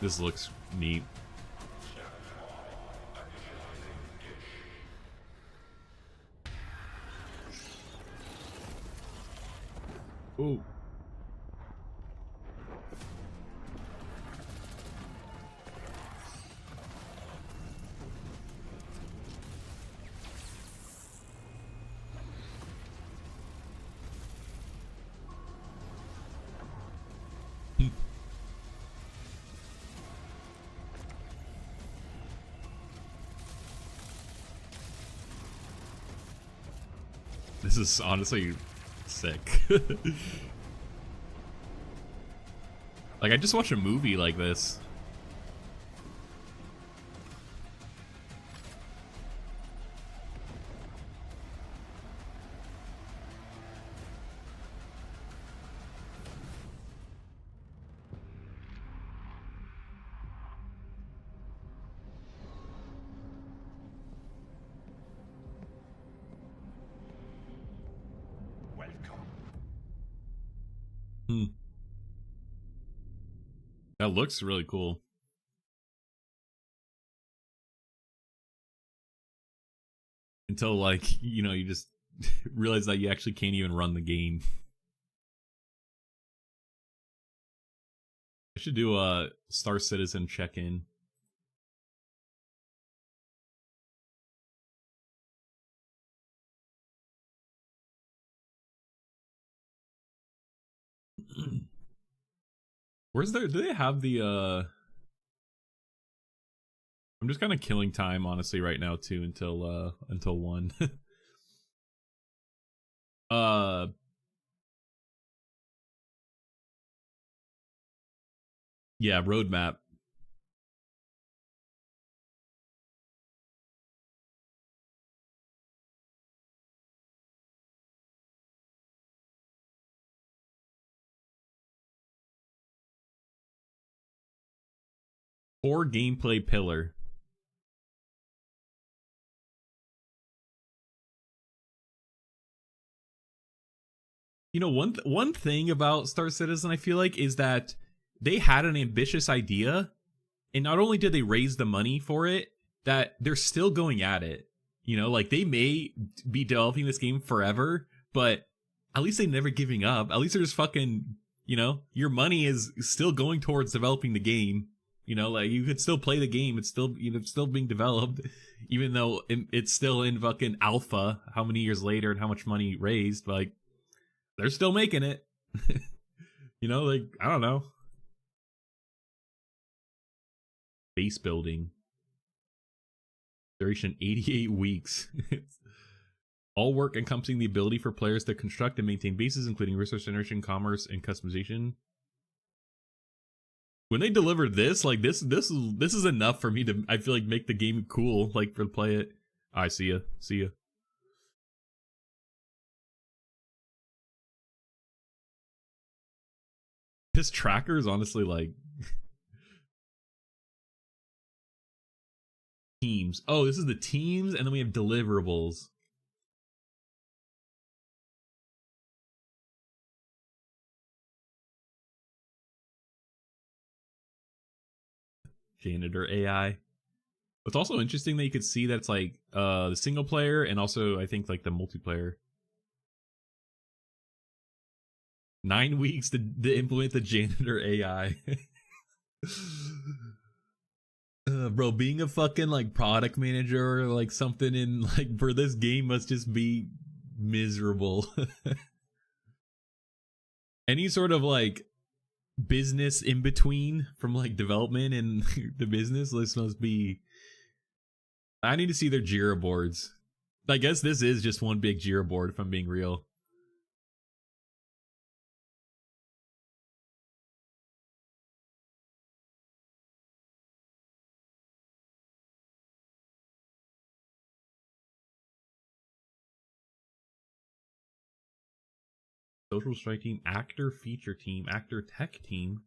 This looks neat. Ooh. This is honestly sick. Like, I just watched a movie like this. Hmm. That looks really cool. Until, like, you know, you just realize that you actually can't even run the game. I should do a Star Citizen check-in. Where's there? Do they have the I'm just kind of killing time honestly right now too until 1. Yeah, roadmap. Core gameplay pillar. You know, one thing about Star Citizen I feel like is that they had an ambitious idea, and not only did they raise the money for it, that they're still going at it. You know, like they may be developing this game forever, but at least they're never giving up. At least they're just fucking, you know, your money is still going towards developing the game. You know, like you could still play the game. It's still, you know, it's still being developed, even though it's still in fucking alpha. How many years later and how much money raised? Like they're still making it. You know, like I don't know. Base building. Duration 88 weeks. All work encompassing the ability for players to construct and maintain bases, including resource generation, commerce, and customization. When they delivered this, like this is enough for me to, I feel like, make the game cool, like for play it. I see ya. See ya. This tracker is honestly like teams. Oh, this is the teams, and then we have deliverables. Janitor AI. It's also interesting that you could see that it's like the single player and also I think like the multiplayer. 9 weeks to implement the janitor AI. Bro, being a fucking like product manager or like something in like for this game must just be miserable. Any sort of like business in between from like development and the business, this must be. I need to see their Jira boards. I guess this is just one big Jira board if I'm being real. Social strike team, actor feature team, actor tech team.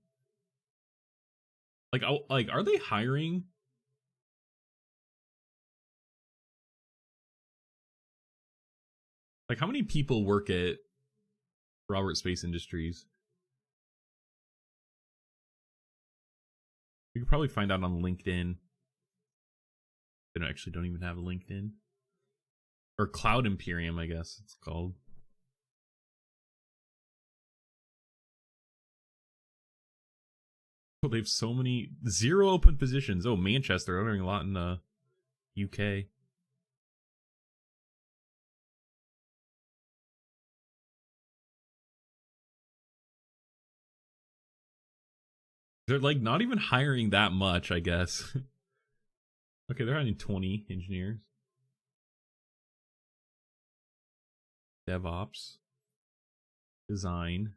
Like, oh, like, are they hiring? Like, how many people work at Robert Space Industries? We could probably find out on LinkedIn. They actually don't even have a LinkedIn. Or Cloud Imperium, I guess it's called. Oh, they have so many. 0 open positions. Oh, Manchester. I'm hearing a lot in the UK. They're like not even hiring that much, I guess. Okay, they're hiring 20 engineers. DevOps. Design.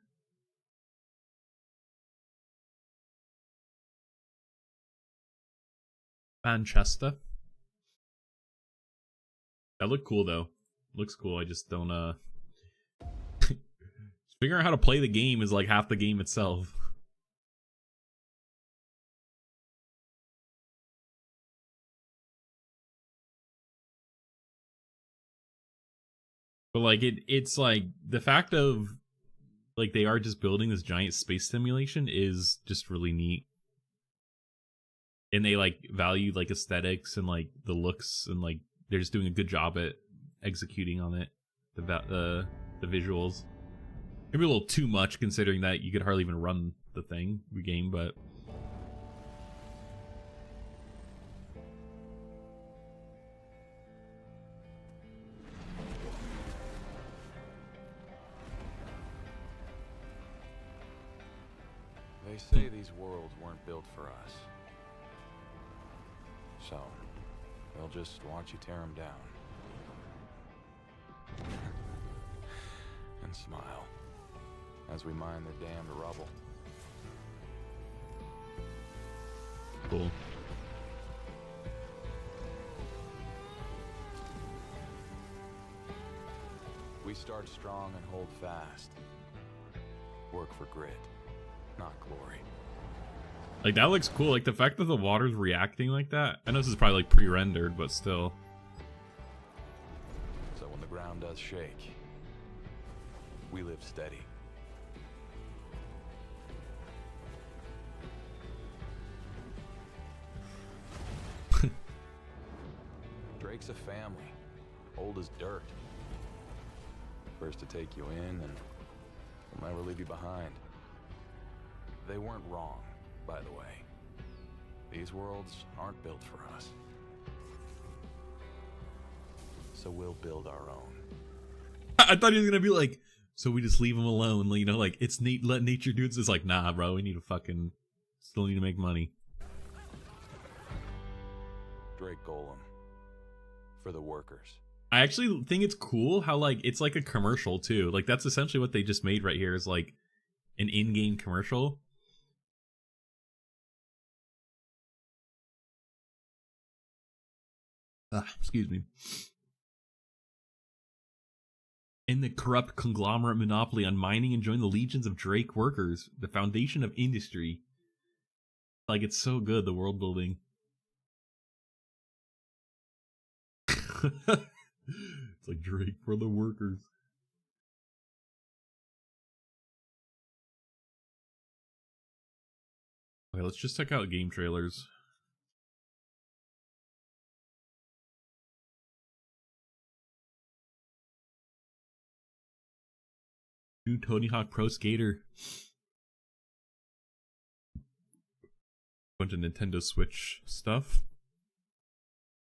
Manchester. That looked cool though. Looks cool. I just don't figuring out how to play the game is like half the game itself. But like it's like the fact of like they are just building this giant space simulation is just really neat. And they like value like aesthetics and like the looks, and like they're just doing a good job at executing on it. The visuals. Maybe a little too much considering that you could hardly even run the game, but They say these worlds weren't built for us. So, they'll just watch you tear them down. And smile as we mine the damned rubble. Cool. We start strong and hold fast. Work for grit, not glory. Like that looks cool. Like the fact that the water's reacting like that. I know this is probably like pre-rendered, but still. So when the ground does shake, we live steady. Drake's a family, old as dirt. First to take you in, and will never leave you behind. They weren't wrong, by the way. These worlds aren't built for us. So we'll build our own. I thought he was gonna be like, so we just leave them alone, you know, like it's neat, let nature do it. It's like, nah, bro, we need to fucking still need to make money. Drake Golem. For the workers. I actually think it's cool how like it's like a commercial too. Like that's essentially what they just made right here, is like an in-game commercial. Excuse me. In the corrupt conglomerate monopoly on mining and join the legions of Drake workers, the foundation of industry. Like it's so good, the world building. It's like Drake for the workers. Okay, let's just check out game trailers. New Tony Hawk Pro Skater. Bunch of Nintendo Switch stuff.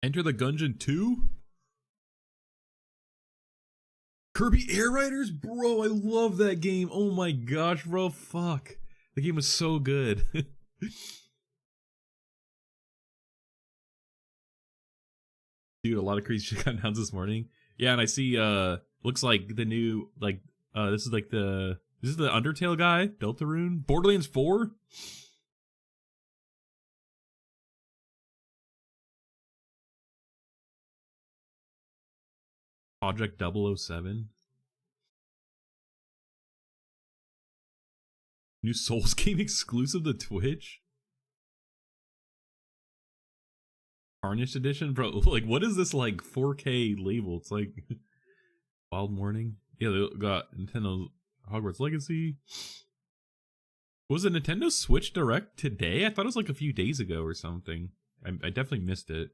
Enter the Gungeon 2? Kirby Air Riders? Bro, I love that game. Oh my gosh, bro. Fuck. The game was so good. Dude, a lot of crazy shit got announced this morning. Yeah, and I see, looks like the new, like, this is the Undertale guy, Deltarune. Borderlands 4? Project 007. New Souls game exclusive to Twitch? Carnage edition? Bro, like, what is this, like, 4K label? It's like Wild Morning. Yeah, they got Nintendo Hogwarts Legacy. Was it Nintendo Switch Direct today? I thought it was like a few days ago or something. I definitely missed it.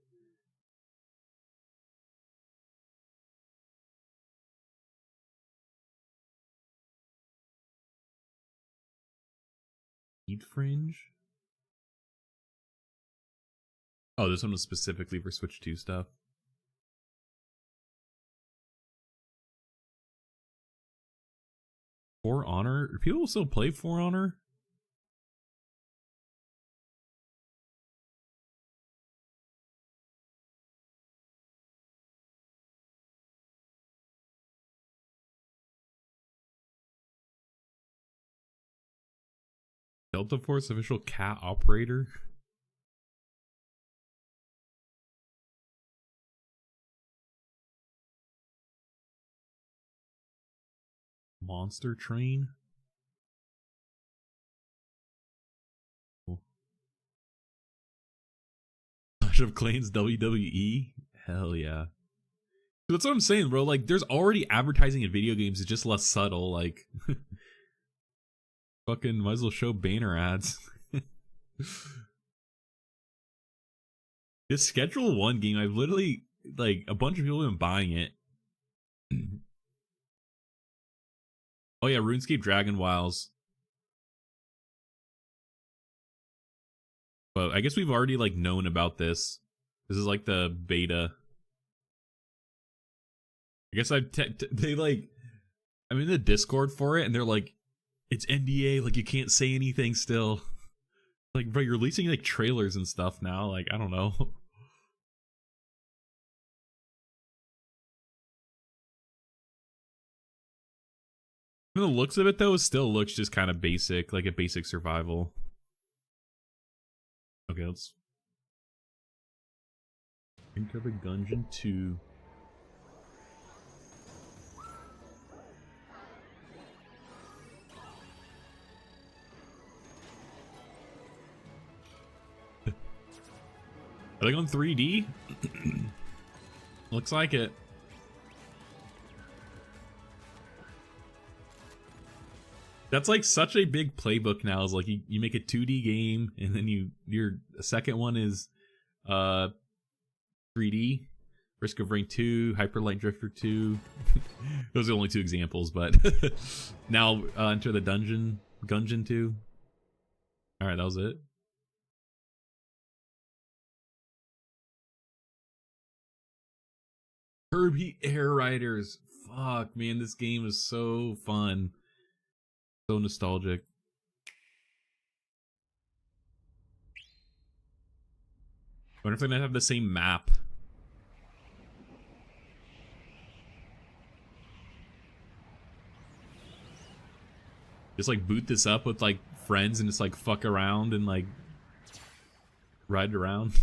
Heat Fringe? Oh, this one was specifically for Switch 2 stuff. For Honor? Do people still play For Honor? Delta Force official cat operator? Monster Train? Clash of Clans WWE? Hell yeah. That's what I'm saying, bro. Like, there's already advertising in video games. It's just less subtle. Like, fucking might as well show banner ads. This Schedule 1 game, I've literally, like, a bunch of people have been buying it. Oh yeah, RuneScape Dragon Wilds. But I guess we've already, like, known about this. This is, like, the beta. I guess they, like, I'm in the Discord for it, and they're like, it's NDA, like, you can't say anything still. Like, bro, you're releasing, like, trailers and stuff now. Like, I don't know. From the looks of it, though, it still looks just kind of basic, like a basic survival. Okay, let's think of a Gungeon 2. Are they going 3D? Looks like it. That's like such a big playbook now. Is like you make a 2D game and then your second one is 3D. Risk of Rain 2, Hyper Light Drifter 2. Those are the only two examples, but now Enter the Gungeon 2. Alright, that was it. Kirby Air Riders. Fuck, man, this game is so fun. So nostalgic. I wonder if they're gonna have the same map. Just like boot this up with like friends and just like fuck around and like ride around.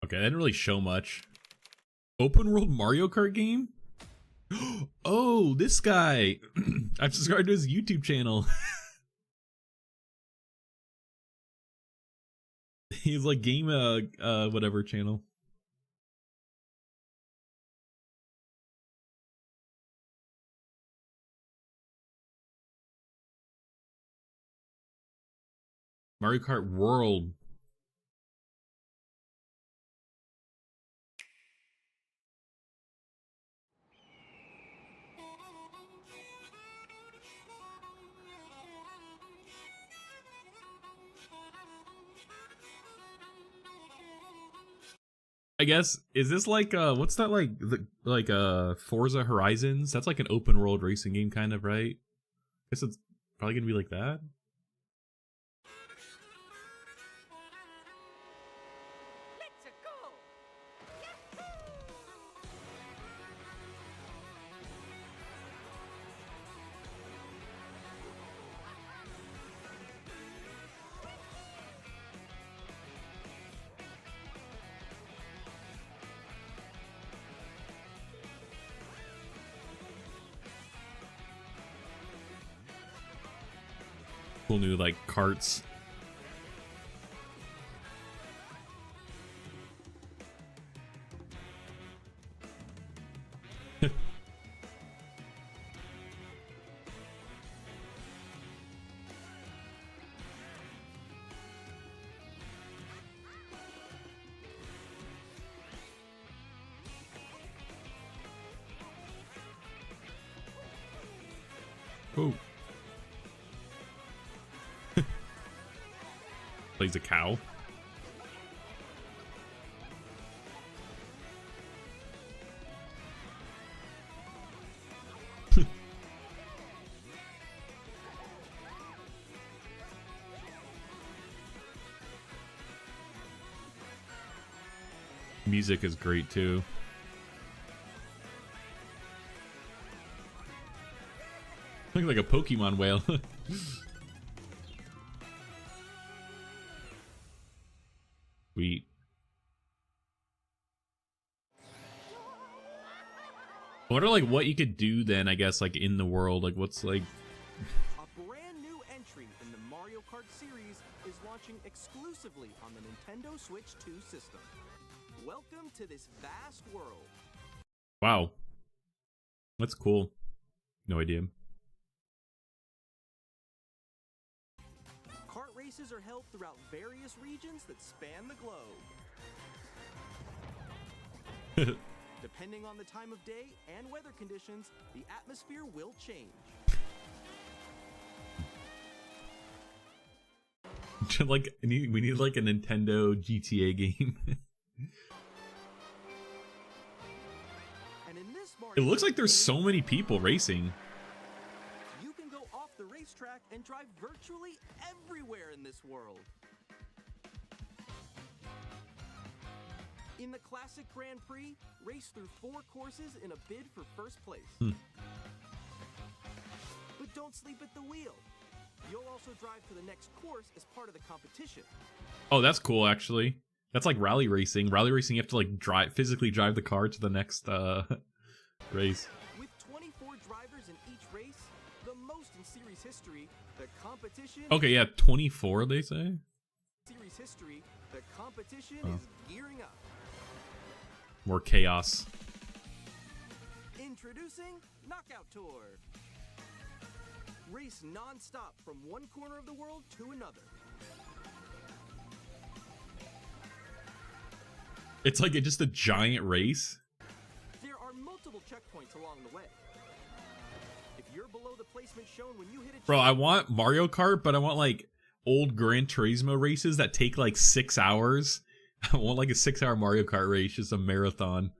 Okay, that didn't really show much. Open world Mario Kart game? Oh, this guy! I've subscribed to his YouTube channel. He's like game whatever channel. Mario Kart World. I guess, is this like what's that like Forza Horizons? That's like an open world racing game kind of, right? I guess it's probably gonna be like that. Cool new like carts. Oh. plays a cow. Music is great too. Looking like a Pokemon whale. Sweet. I wonder like what you could do then, I guess, like in the world, like what's like A brand new entry in the Mario Kart series is launching exclusively on the Nintendo Switch 2 system. Welcome to this vast world. wow. That's cool. No idea. Kart races are held throughout various regions that span the globe. Depending on the time of day and weather conditions, the atmosphere will change. Like we need like a Nintendo GTA game. And in this It looks like there's so many people racing. you can go off the racetrack and drive virtually everywhere in this world. In the classic Grand Prix, race through 4 courses in a bid for first place. But don't sleep at the wheel. You'll also drive to the next course as part of the competition. Oh, that's cool actually. That's like rally racing. Rally racing, you have to like physically drive the car to the next race. With 24 drivers in each race, the most in series history, the competition Okay, yeah, 24 they say. series history, the competition Oh. is gearing up. More chaos. Introducing Knockout Tour. Race non-stop from one corner of the world to another. It's like just a giant race. There are multiple checkpoints along the way. If you're below the placement shown when you hit a Bro, I want Mario Kart, but I want like old Gran Turismo races that take like 6 hours. I want like a 6-hour Mario Kart race, just a marathon.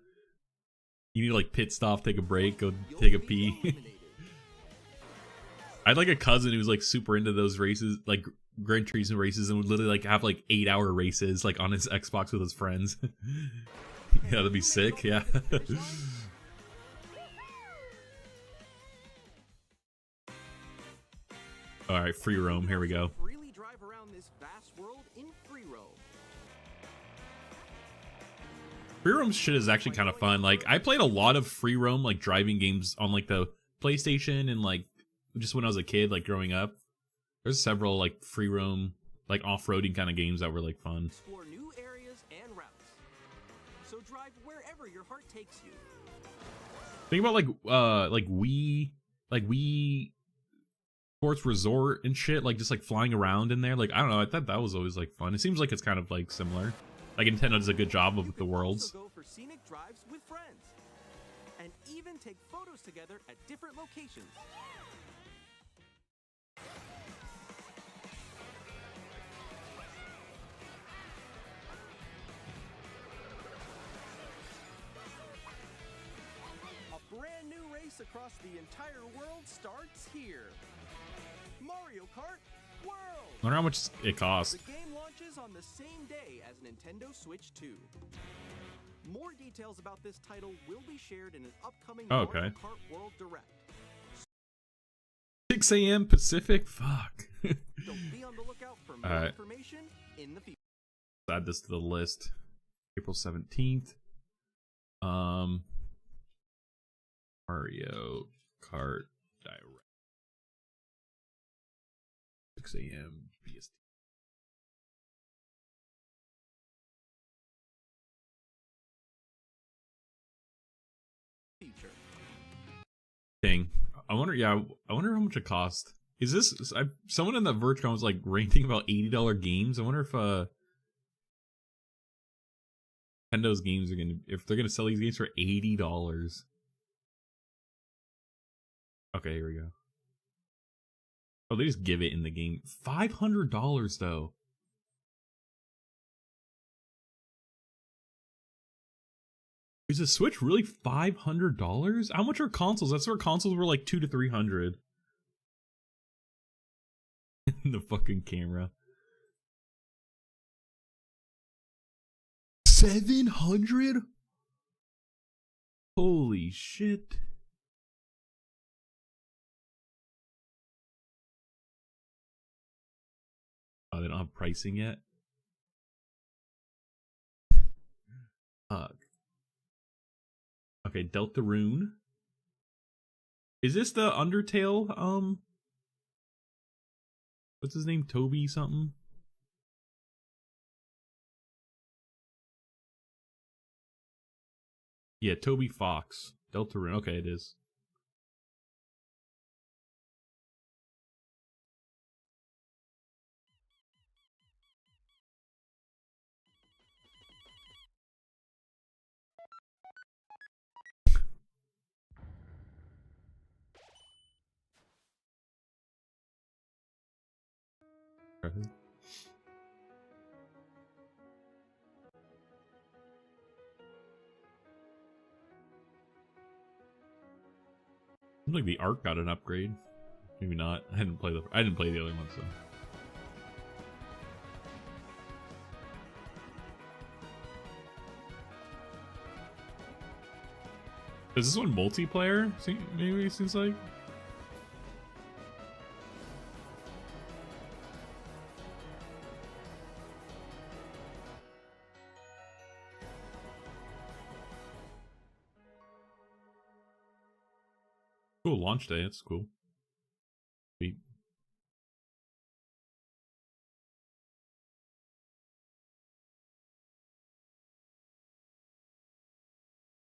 You need to like pit stop, take a break, go take a pee. I had like a cousin who was like super into those races, like Gran Turismo races, and would literally like have like 8-hour races like on his Xbox with his friends. Yeah, that'd be sick. Yeah. All right, free roam. Here we go. freely drive around this vast world in free roam. Free roam shit is actually kind of fun. Like I played a lot of free roam like driving games on like the PlayStation and like just when I was a kid, like growing up. There's several like free roam, like off-roading kind of games that were like fun. Explore new areas and routes. So drive wherever your heart takes you. Think about like Wii Sports Resort and shit, like just like flying around in there. Like I don't know, I thought that was always like fun. It seems like it's kind of like similar. Like Nintendo does a good job of the worlds. Also go for scenic drives with friends. And even take photos together at different locations. A brand new race across the entire world starts here. Mario Kart World! I wonder how much it costs. The game launches on the same day as Nintendo Switch 2. More details about this title will be shared in an upcoming Oh, Mario okay. Kart World Direct. 6 a.m. Pacific? Fuck. Don't be on the lookout for more Alright. information in the future. Add this to the list. April 17th. Mario Kart Direct. 6 a.m. BST. Future. Dang. I wonder how much it cost. Is this someone in the VergeCon was like ranting about $80 games? I wonder if Nintendo's games are if they're gonna sell these games for $80. Okay, here we go. Oh, they just give it in the game. $500 though. Is a Switch really $500? How much are consoles? That's where consoles were like $200 to $300. The fucking camera. 700? Holy shit. Oh, they don't have pricing yet? Okay, Deltarune. Is this the Undertale, what's his name? Toby something? Yeah, Toby Fox. Deltarune. Okay, it is. Like the art got an upgrade. Maybe not. I didn't play the other one, so. Is this one multiplayer? Maybe it seems like. Cool launch day. That's cool. Sweet.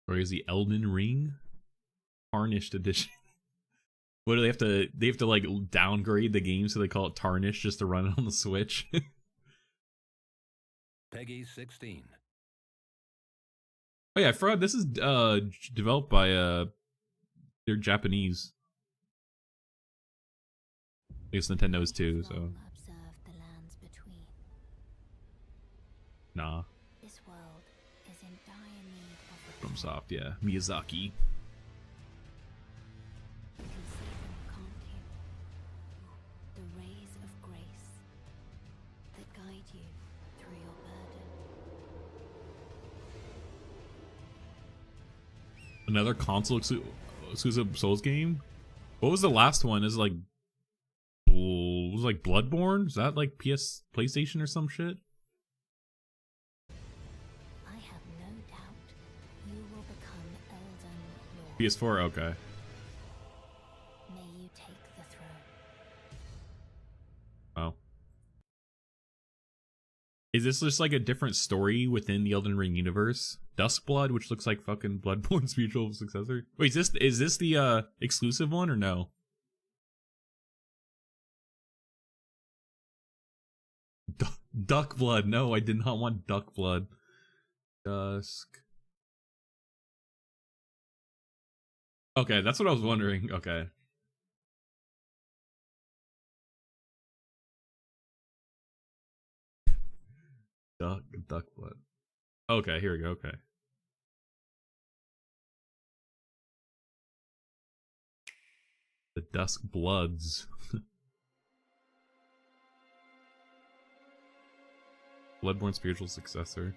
Or is the Elden Ring Tarnished Edition? What do they have to? They have to like downgrade the game so they call it Tarnished just to run it on the Switch. Peggy 16. Oh yeah, I forgot this is developed by they're Japanese. I guess Nintendo is too, so. Nah. This world is in dire need of From Soft, yeah. Miyazaki. You can see them, can't you? The rays of grace that guide you through your burden. Another console exclusive Souls game? What was the last one? Is it like was it like Bloodborne? Is that like PlayStation or some shit? I have no doubt you will become Elden Lord. PS4, okay. May you take the throne. Oh. Is this just like a different story within the Elden Ring universe? Duskblood, which looks like fucking Bloodborne's spiritual successor. Wait, is this the exclusive one or no? Duckblood. No, I did not want Duckblood. Dusk. Okay, that's what I was wondering. Okay. Duckblood. Okay, here we go. Okay. The Dusk Bloods. Bloodborne spiritual successor.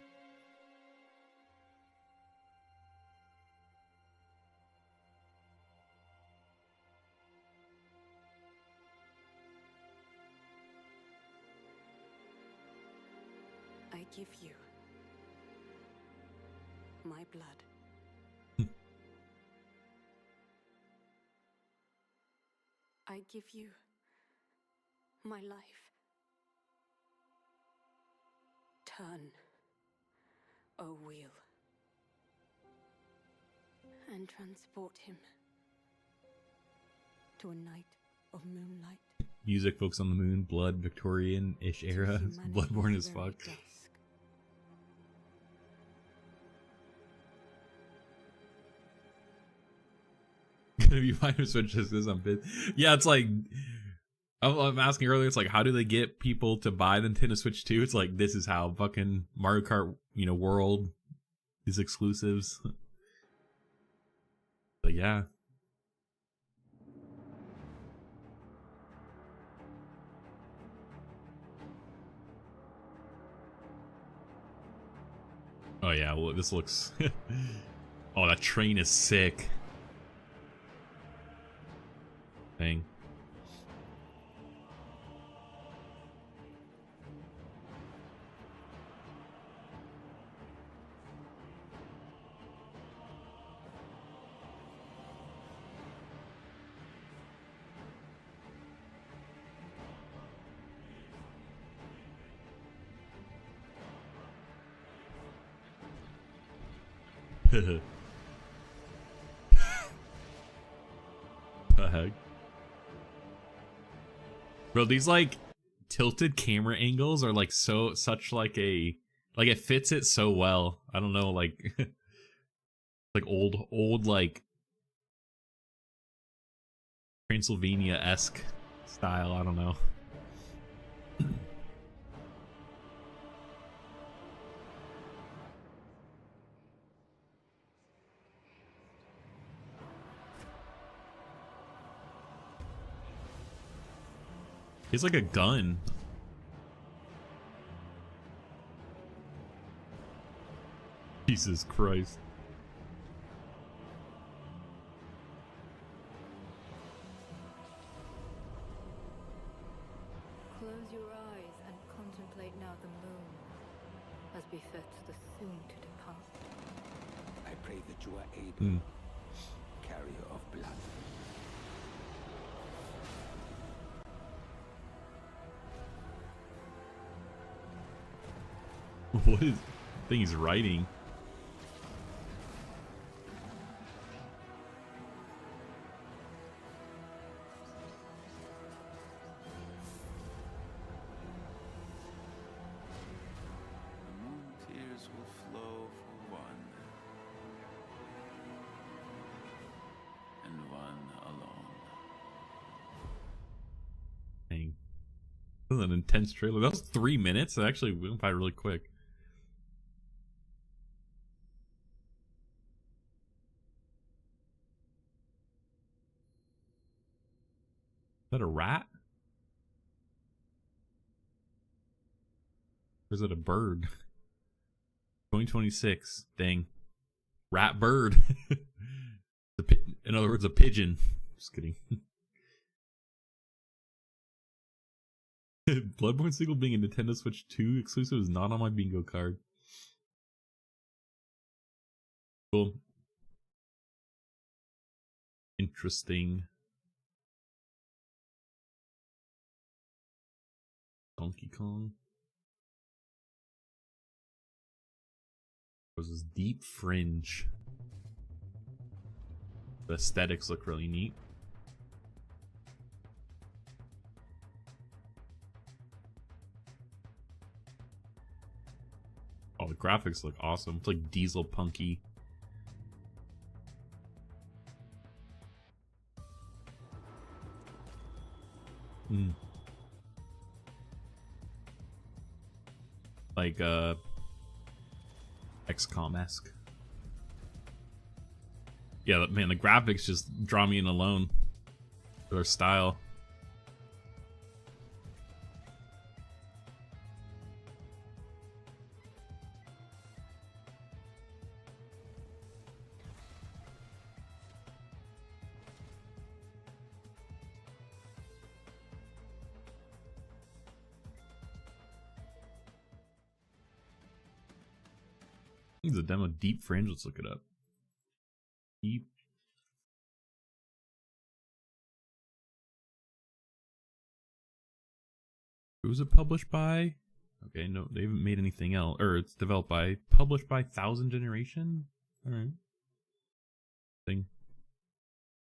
I give you my blood. I give you my life. Turn, O wheel, and transport him to a night of moonlight. Music, Folks on the Moon, Blood, Victorian-ish era. Bloodborne as fuck. Gonna be fine with Switch just because I'm bit. Yeah, it's like I'm asking earlier. It's like, how do they get people to buy the Nintendo Switch 2? It's like, this is how fucking Mario Kart, World, these exclusives. But yeah. Oh yeah, well this looks oh, that train is sick. Dang. The heck? Bro, these like tilted camera angles are like such like a like it fits it so well. I don't know, like like old like Transylvania-esque style, I don't know. He's like a gun. Jesus Christ. Close your eyes and contemplate now the moon, as befits the soon to depart. I pray that you are able, carrier of blood. What is I think he's writing? The moon tears will flow for one, and one alone. Dang. That was an intense trailer. That was 3 minutes. It actually went by really quick. Is that a rat? Or is it a bird? 2026. Dang. Rat bird. In other words, a pigeon. Just kidding. Bloodborne sequel being a Nintendo Switch 2 exclusive is not on my bingo card. Cool. Interesting. Donkey Kong. There's this deep fringe. The aesthetics look really neat. Oh, the graphics look awesome. It's like diesel punky. Like XCOM-esque. Yeah, man, the graphics just draw me in alone. Their style. This is a demo. Deep Fringe. Let's look it up. Deep. Who's it published by? Okay, no, they haven't made anything else. Or it's developed by, published by Thousand Generation? Alright. Thing.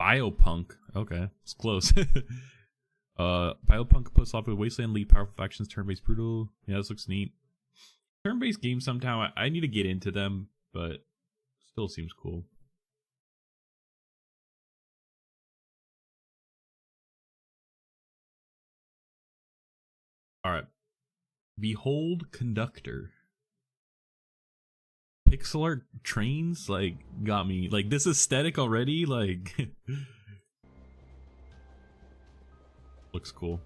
Biopunk. Okay, it's close. Biopunk posts off with Wasteland Lead, powerful factions, turn-based brutal. Yeah, this looks neat. Turn-based games somehow, I need to get into them, but still seems cool. Alright. Behold Conductor. pixel art trains like got me. Like this aesthetic already, like looks cool.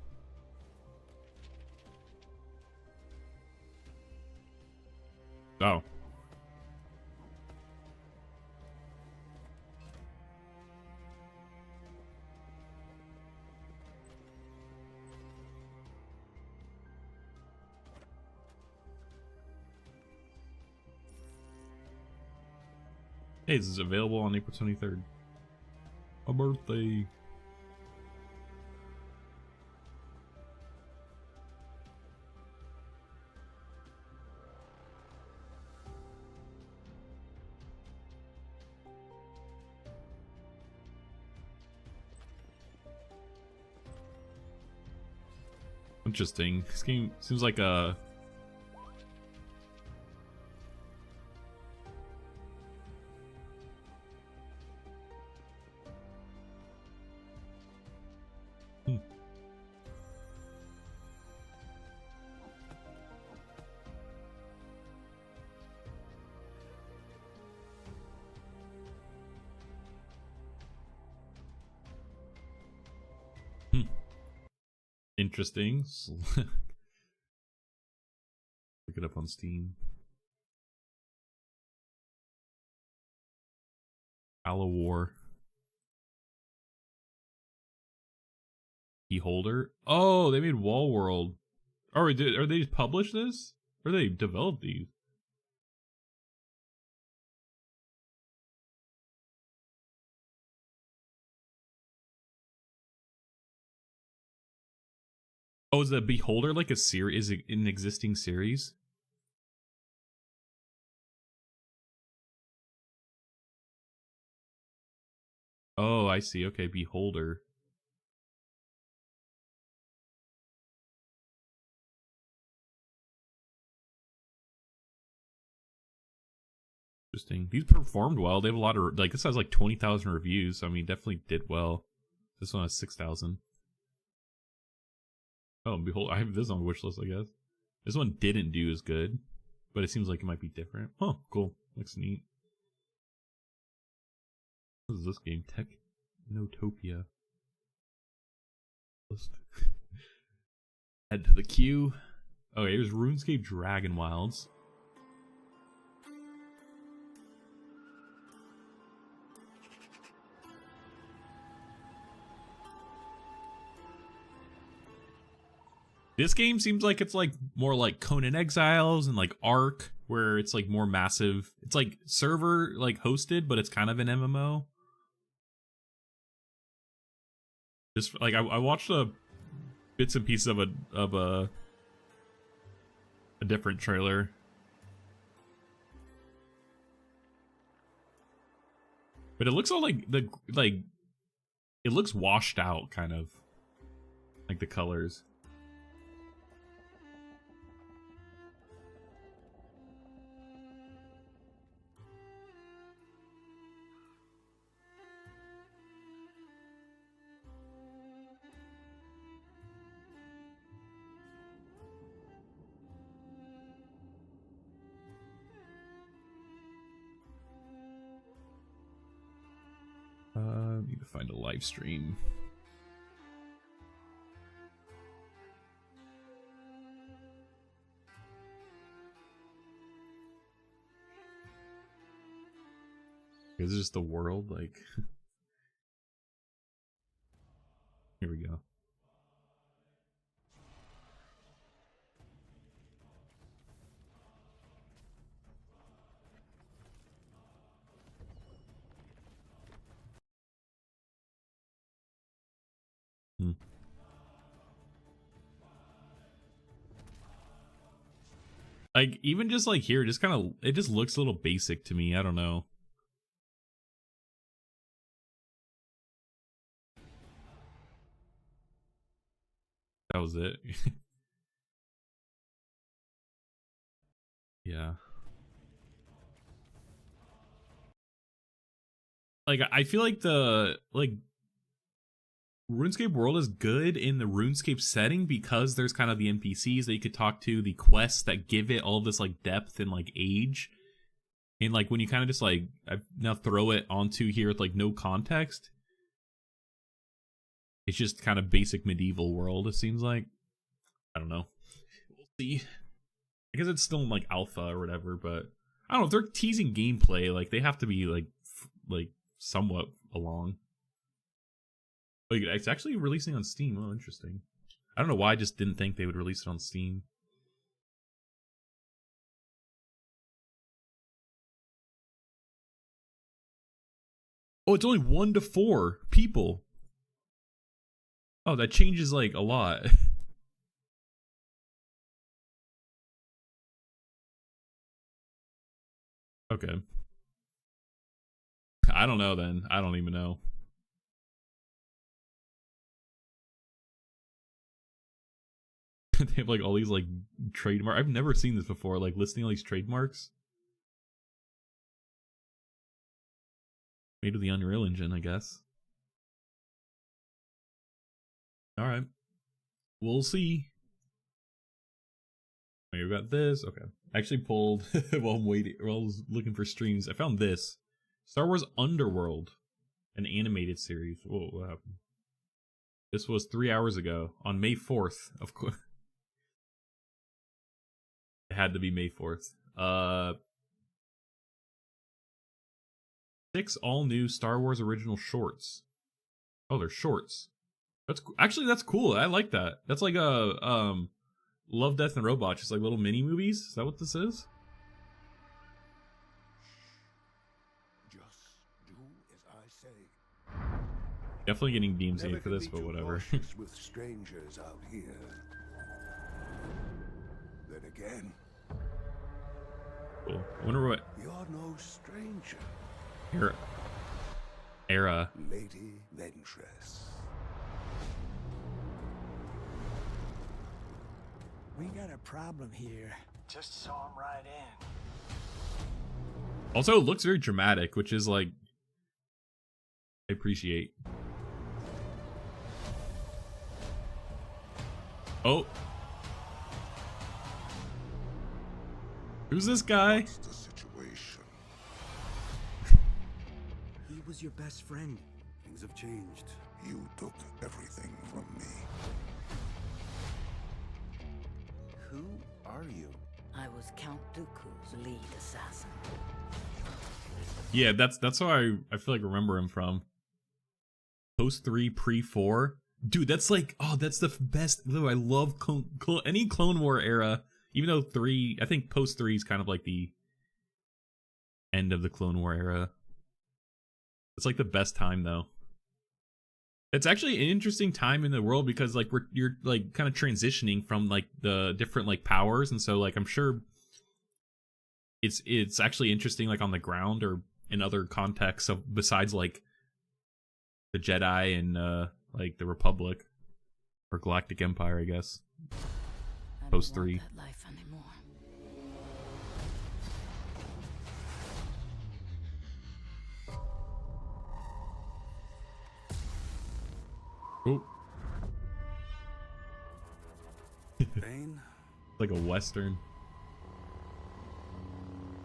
Oh. Hey, this is available on April 23rd. A birthday. Interesting. This game seems like a interesting. Look it up on Steam. Halo War. Beholder. Oh, they made Wall World. Are they published this? Or they developed these? Oh, is the Beholder like a series? Is it an existing series? Oh, I see. Okay, Beholder. Interesting. These performed well. They have a lot of, like, this has like 20,000 reviews. So, I mean, definitely did well. This one has 6,000. Oh, Behold, I have this on wish list, I guess. This one didn't do as good, but it seems like it might be different. Oh, cool. Looks neat. What is this game? Technotopia. Head to the queue. Okay, here's RuneScape Dragon Wilds. This game seems like it's like more like Conan Exiles and like Ark, where it's like more massive. It's like server like hosted, but it's kind of an MMO. Just like I watched bits and pieces of a different trailer. But it looks all like it looks washed out, kind of like the colors. Need to find a live stream. Is this just the world? Like, here we go. Like, even just like here, just kind of, it just looks a little basic to me. I don't know. That was it. Yeah. Like, I feel like RuneScape World is good in the RuneScape setting because there's kind of the NPCs that you could talk to, the quests that give it all this like depth and like age. And like when you kind of just like I now throw it onto here with like no context, it's just kind of basic medieval world. It seems like, I don't know. We'll see. I guess it's still in like alpha or whatever, but I don't know if they're teasing gameplay. Like they have to be like somewhat along. Like it's actually releasing on Steam. Oh, interesting. I don't know why I just didn't think they would release it on Steam. Oh, it's only 1 to 4 people. Oh, that changes like a lot. Okay. I don't know then. I don't even know. They have like all these like trademark. I've never seen this before, like listing all these trademarks. Made with the Unreal Engine, I guess. Alright. We'll see. Okay, we got this. Okay. I actually pulled while I'm waiting, while I was looking for streams. I found this. Star Wars Underworld. An animated series. Whoa, what happened? This was 3 hours ago. On May 4th, of course. It had to be May 4th. 6 all-new Star Wars original shorts. Oh, they're shorts. Actually, that's cool. I like that. That's like a Love, Death, and Robots, just like little mini movies. Is that what this is? Just do as I say. Definitely getting DMCA for this, but whatever. With strangers out here. Then again, Cool. I wonder what you're no stranger. Era. Lady Ventress. We got a problem here. Just saw him right in. Also, it looks very dramatic, which is like I appreciate. Oh. Who's this guy? What's the situation? He was your best friend. Things have changed. You took everything from me. Who are you? I was Count Dooku's lead assassin. Yeah, that's how I feel like remember him from. Post 3, pre 4. Dude, that's like, oh, that's the best. I love any Clone War era. Even though 3, I think post 3 is kind of like the end of the Clone War era. It's like the best time though. It's actually an interesting time in the world because like you're like kind of transitioning from like the different like powers, and so like I'm sure it's actually interesting like on the ground or in other contexts of besides like the Jedi and like the Republic or Galactic Empire, I guess. Post 3. That life anymore. Oh. Bane? Like a Western.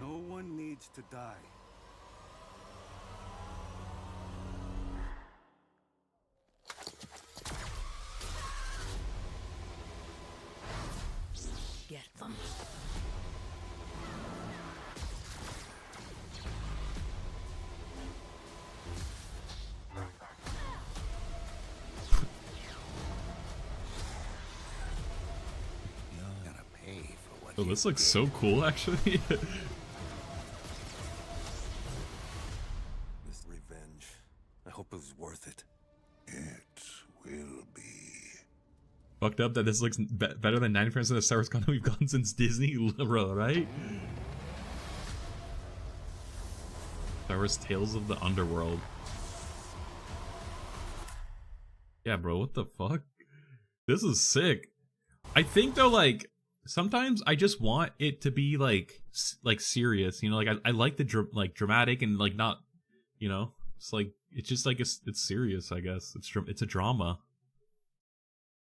No one needs to die. Get them. You're gonna pay for what Oh, this looks so cool actually. This revenge. I hope it was worth it. It will be. Fucked up that this looks better than 90% of the Star Wars content we've gotten since Disney, bro, right? Star Wars Tales of the Underworld. Yeah, bro, what the fuck? This is sick. I think though, like, sometimes I just want it to be like serious, you know? Like I like the dramatic and like not, you know? It's like it's just like it's serious, I guess. It's a drama.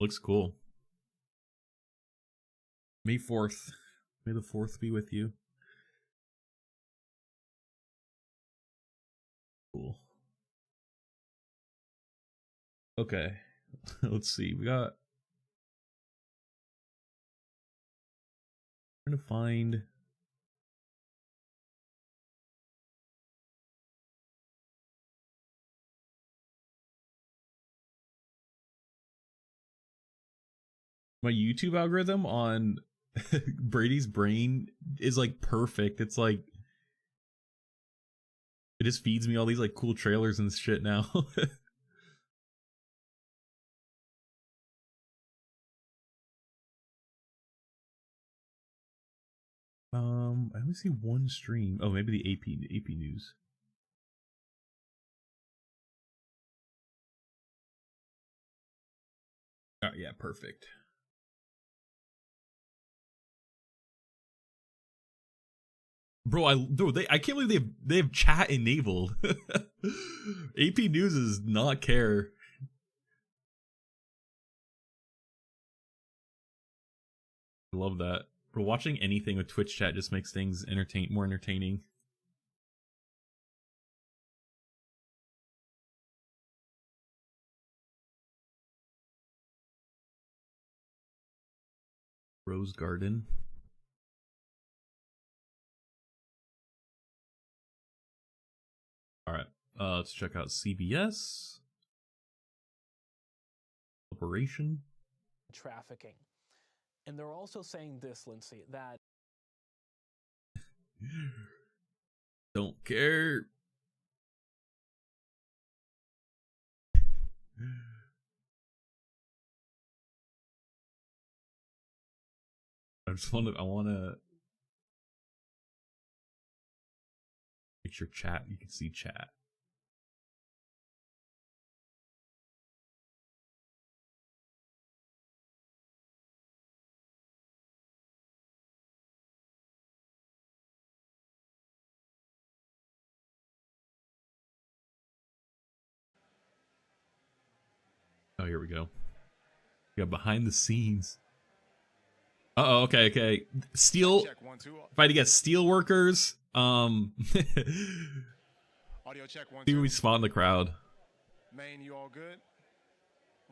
Looks cool. May 4th. May the 4th be with you. Okay. Let's see. We got. Trying to find. My YouTube algorithm on Brady's brain is like perfect. It's like it just feeds me all these like cool trailers and shit now. I only see one stream. Oh, maybe the AP news. Oh, yeah, perfect. Bro, I can't believe they have chat enabled. AP News does not care. I love that. Bro, watching anything with Twitch chat just makes things more entertaining. Rose Garden. All right, let's check out CBS. Operation. Trafficking. And they're also saying this, Lindsay, that don't care. I wanna picture chat. You can see chat. Oh, here we go. We got behind the scenes. Uh-oh, okay. Steel. Fight against steel workers. Audio check 1 See 2. what we spot in the crowd. Main, you all good?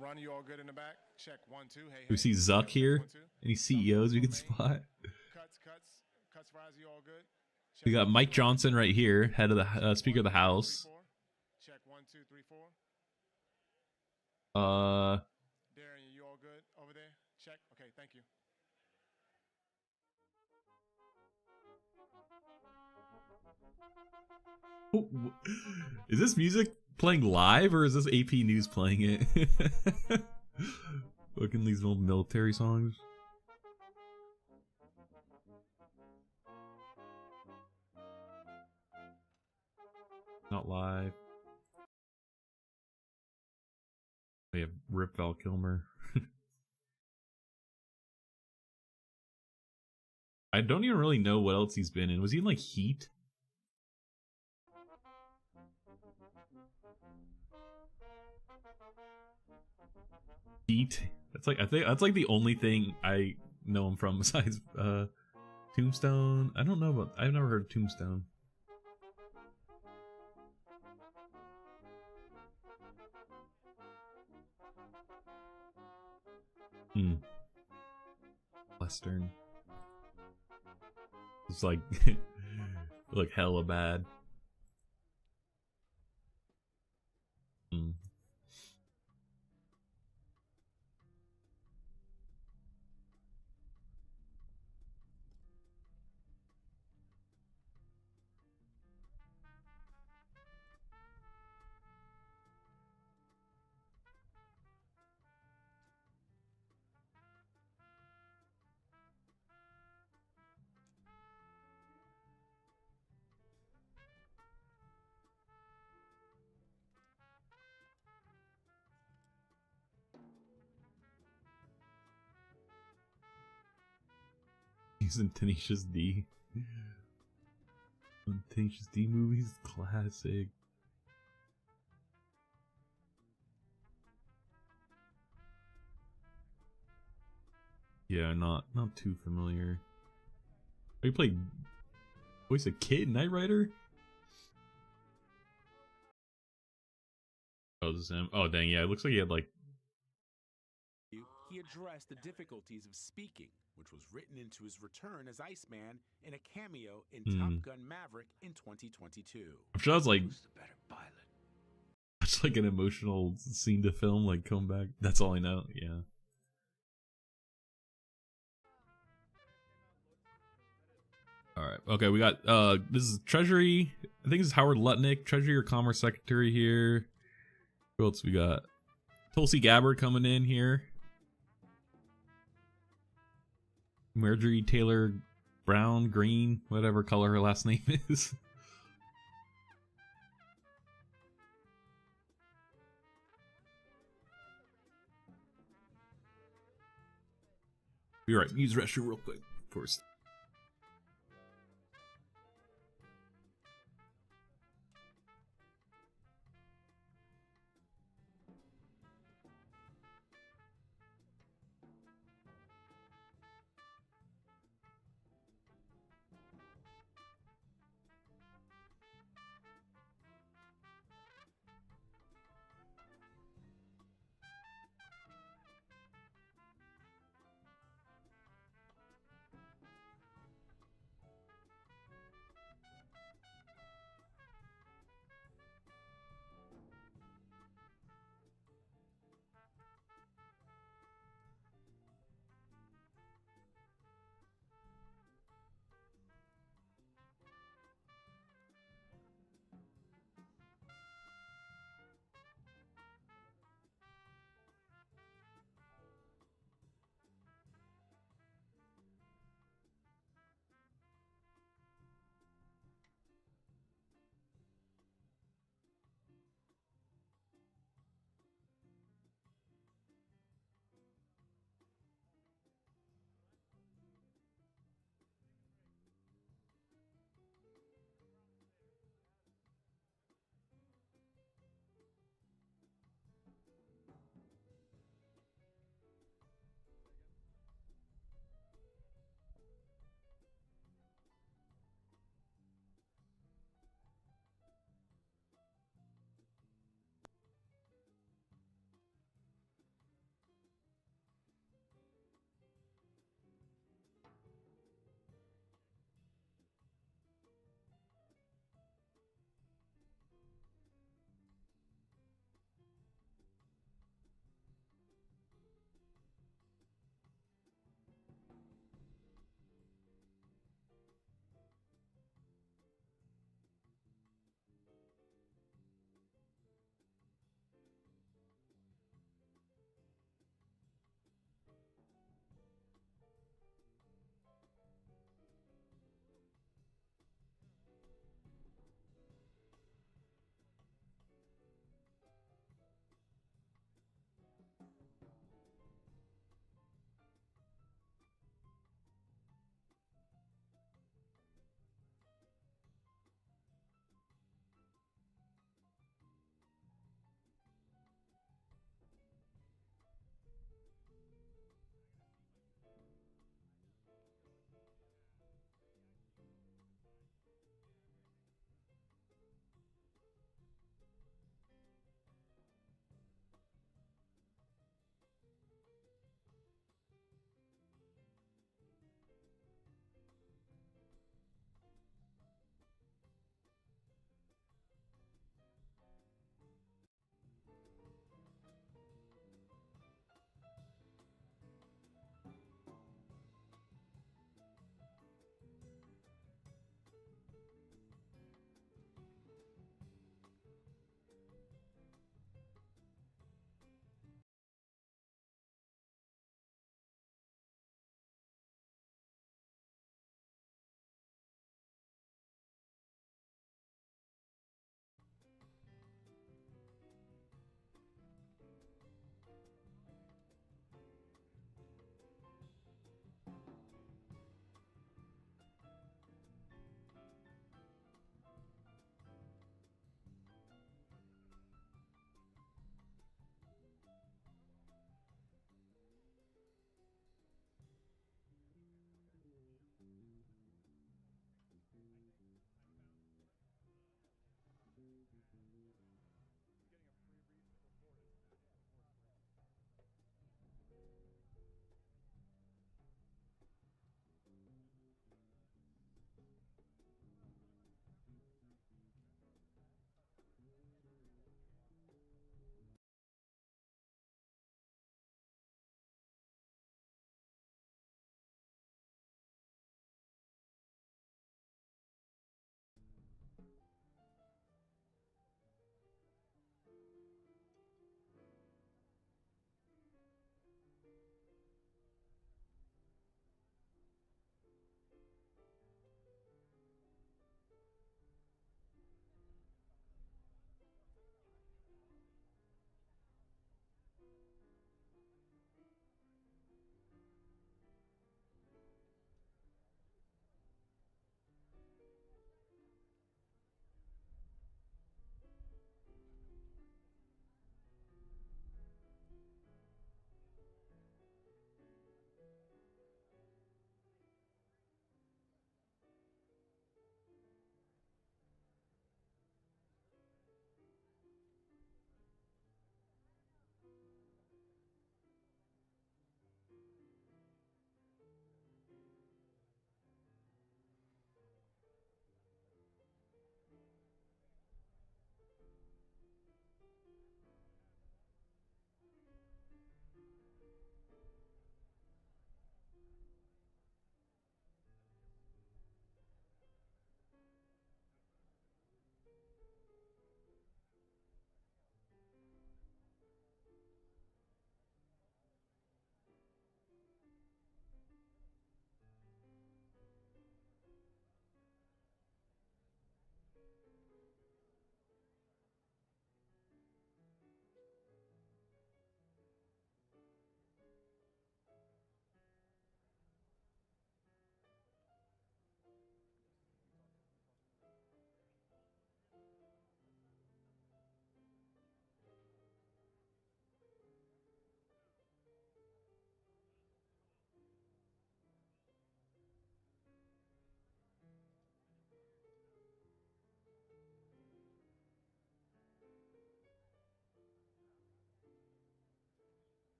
Ron, you all good in the back? Check 1 2. Hey. We see Zuck here. Any CEOs we can spot? Cuts, Rise, you all good? We got Mike Johnson right here, head of the Speaker of the House. Check 1 2 3 4. Darren, you all good over there? Check. Okay, thank you. Is this music playing live or is this AP News playing it? Looking these old military songs. Not live. We have Rip Val Kilmer. I don't even really know what else he's been in. Was he in like Heat? Heat. That's like, I think that's like the only thing I know him from besides Tombstone. I don't know about, I've never heard of Tombstone. Western. It's like like hella bad. He's in Tenacious D. Tenacious D movies, classic. Yeah, not too familiar. Oh, you played voice a kid, Knight Rider? Oh, this is him. Oh, dang, yeah. It looks like he had like. He addressed the difficulties of speaking, which was written into his return as Iceman in a cameo in Top Gun Maverick in 2022. I'm sure that's like. It's like an emotional scene to film, like come back. That's all I know. Yeah. All right. Okay, we got this is Treasury. I think this is Howard Lutnick, Treasury or Commerce Secretary here. Who else we got? Tulsi Gabbard coming in here. Marjorie Taylor Brown, Green, whatever color her last name is. Be right. Use the restroom real quick first.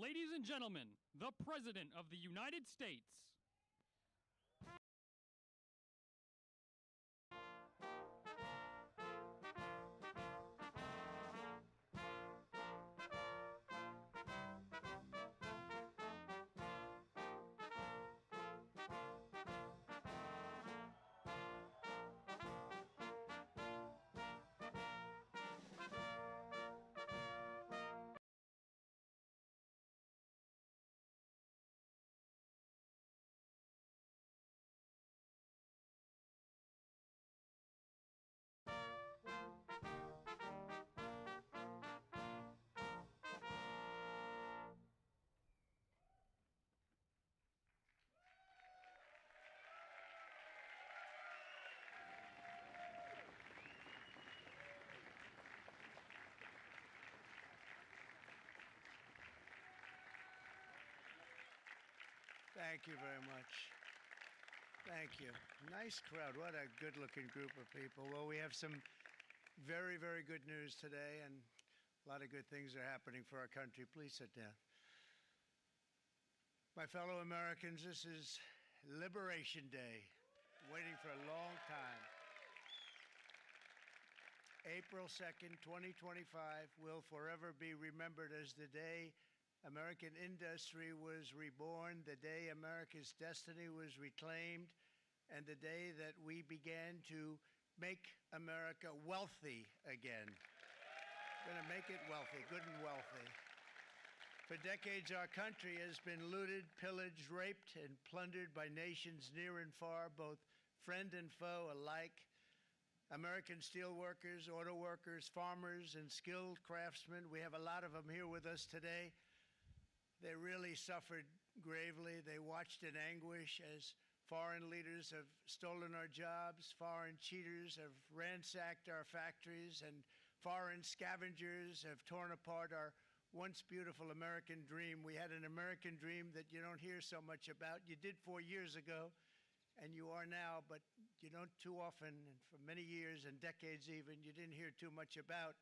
Ladies and gentlemen, the President of the United States. Thank you very much. Thank you. Nice crowd. What a good-looking group of people. Well, we have some very, very good news today, and a lot of good things are happening for our country. Please sit down. My fellow Americans, this is Liberation Day, waiting for a long time. April 2nd, 2025 will forever be remembered as the day American industry was reborn, the day America's destiny was reclaimed, and the day that we began to make America wealthy again. We're going to make it wealthy, good and wealthy. For decades, our country has been looted, pillaged, raped, and plundered by nations near and far, both friend and foe alike. American steel workers, auto workers, farmers, and skilled craftsmen, we have a lot of them here with us today. They really suffered gravely. They watched in anguish as foreign leaders have stolen our jobs, foreign cheaters have ransacked our factories, and foreign scavengers have torn apart our once beautiful American dream. We had an American dream that you don't hear so much about. You did 4 years ago, and you are now, but you don't too often, and for many years and decades even, you didn't hear too much about.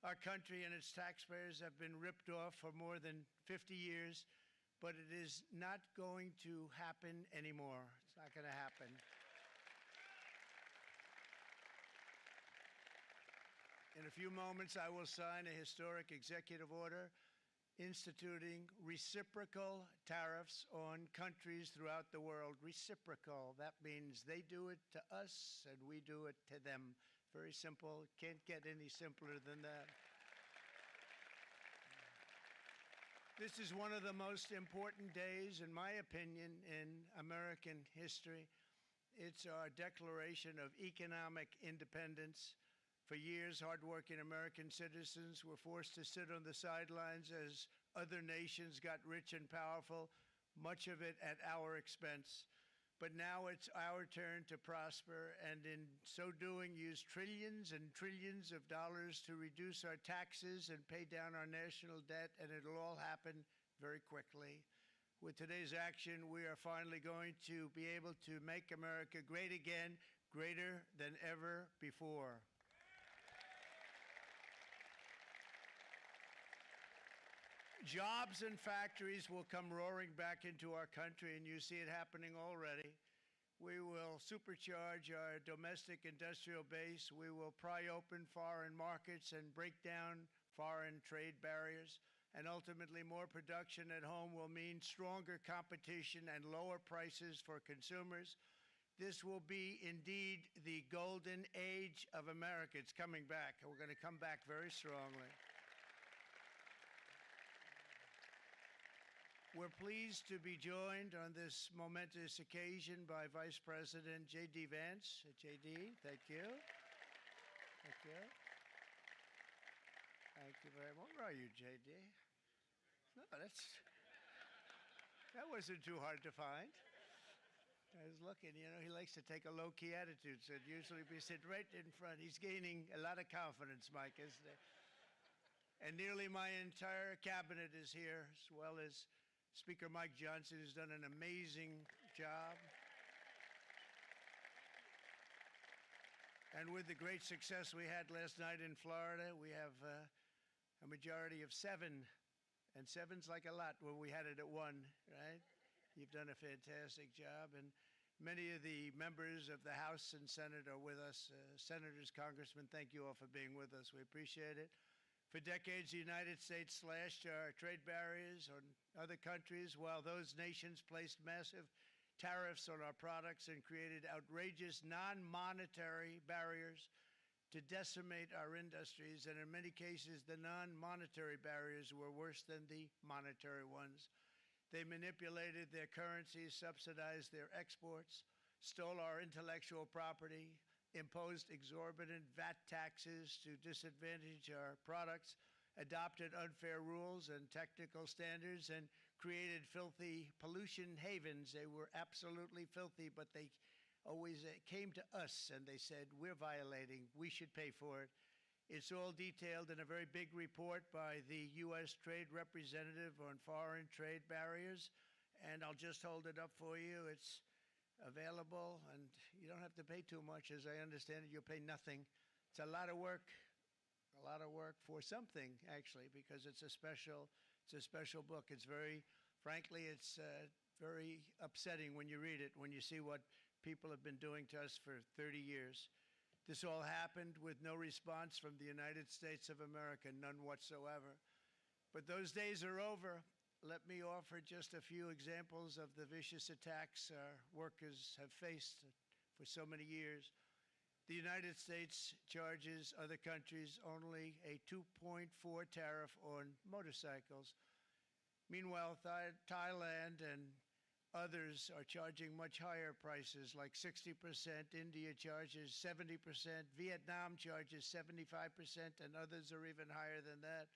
Our country and its taxpayers have been ripped off for more than 50 years, but it is not going to happen anymore. It's not going to happen. In a few moments, I will sign a historic executive order instituting reciprocal tariffs on countries throughout the world. Reciprocal, that means they do it to us and we do it to them. Very simple. Can't get any simpler than that. This is one of the most important days, in my opinion, in American history. It's our declaration of economic independence. For years, hardworking American citizens were forced to sit on the sidelines as other nations got rich and powerful, much of it at our expense. But now it's our turn to prosper, and in so doing, use trillions and trillions of dollars to reduce our taxes and pay down our national debt, and it'll all happen very quickly. With today's action, we are finally going to be able to make America great again, greater than ever before. Jobs and factories will come roaring back into our country, and you see it happening already. We will supercharge our domestic industrial base. We will pry open foreign markets and break down foreign trade barriers. And ultimately, more production at home will mean stronger competition and lower prices for consumers. This will be indeed the golden age of America. It's coming back, and we're going to come back very strongly. We're pleased to be joined on this momentous occasion by Vice President J.D. Vance. J.D., thank you. Thank you. Thank you very much. Where are you, J.D.? No, that wasn't too hard to find. I was looking, you know, he likes to take a low-key attitude, so it'd usually be sitting right in front. He's gaining a lot of confidence, Mike, isn't he? And nearly my entire cabinet is here, as well as Speaker Mike Johnson, who's done an amazing job. And with the great success we had last night in Florida, we have a majority of 7. And 7's like a lot when we had it at 1, right? You've done a fantastic job. And many of the members of the House and Senate are with us. Senators, Congressmen, thank you all for being with us. We appreciate it. For decades, the United States slashed our trade barriers on other countries, while those nations placed massive tariffs on our products and created outrageous non-monetary barriers to decimate our industries. And in many cases, the non-monetary barriers were worse than the monetary ones. They manipulated their currencies, subsidized their exports, stole our intellectual property, imposed exorbitant VAT taxes to disadvantage our products, adopted unfair rules and technical standards, and created filthy pollution havens. They were absolutely filthy, but they always came to us and they said, we're violating, we should pay for it. It's all detailed in a very big report by the U.S. Trade Representative on Foreign Trade Barriers, and I'll just hold it up for you. It's available, and you don't have to pay too much. As I understand it, you'll pay nothing. It's a lot of work for something, actually, because it's a special book. It's frankly, it's very upsetting when you read it, when you see what people have been doing to us for 30 years. This all happened with no response from the United States of America, none whatsoever. But those days are over. Let me offer just a few examples of the vicious attacks our workers have faced for so many years. The United States charges other countries only a 2.4 tariff on motorcycles. Meanwhile, Thailand and others are charging much higher prices, like 60%. India charges 70%. Vietnam charges 75%, and others are even higher than that.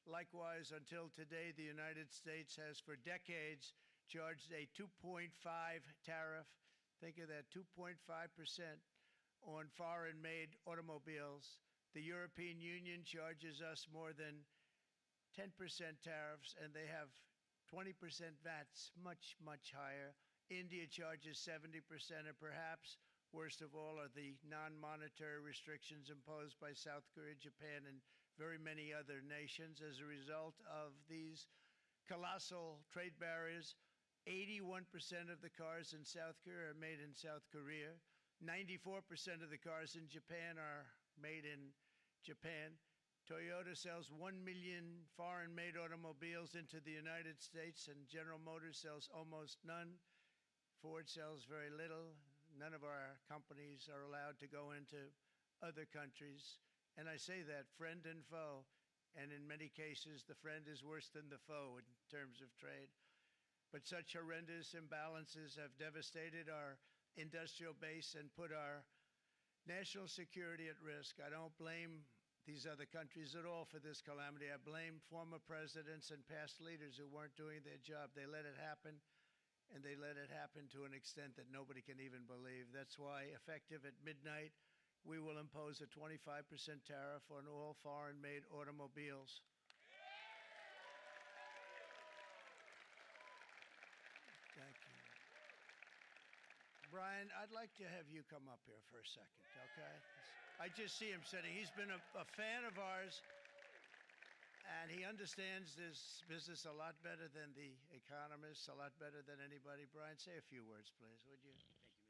Likewise, until today, the United States has for decades charged a 2.5 tariff. Think of that, 2.5% on foreign-made automobiles. The European Union charges us more than 10% tariffs, and they have 20% VATs, much, much higher. India charges 70%, and perhaps worst of all are the non-monetary restrictions imposed by South Korea, Japan, and very many other nations. As a result of these colossal trade barriers, 81% of the cars in South Korea are made in South Korea. 94% of the cars in Japan are made in Japan. Toyota sells 1 million foreign-made automobiles into the United States, and General Motors sells almost none. Ford sells very little. None of our companies are allowed to go into other countries. And I say that, friend and foe, and in many cases, the friend is worse than the foe in terms of trade. But such horrendous imbalances have devastated our industrial base and put our national security at risk. I don't blame these other countries at all for this calamity. I blame former presidents and past leaders who weren't doing their job. They let it happen, and they let it happen to an extent that nobody can even believe. That's why, effective at midnight, we will impose a 25% tariff on all foreign-made automobiles. Thank you. Brian, I'd like to have you come up here for a second, okay? I just see him sitting. He's been a fan of ours, and he understands this business a lot better than the economists, a lot better than anybody. Brian, say a few words, please, would you?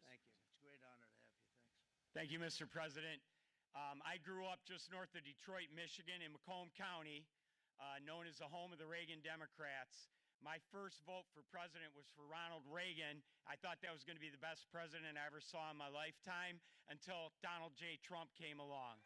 Thank you. It's a great honor to have you. Thanks. Thank you, Mr. President. I grew up just north of Detroit, Michigan, in Macomb County, known as the home of the Reagan Democrats. My first vote for president was for Ronald Reagan. I thought that was going to be the best president I ever saw in my lifetime until Donald J. Trump came along.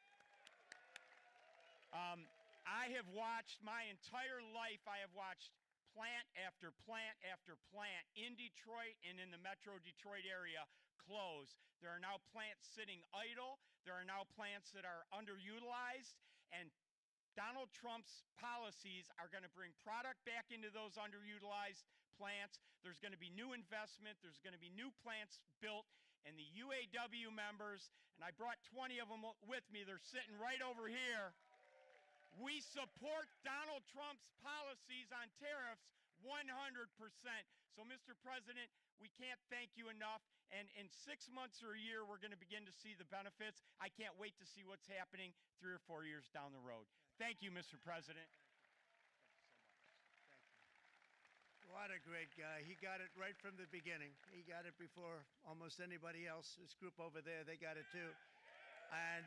I have watched my entire life, I have watched plant after plant after plant in Detroit and in the Metro Detroit area close. There are now plants sitting idle. There are now plants that are underutilized, and Donald Trump's policies are going to bring product back into those underutilized plants. There's going to be new investment. There's going to be new plants built. And the UAW members, and I brought 20 of them with me, they're sitting right over here. We support Donald Trump's policies on tariffs. 100%. So, Mr. President, we can't thank you enough. And in 6 months or a year, we're going to begin to see the benefits. I can't wait to see what's happening 3 or 4 years down the road. Thank you, Mr. President. What a great guy. He got it right from the beginning. He got it before almost anybody else. This group over there, they got it too. And,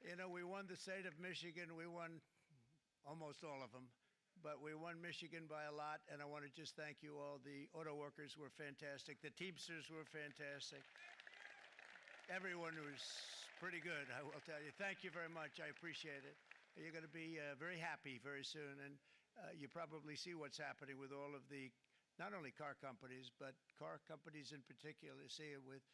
you know, we won the state of Michigan. We won almost all of them. But we won Michigan by a lot, and I want to just thank you all. The auto workers were fantastic. The Teamsters were fantastic. Everyone was pretty good, I will tell you. Thank you very much. I appreciate it. You're going to be very happy very soon, and you probably see what's happening with all of the, not only car companies, but car companies in particular. You see it with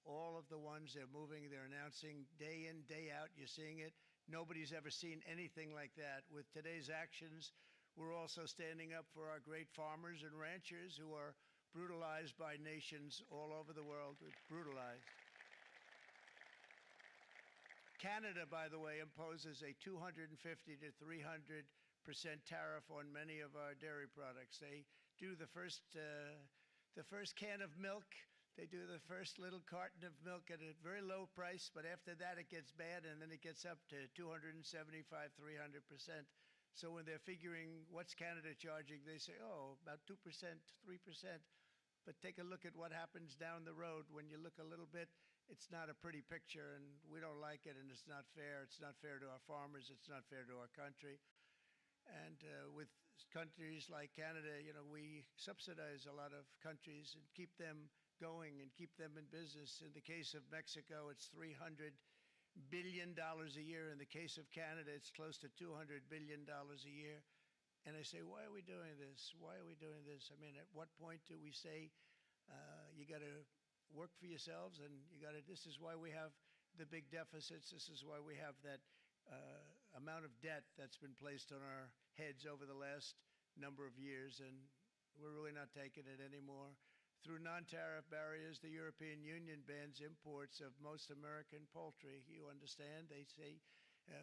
all of the ones they're moving, they're announcing day in, day out. You're seeing it. Nobody's ever seen anything like that. With today's actions, we're also standing up for our great farmers and ranchers who are brutalized by nations all over the world. Brutalized. Canada, by the way, imposes a 250 to 300% tariff on many of our dairy products. They do the first can of milk. They do the first little carton of milk at a very low price, but after that it gets bad, and then it gets up to 275, 300%. So when they're figuring what's Canada charging, they say, oh, about 2%, 3%. But take a look at what happens down the road. When you look a little bit, it's not a pretty picture, and we don't like it, and it's not fair. It's not fair to our farmers. It's not fair to our country. And with countries like Canada, you know, we subsidize a lot of countries and keep them going and keep them in business. In the case of Mexico, it's $300 billion a year. In the case of Canada, it's close to $200 billion a year. And I say, why are we doing this? Why are we doing this? I mean, at what point do we say, you got to work for yourselves, and you got to, this is why we have the big deficits. This is why we have that amount of debt that's been placed on our heads over the last number of years, and we're really not taking it anymore. Through non-tariff barriers, the European Union bans imports of most American poultry. You understand? They say,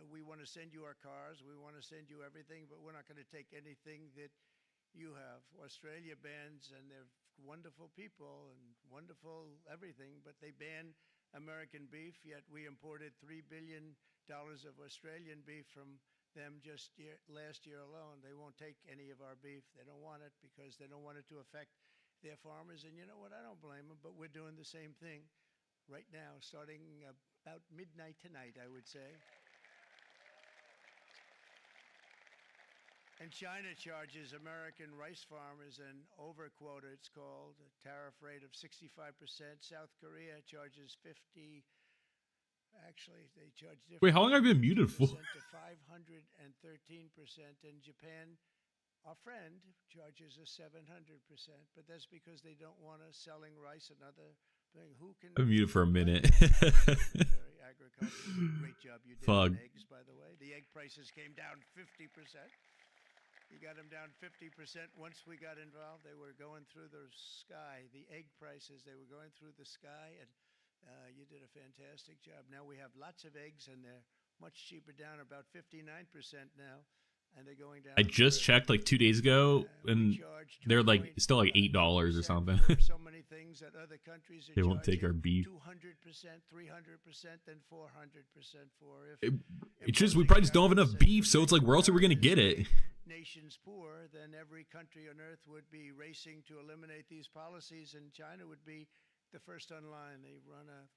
we want to send you our cars, we want to send you everything, but we're not going to take anything that you have. Australia bans, and they're wonderful people and wonderful everything, but they ban American beef, yet we imported $3 billion of Australian beef from them just last year alone. They won't take any of our beef. They don't want it because they don't want it to affect their farmers. And you know what? I don't blame them, but we're doing the same thing right now, starting about midnight tonight, I would say. And China charges American rice farmers an overquota, it's called, a tariff rate of 65%. South Korea charges 50%. Actually, they charge different. Wait, how long have I been muted for? To 513%. And Japan, our friend, charges us 700%. But that's because they don't want us selling rice and other thing. Who can? I'm muted for a minute. Agriculture, great job you did Fuck. on eggs, by the way. The egg prices came down 50%. You got them down 50%. Once we got involved, they were going through the sky. The egg prices, they were going through the sky, and you did a fantastic job. Now we have lots of eggs, and they're much cheaper, down about 59% now, and they're going down. I just checked like 2 days ago, and they're like still like $8 or something. So many things that other countries are They won't take our beef. 200%, 300%, and 400% for. It's just we probably just don't have enough beef, so it's like where else are we gonna get it? Nations poor, then every country on earth would be racing to eliminate these policies, and China would be the first on line. They run a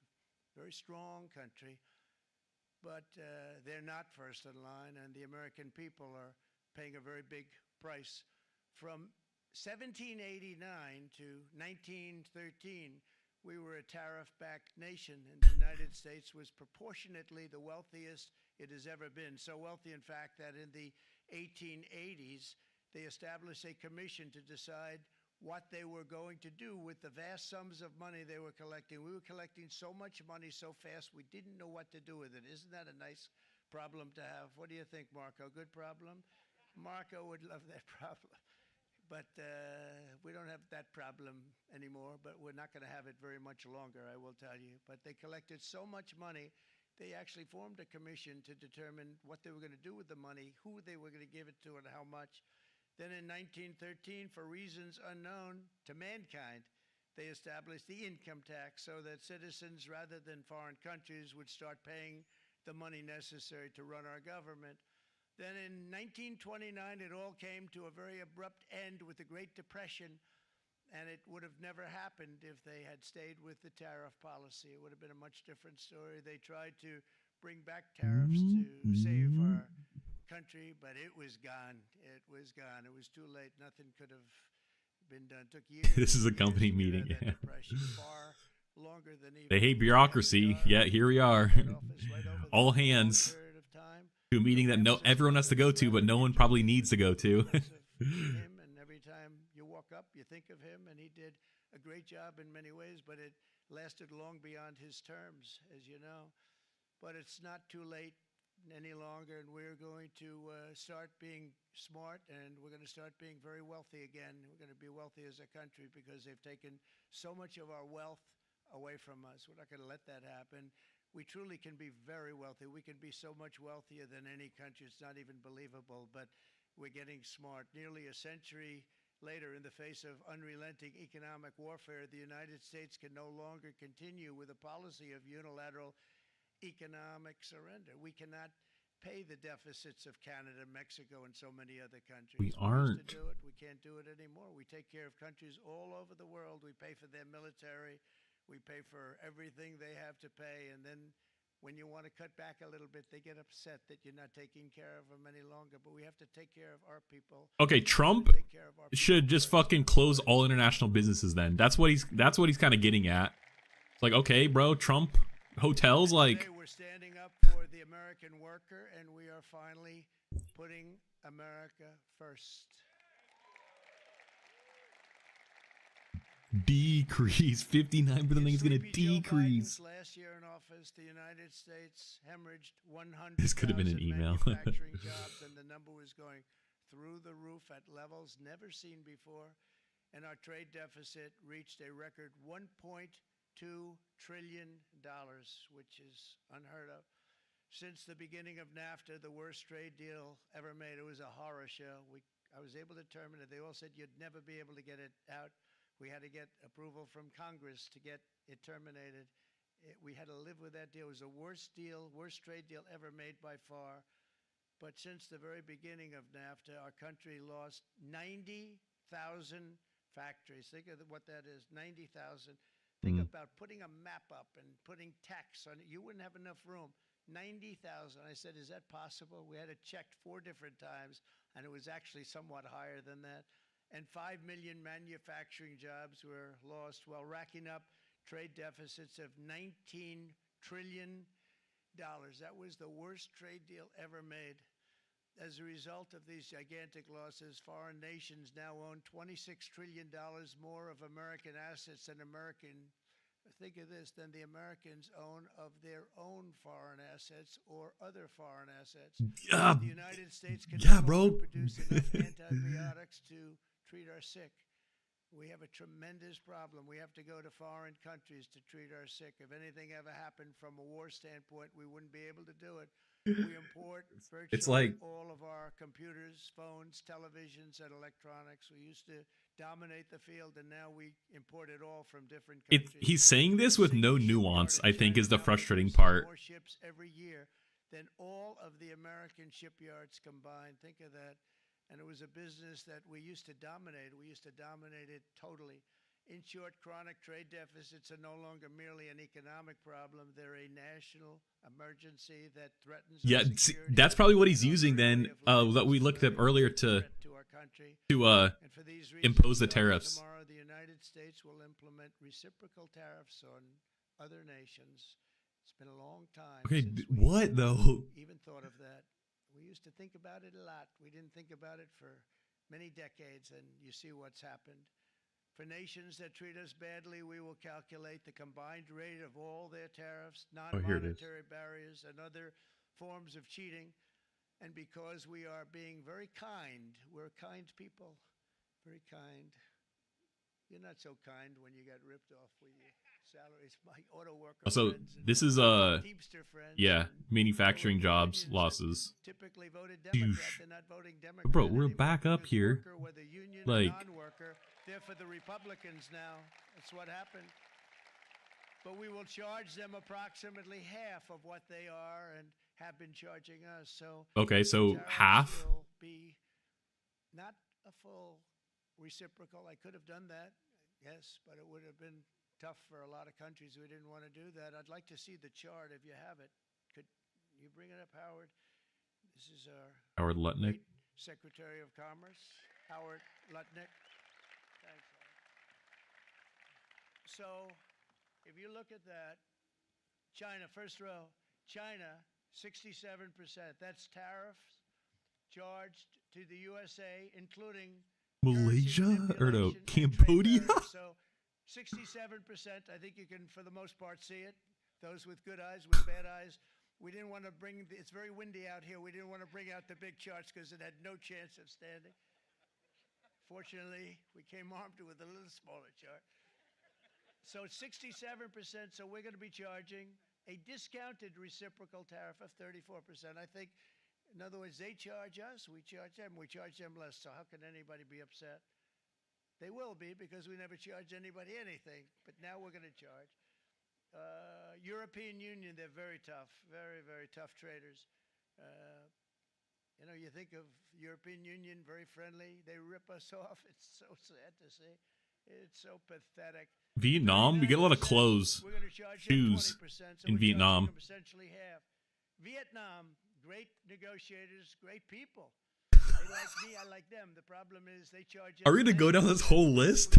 very strong country, but they're not first in line, and the American people are paying a very big price. From 1789 to 1913, we were a tariff-backed nation, and the United States was proportionately the wealthiest it has ever been. So wealthy, in fact, that in the 1880s, they established a commission to decide what they were going to do with the vast sums of money they were collecting. We were collecting so much money so fast, we didn't know what to do with it. Isn't that a nice problem to have? What do you think, Marco? Good problem? Marco would love that problem. But we don't have that problem anymore, but we're not going to have it very much longer, I will tell you. But they collected so much money, they actually formed a commission to determine what they were going to do with the money, who they were going to give it to, and how much. Then in 1913, for reasons unknown to mankind, they established the income tax so that citizens, rather than foreign countries, would start paying the money necessary to run our government. Then in 1929, it all came to a very abrupt end with the Great Depression, and it would have never happened if they had stayed with the tariff policy. It would have been a much different story. They tried to bring back tariffs to save our country, but it was gone. It was gone. It was too late. Nothing could have been done. It took years. This is a company meeting. Yeah. Far longer than even They hate bureaucracy. Yeah, here we are. All hands to a meeting that everyone has to go to, but no one probably needs to go to. Him, and every time you walk up, you think of him, and he did a great job in many ways, but it lasted long beyond his terms, as you know. But it's not too late any longer, and we're going to start being smart, and we're going to start being very wealthy again. We're going to be wealthy as a country because they've taken so much of our wealth away from us. We're not going to let that happen. We truly can be very wealthy. We can be so much wealthier than any country. It's not even believable, but we're getting smart. Nearly a century later, in the face of unrelenting economic warfare, the United States can no longer continue with a policy of unilateral economic surrender. We cannot pay the deficits of Canada, Mexico, and so many other countries. We aren't. We used to do it. We can't do it anymore. We take care of countries all over the world. We pay for their military. We pay for everything they have to pay. And then when you want to cut back a little bit, they get upset that you're not taking care of them any longer. But we have to take care of our people. Okay, Trump should just fucking close all international businesses then. That's what he's kind of getting at. It's like, okay, bro, Trump hotels, like, today we're standing up for the American worker, and we are finally putting America first. decrease. 59% is going to decrease. Last year in office, the United States hemorrhaged 100,000 This could have been an email. manufacturing jobs, and the number was going through the roof at levels never seen before. And our trade deficit reached a record $1.2 trillion, which is unheard of. Since the beginning of NAFTA, the worst trade deal ever made, it was a horror show. I was able to terminate it. They all said you'd never be able to get it out. We had to get approval from Congress to get it terminated. We had to live with that deal. It was the worst trade deal ever made by far. But since the very beginning of NAFTA, our country lost 90,000 factories. Think of what that is, 90,000. Think about putting a map up and putting text on it. You wouldn't have enough room. 90,000. I said, is that possible? We had it checked 4 different times, and it was actually somewhat higher than that. And 5 million manufacturing jobs were lost while racking up trade deficits of $19 trillion. That was the worst trade deal ever made. As a result of these gigantic losses, foreign nations now own $26 trillion more of American assets than think of this, than the Americans own of their own foreign assets or other foreign assets. The United States can produce enough antibiotics to treat our sick. We have a tremendous problem. We have to go to foreign countries to treat our sick. If anything ever happened from a war standpoint, we wouldn't be able to do it. We import virtually all of our computers, phones, televisions, and electronics. We used to dominate the field, and now we import it all from different countries. He's saying this with no nuance, I think, is the frustrating part. More ships every year than all of the American shipyards combined. Think of that. And it was a business that we used to dominate. We used to dominate it totally. In short, chronic trade deficits are no longer merely an economic problem. They're a national emergency that threatens our security. That's probably what he's using then, that we looked up earlier to impose the tariffs. Tomorrow, the United States will implement reciprocal tariffs on other nations. It's been a long time since what though? Even thought of that. We used to think about it a lot. We didn't think about it for many decades, and you see what's happened. For nations that treat us badly, we will calculate the combined rate of all their tariffs, non-monetary barriers, and other forms of cheating. And because we are being very kind, we're kind people, very kind. You're not so kind when you got ripped off, were you? salaries. My auto worker So friends and this is Teamster friends. yeah, manufacturing jobs losses. Typically voted Democrat. They're not voting Democrat. Bro, we're anymore back up because here. Worker, whether union Like, or non-worker, they're for the Republicans now. That's what happened. But we will charge them approximately half of what they are and have been charging us. So okay, so tariffs half. will be not a full reciprocal. I could have done that, yes, but it would have been tough for a lot of countries who didn't want to do that. I'd like to see the chart if you have it. Could you bring it up, Howard? This is our Howard Lutnick. Secretary of Commerce, Howard Lutnick. Thanks, Howard. So, if you look at that, China, first row, China, 67%. That's tariffs charged to the USA, including Malaysia or no, Cambodia? So 67%, I think you can, for the most part, see it. Those with good eyes, with bad eyes. We didn't want to bring, it's very windy out here. We didn't want to bring out the big charts because it had no chance of standing. Fortunately, we came armed with a little smaller chart. So 67%, so we're going to be charging a discounted reciprocal tariff of 34%. I think, in other words, they charge us, we charge them less. So how can anybody be upset? They will be because we never charge anybody anything, but now we're going to charge. European Union, they're very tough, very, very tough traders. You know, you think of European Union, very friendly. They rip us off. It's so sad to see. It's so pathetic. Vietnam, we get a lot of clothes, shoes in Vietnam. Essentially half. Vietnam, great negotiators, great people. They like me, I like them. The problem is they charge. Are we gonna go down this whole list? 46%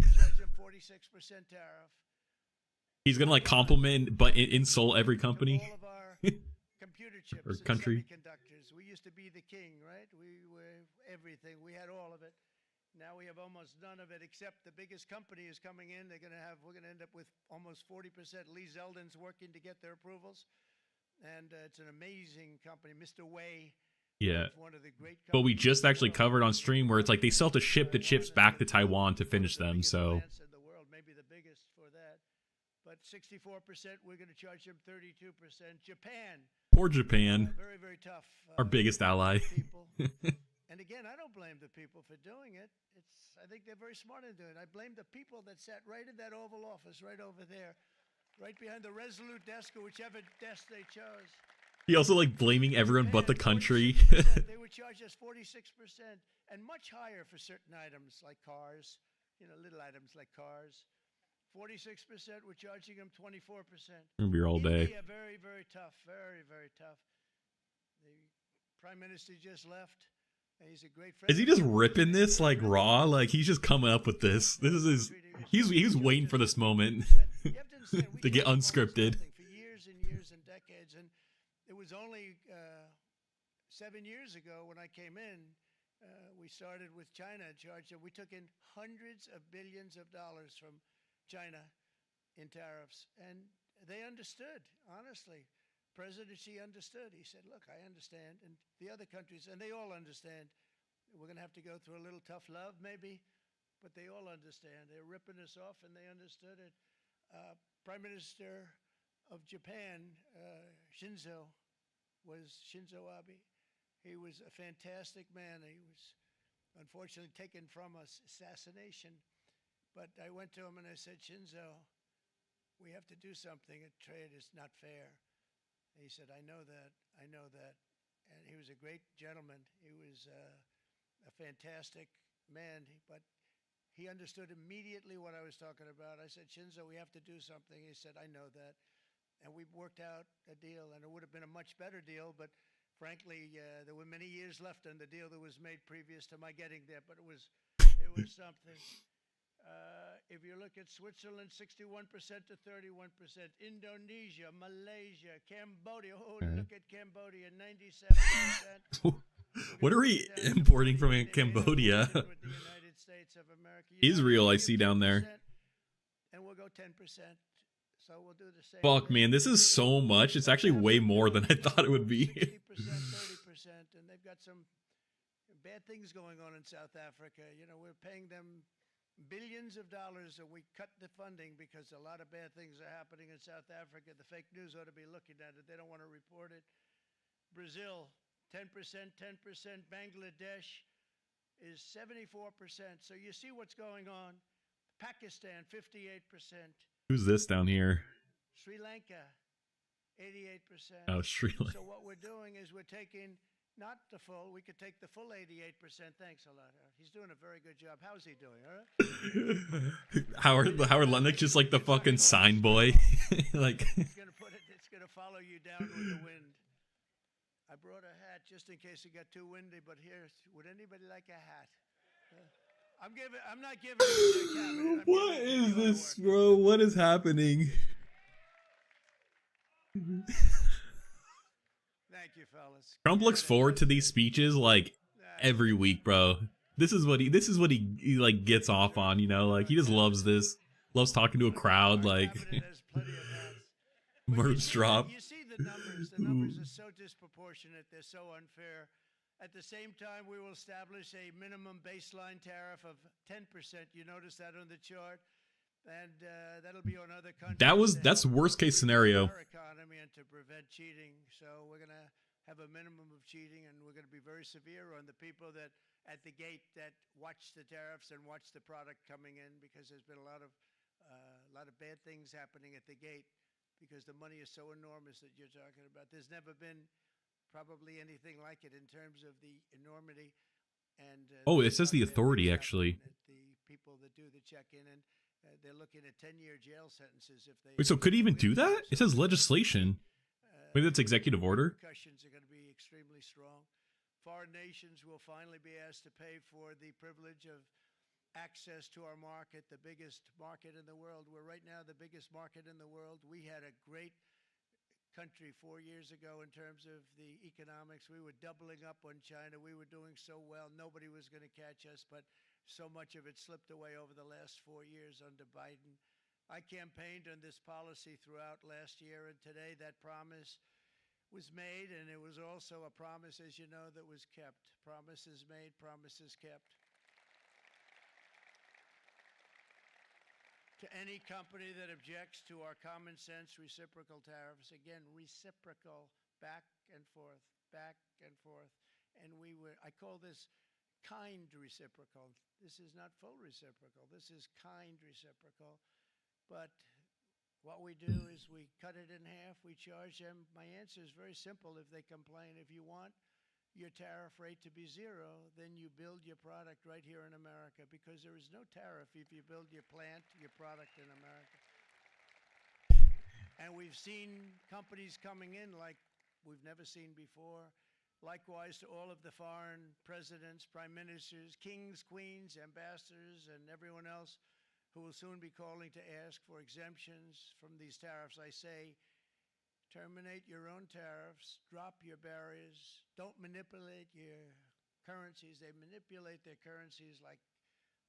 tariff. He's gonna like compliment but insult every company. All of our computer chips or and country. semiconductors. We used to be the king, right? We were everything. We had all of it. Now we have almost none of it, except the biggest company is coming in. We're going to end up with almost 40%. Lee Zeldin's working to get their approvals. And it's an amazing company. Mr. Wei. Yeah. One of the great But we just actually covered on stream where it's like they still have to ship the chips back to Taiwan to finish them, so. In the world, maybe the biggest for that. But 64%, we're going to charge them 32%. Japan. Poor Japan. Very, very tough. Our biggest ally. And again, I don't blame the people for doing it. I think they're very smart in doing it. I blame the people that sat right in that Oval Office, right over there, right behind the Resolute desk or whichever desk they chose. He also like blaming everyone but the country. They would charge us 46% and much higher for certain items like cars, you know, little items like cars. 46%, we're charging them 24%. Gonna be here all day. India, very, very tough, very, very tough. The Prime Minister just left. He's a great friend. Is he just ripping this like raw? Like he's just coming up with this. This is his. He's waiting for this moment to get unscripted. For years and years and decades, and it was only 7 years ago when I came in. We started with China and charged them. We took in hundreds of billions of dollars from China in tariffs, and they understood. Honestly. President Xi understood. He said, look, I understand. And the other countries, and they all understand. We're going to have to go through a little tough love, maybe, but they all understand. They're ripping us off, and they understood it. Prime Minister of Japan, Shinzo Abe. He was a fantastic man. He was unfortunately taken from us, assassination. But I went to him and I said, Shinzo, we have to do something. Trade is not fair. He said, I know that. And he was a great gentleman. He was a fantastic man, but he understood immediately what I was talking about. I said, Shinzo, we have to do something. He said, I know that. And we worked out a deal, and it would have been a much better deal, but frankly, there were many years left on the deal that was made previous to my getting there, but it was something. If you look at Switzerland, 61% to 31%. Indonesia, Malaysia, Cambodia. Oh, look at Cambodia, 97%. What are we importing from Cambodia? Israel, I see down there. And we'll go 10%. So we'll do the same. Fuck, man, this is so much. It's actually way more than I thought it would be. 60%, 30%, and they've got some bad things going on in South Africa. You know, we're paying them billions of dollars, and we cut the funding because a lot of bad things are happening in South Africa. The fake news ought to be looking at it. They don't want to report it. Brazil, 10%, 10%. Bangladesh is 74%. So you see what's going on. Pakistan, 58%. Who's this down here? Sri Lanka, 88%. Oh, Sri Lanka. So what we're doing is we're taking not the full, we could take the full 88%. Thanks a lot, Howard. He's doing a very good job. How's he doing, all right? Howard Lennox just like the fucking sign boy. Like it's gonna follow you down with the wind. I brought a hat just in case it got too windy, but here, would anybody like a hat? I'm not giving it to the cabinet. What is this, bro? What is happening? Thank you, fellas. Trump looks forward to these speeches like every week, bro. This is what he like gets off on, you know, like he just loves this. Loves talking to a crowd, like merch drop. You see the numbers. The numbers are so disproportionate. They're so unfair. At the same time, we will establish a minimum baseline tariff of 10%. You notice that on the chart, and that'll be on other countries. That's worst case scenario. Our economy and to prevent cheating. So we're gonna have a minimum of cheating, and we're gonna be very severe on the people that at the gate that watch the tariffs and watch the product coming in, because there's been a lot of bad things happening at the gate because the money is so enormous that you're talking about. There's never been probably anything like it in terms of the enormity. And it says the authority actually. The people that do the check-in, and they're looking at 10-year jail sentences if they. Wait, so could he even do that? It says legislation. Maybe that's executive order. Repercussions are going to be extremely strong. Foreign nations will finally be asked to pay for the privilege of access to our market, the biggest market in the world. We're right now the biggest market in the world. We had a great country 4 years ago in terms of the economics. We were doubling up on China. We were doing so well. Nobody was going to catch us, but so much of it slipped away over the last 4 years under Biden. I campaigned on this policy throughout last year, and today that promise was made, and it was also a promise, as you know, that was kept. Promises made, promises kept. To any company that objects to our common sense reciprocal tariffs, again, reciprocal, back and forth, back and forth. And I call this kind reciprocal. This is not full reciprocal. This is kind reciprocal. But what we do is we cut it in half. We charge them. My answer is very simple. If they complain, if you want your tariff rate to be zero, then you build your product right here in America, because there is no tariff if you build your plant, your product in America. And we've seen companies coming in like we've never seen before. Likewise to all of the foreign presidents, prime ministers, kings, queens, ambassadors, and everyone else who will soon be calling to ask for exemptions from these tariffs. I say, terminate your own tariffs, drop your barriers, don't manipulate your currencies. They manipulate their currencies like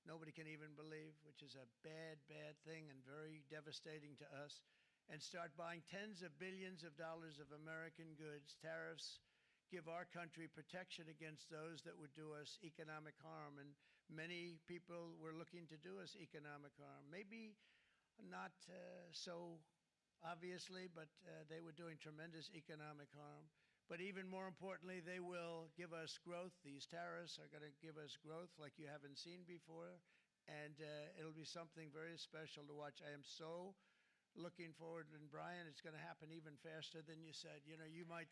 nobody can even believe, which is a bad, bad thing and very devastating to us. And start buying tens of billions of dollars of American goods. Tariffs give our country protection against those that would do us economic harm. And many people were looking to do us economic harm. Maybe not so obviously, but they were doing tremendous economic harm. But even more importantly, they will give us growth. These tariffs are going to give us growth like you haven't seen before, and it'll be something very special to watch. I am so looking forward, and Brian, it's going to happen even faster than you said. You know, you might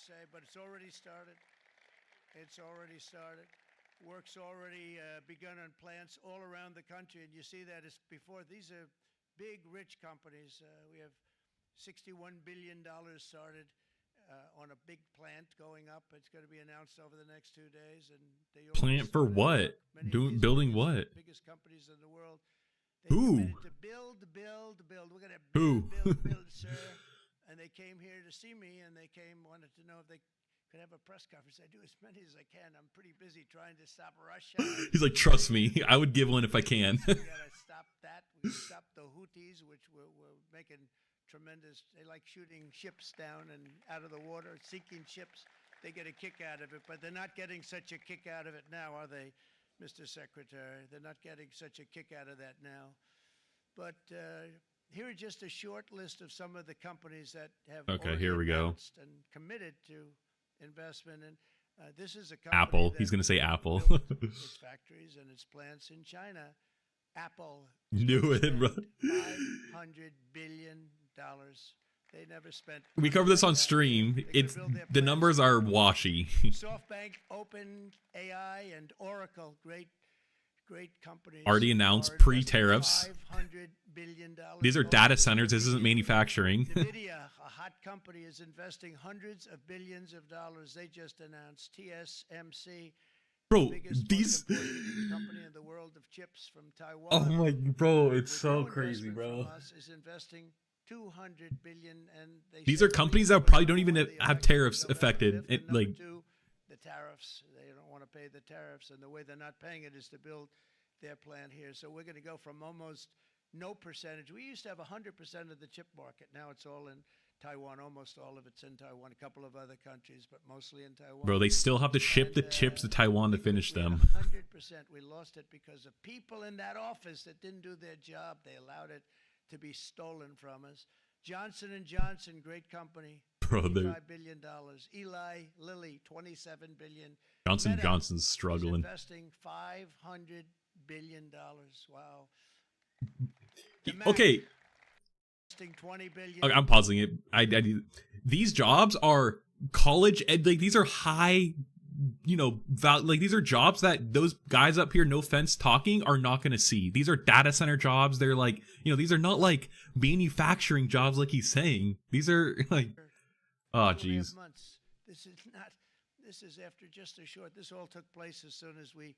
say, but it's already started. It's already started. Work's already begun on plants all around the country, and you see that as before. These are big, rich companies. We have $61 billion started on a big plant going up. It's going to be announced over the next 2 days. And they plant for what? Building what? Biggest companies in the world. They Who? To build. We're going to Who? build, sir. And they came here to see me, and they wanted to know if they could have a press conference. I do as many as I can. I'm pretty busy trying to stop Russia. He's like, trust me, I would give one if I can. We gotta stop that. We stop the Houthis, which we're making tremendous. They like shooting ships down and out of the water, sinking ships. They get a kick out of it, but they're not getting such a kick out of it now, are they? Mr. Secretary. They're not getting such a kick out of that now. But here are just a short list of some of the companies that have Okay, here we go. announced and committed to investment. And this is a company Apple. that He's gonna say Apple. built its factories and its plants in China. Apple Knew it, bro. $500 billion. They never spent. We covered this on stream. It's the numbers are washy. SoftBank, Open AI, and Oracle, great companies. Already announced pre-tariffs. $500 billion. These are data centers. This isn't manufacturing. NVIDIA, a hot company, is investing hundreds of billions of dollars. They just announced TSMC. Bro, biggest, these company in the world of chips from Taiwan. Oh my, bro, it's with so no crazy, investment bro. from us, is investing $200 billion, and they These said are companies that probably don't even have tariffs affected. the tariffs. They don't want to pay the tariffs, and the way they're not paying it is to build their plant here. So we're going to go from almost no percentage. We used to have 100% of the chip market. Now it's all in Taiwan. Almost all of it's in Taiwan. A couple of other countries, but mostly in Taiwan. Bro, they still have to ship the chips to Taiwan to finish them. 100%. We lost it because of people in that office that didn't do their job. They allowed it to be stolen from us. Johnson & Johnson, great company. Bro, $55 billion. Eli Lilly, $27 billion. Johnson Meta Johnson's is struggling. investing $500 billion. Wow. Okay. Investing $20 billion. Okay, I'm pausing it. These jobs are college ed, like these are high, like these are jobs that those guys up here, no offense, talking are not going to see. These are data center jobs. They're like, these are not like manufacturing jobs like he's saying. These are like, oh geez. This is after just a short, this all took place as soon as we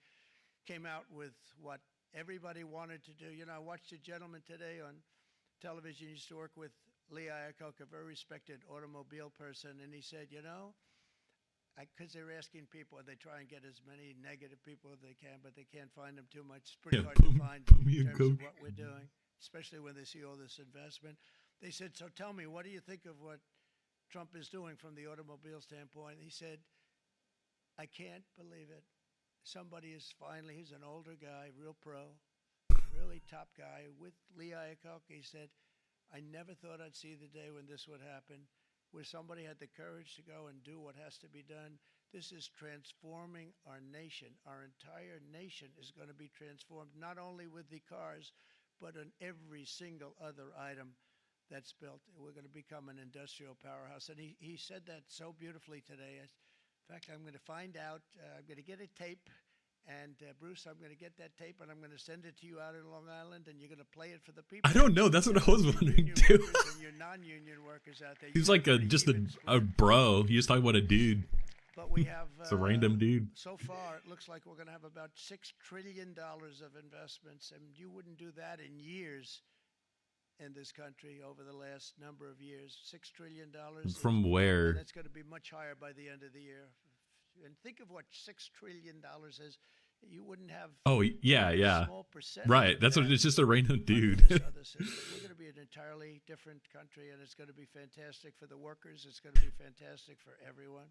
came out with what everybody wanted to do. I watched a gentleman today on television. He used to work with Lee Iacocca, a very respected automobile person, and he said, because they're asking people, they try and get as many negative people as they can, but they can't find them too much. It's pretty hard to find in terms of what we're doing, especially when they see all this investment. They said, so tell me, what do you think of what Trump is doing from the automobile standpoint? He said, I can't believe it. Somebody is finally, he's an older guy, real pro, really top guy, with Lee Iacocca. He said, I never thought I'd see the day when this would happen, where somebody had the courage to go and do what has to be done. This is transforming our nation. Our entire nation is going to be transformed, not only with the cars, but on every single other item that's built. We're going to become an industrial powerhouse. And he said that so beautifully today. In fact, I'm going to find out. I'm going to get a tape. And Bruce, I'm going to get that tape, and I'm going to send it to you out in Long Island, and you're going to play it for the people. I don't know. That's what I was wondering too. And your non-union workers out there. He's like just a bro. You just talking about a dude. But we have it's a random dude. So far, it looks like we're going to have about $6 trillion of investments, and you wouldn't do that in years in this country over the last number of years. $6 trillion. From where? And that's going to be much higher by the end of the year. And think of what $6 trillion is. You wouldn't have. Oh yeah. Small percentage right. That's what. It's just a random dude. We're going to be an entirely different country, and it's going to be fantastic for the workers. It's going to be fantastic for everyone.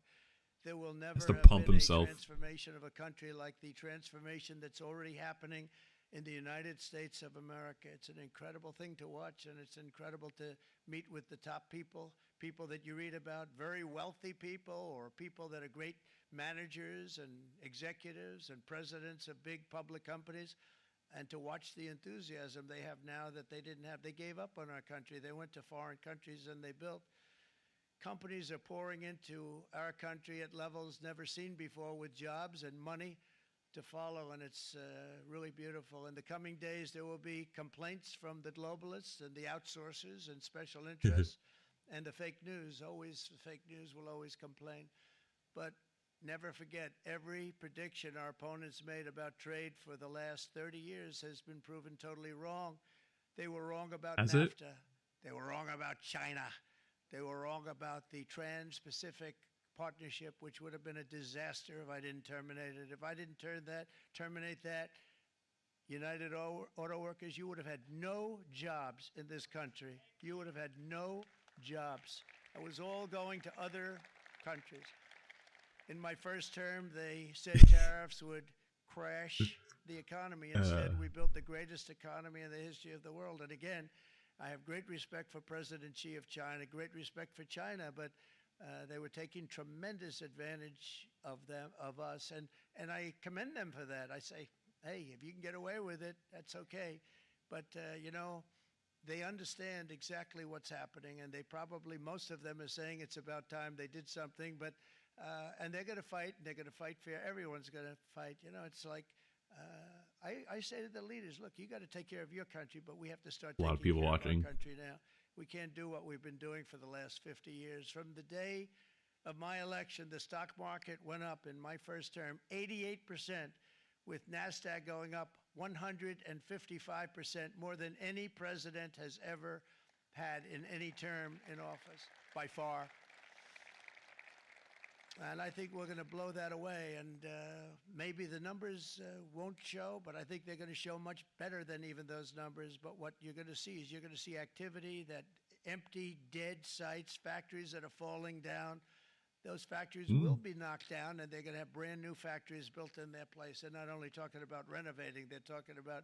There will never have been a transformation of a country like the transformation that's already happening in the United States of America. It's an incredible thing to watch, and it's incredible to meet with the top people that you read about, very wealthy people, or people that are great managers and executives and presidents of big public companies, and to watch the enthusiasm they have now that they didn't have. They gave up on our country. They went to foreign countries and they built. Companies are pouring into our country at levels never seen before, with jobs and money to follow, and it's really beautiful. In the coming days, there will be complaints from the globalists and the outsourcers and special interests and the fake news. Always, the fake news will always complain. But never forget, every prediction our opponents made about trade for the last 30 years has been proven totally wrong. They were wrong about NAFTA. They were wrong about China. They were wrong about the Trans-Pacific Partnership, which would have been a disaster if I didn't terminate it. If I didn't terminate that, United Auto Workers, you would have had no jobs in this country. You would have had no jobs. It was all going to other countries. In my first term, they said tariffs would crash the economy. Instead, we built the greatest economy in the history of the world. And again, I have great respect for President Xi of China, great respect for China, but they were taking tremendous advantage of us, and I commend them for that. I say, hey, if you can get away with it, that's okay. But you know, they understand exactly what's happening, and they probably, most of them are saying it's about time they did something. But and they're going to fight, and they're going to fight fair. Everyone's going to fight. You know, it's like I say to the leaders, look, you got to take care of your country, but we have to start A lot of taking people care watching. of our country now. We can't do what we've been doing for the last 50 years. From the day of my election, the stock market went up in my first term 88%, with NASDAQ going up 155%, more than any president has ever had in any term in office, by far. And I think we're going to blow that away. And maybe the numbers won't show, but I think they're going to show much better than even those numbers. But what you're going to see is you're going to see activity, that empty, dead sites, factories that are falling down. Those factories will be knocked down, and they're going to have brand new factories built in their place. They're not only talking about renovating, they're talking about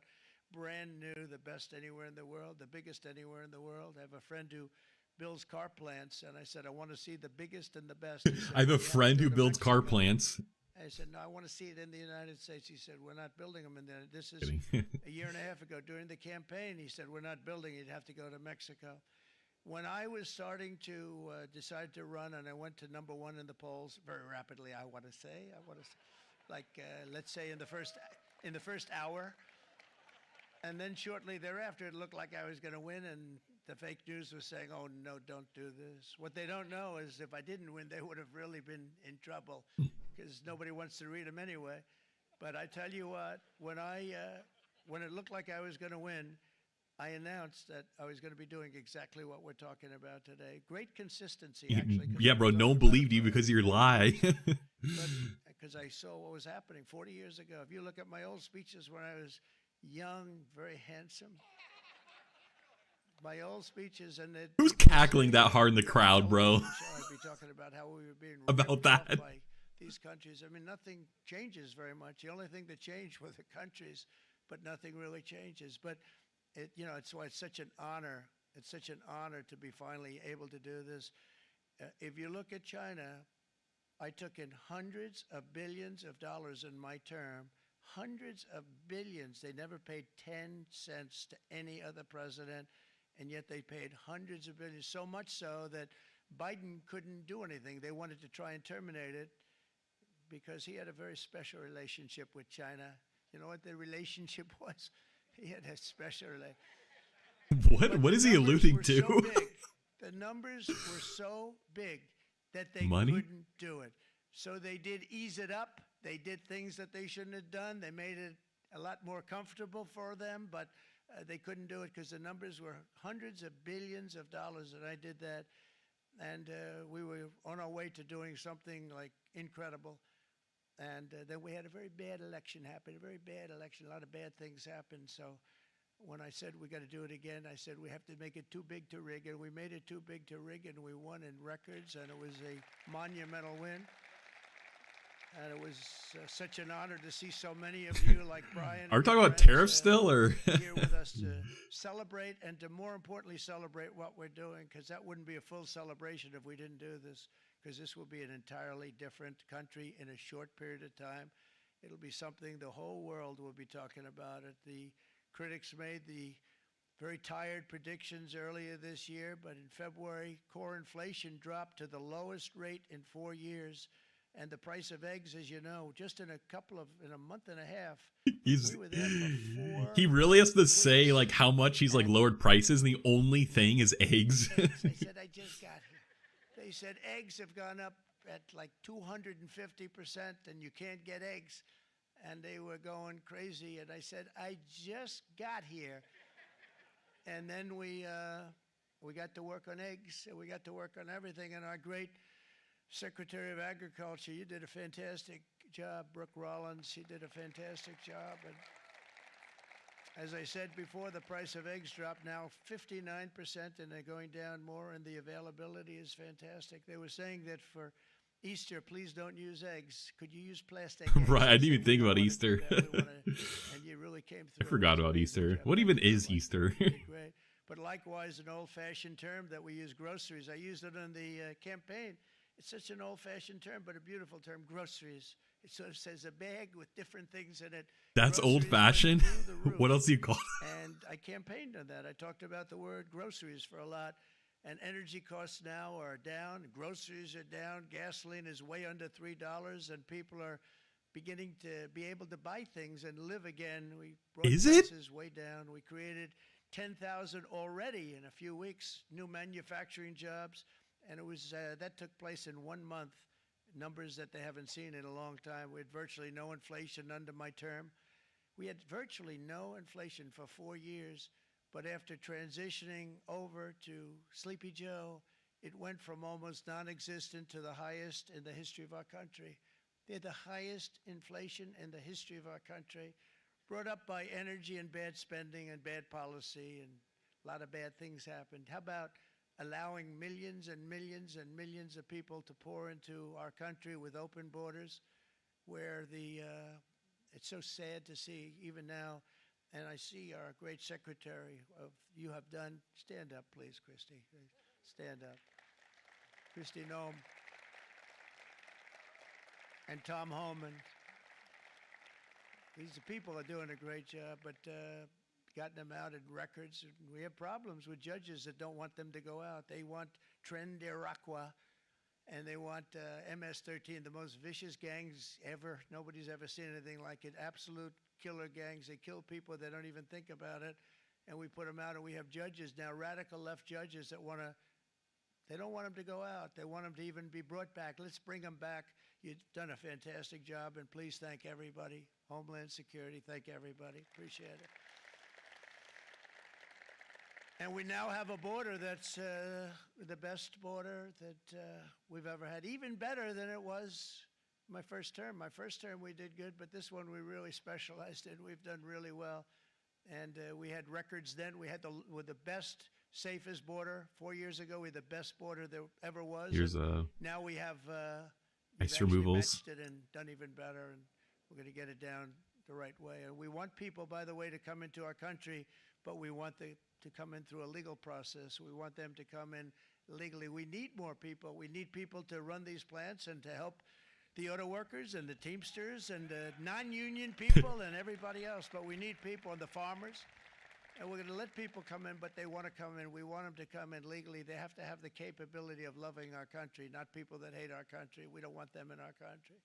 brand new, the best anywhere in the world, the biggest anywhere in the world. I have a friend who builds car plants, and I said, I want to see the biggest and the best. He said, I have a friend who builds car plants. I said, no, I want to see it in the United States. He said, we're not building them in there. This is a year and a half ago during the campaign. He said, we're not building it. You'd have to go to Mexico. When I was starting to decide to run, and I went to #1 in the polls very rapidly, I want to say, like, let's say in the first hour. And then shortly thereafter, it looked like I was going to win, and the fake news was saying, oh, no, don't do this. What they don't know is if I didn't win, they would have really been in trouble, because nobody wants to read them anyway. But I tell you what, when it looked like I was going to win, I announced that I was going to be doing exactly what we're talking about today. Great consistency, actually. Yeah, bro, no one believed you because of your lie. Because I saw what was happening 40 years ago. If you look at my old speeches when I was young, very handsome, my old speeches, and it, Who's cackling that hard in the crowd, bro? I'd be talking about how we were being about that by these countries. I mean, nothing changes very much. The only thing that changed were the countries, but nothing really changes. But it, you know, it's why it's such an honor. It's such an honor to be finally able to do this. If you look at China, I took in hundreds of billions of dollars in my term. Hundreds of billions. They never paid 10 cents to any other president, and yet they paid hundreds of billions, so much so that Biden couldn't do anything. They wanted to try and terminate it because he had a very special relationship with China. You know what the relationship was? He had a special relationship. What is he alluding to? So big, the numbers were so big that they couldn't do it. So they did ease it up. They did things that they shouldn't have done. They made it a lot more comfortable for them, but they couldn't do it because the numbers were hundreds of billions of dollars, and I did that. And we were on our way to doing something like incredible. And then we had a very bad election happen, a very bad election. A lot of bad things happened. So when I said we got to do it again, I said we have to make it too big to rig. And we made it too big to rig, and we won in records, and it was a monumental win. And it was such an honor to see so many of you like Brian. Are we talking about tariffs still, or here with us to celebrate, and to more importantly celebrate what we're doing, because that wouldn't be a full celebration if we didn't do this, because this will be an entirely different country in a short period of time. It'll be something the whole world will be talking about it. The critics made the very tired predictions earlier this year, but in February, core inflation dropped to the lowest rate in 4 years. And the price of eggs, as you know, just in a month and a half, we were there for 4 he really has to say like how much he's like lowered prices, and the only thing is eggs. I said, I just got here. They said eggs have gone up at like 250%, and you can't get eggs. And they were going crazy. And I said, I just got here. And then we got to work on eggs, and we got to work on everything. And our great Secretary of Agriculture, you did a fantastic job. Brooke Rollins, she did a fantastic job. And as I said before, the price of eggs dropped now 59%, and they're going down more, and the availability is fantastic. They were saying that for Easter, please don't use eggs. Could you use plastic eggs? Right, I didn't even think about Easter. And you really came I through. forgot about Easter. What even is Easter? Great. But likewise, an old-fashioned term that we use, groceries. I used it in the campaign. It's such an old-fashioned term, but a beautiful term, groceries. It sort of says a bag with different things in it. That's old-fashioned? What else do you call it? And I campaigned on that. I talked about the word groceries for a lot. And energy costs now are down. Groceries are down. Gasoline is way under $3. And people are beginning to be able to buy things and live again. We brought prices way down. We created 10,000 already in a few weeks, new manufacturing jobs. And it was that took place in 1 month, numbers that they haven't seen in a long time. We had virtually no inflation under my term. We had virtually no inflation for 4 years. But after transitioning over to Sleepy Joe, it went from almost non-existent to the highest in the history of our country. They had the highest inflation in the history of our country, brought up by energy and bad spending and bad policy, and a lot of bad things happened. How about allowing millions and millions and millions of people to pour into our country with open borders, where it's so sad to see even now. And I see our great secretary you have done. Stand up, please, Christy. Stand up. Christy Nome. And Tom Homan. These people are doing a great job, but gotten them out in records. We have problems with judges that don't want them to go out. They want Tren de Aragua, and they want MS-13, the most vicious gangs ever. Nobody's ever seen anything like it. Absolute killer gangs. They kill people. They don't even think about it. And we put them out, and we have judges now, radical left judges that they don't want them to go out. They want them to even be brought back. Let's bring them back. You've done a fantastic job, and please thank everybody. Homeland Security, thank everybody. Appreciate it. And we now have a border that's the best border that we've ever had, even better than it was my first term. My first term we did good, but this one we really specialized in. We've done really well. And we had records then. We had the best, safest border. 4 years ago, we had the best border there ever was. Here's now we have ice removals. matched it and done even better, and we're going to get it down the right way. And we want people, by the way, to come into our country, but we want to come in through a legal process. We want them to come in legally. We need more people. We need people to run these plants and to help the auto workers and the Teamsters and the non-union people and everybody else. But we need people and the farmers. And we're going to let people come in, but they want to come in. We want them to come in legally. They have to have the capability of loving our country, not people that hate our country. We don't want them in our country.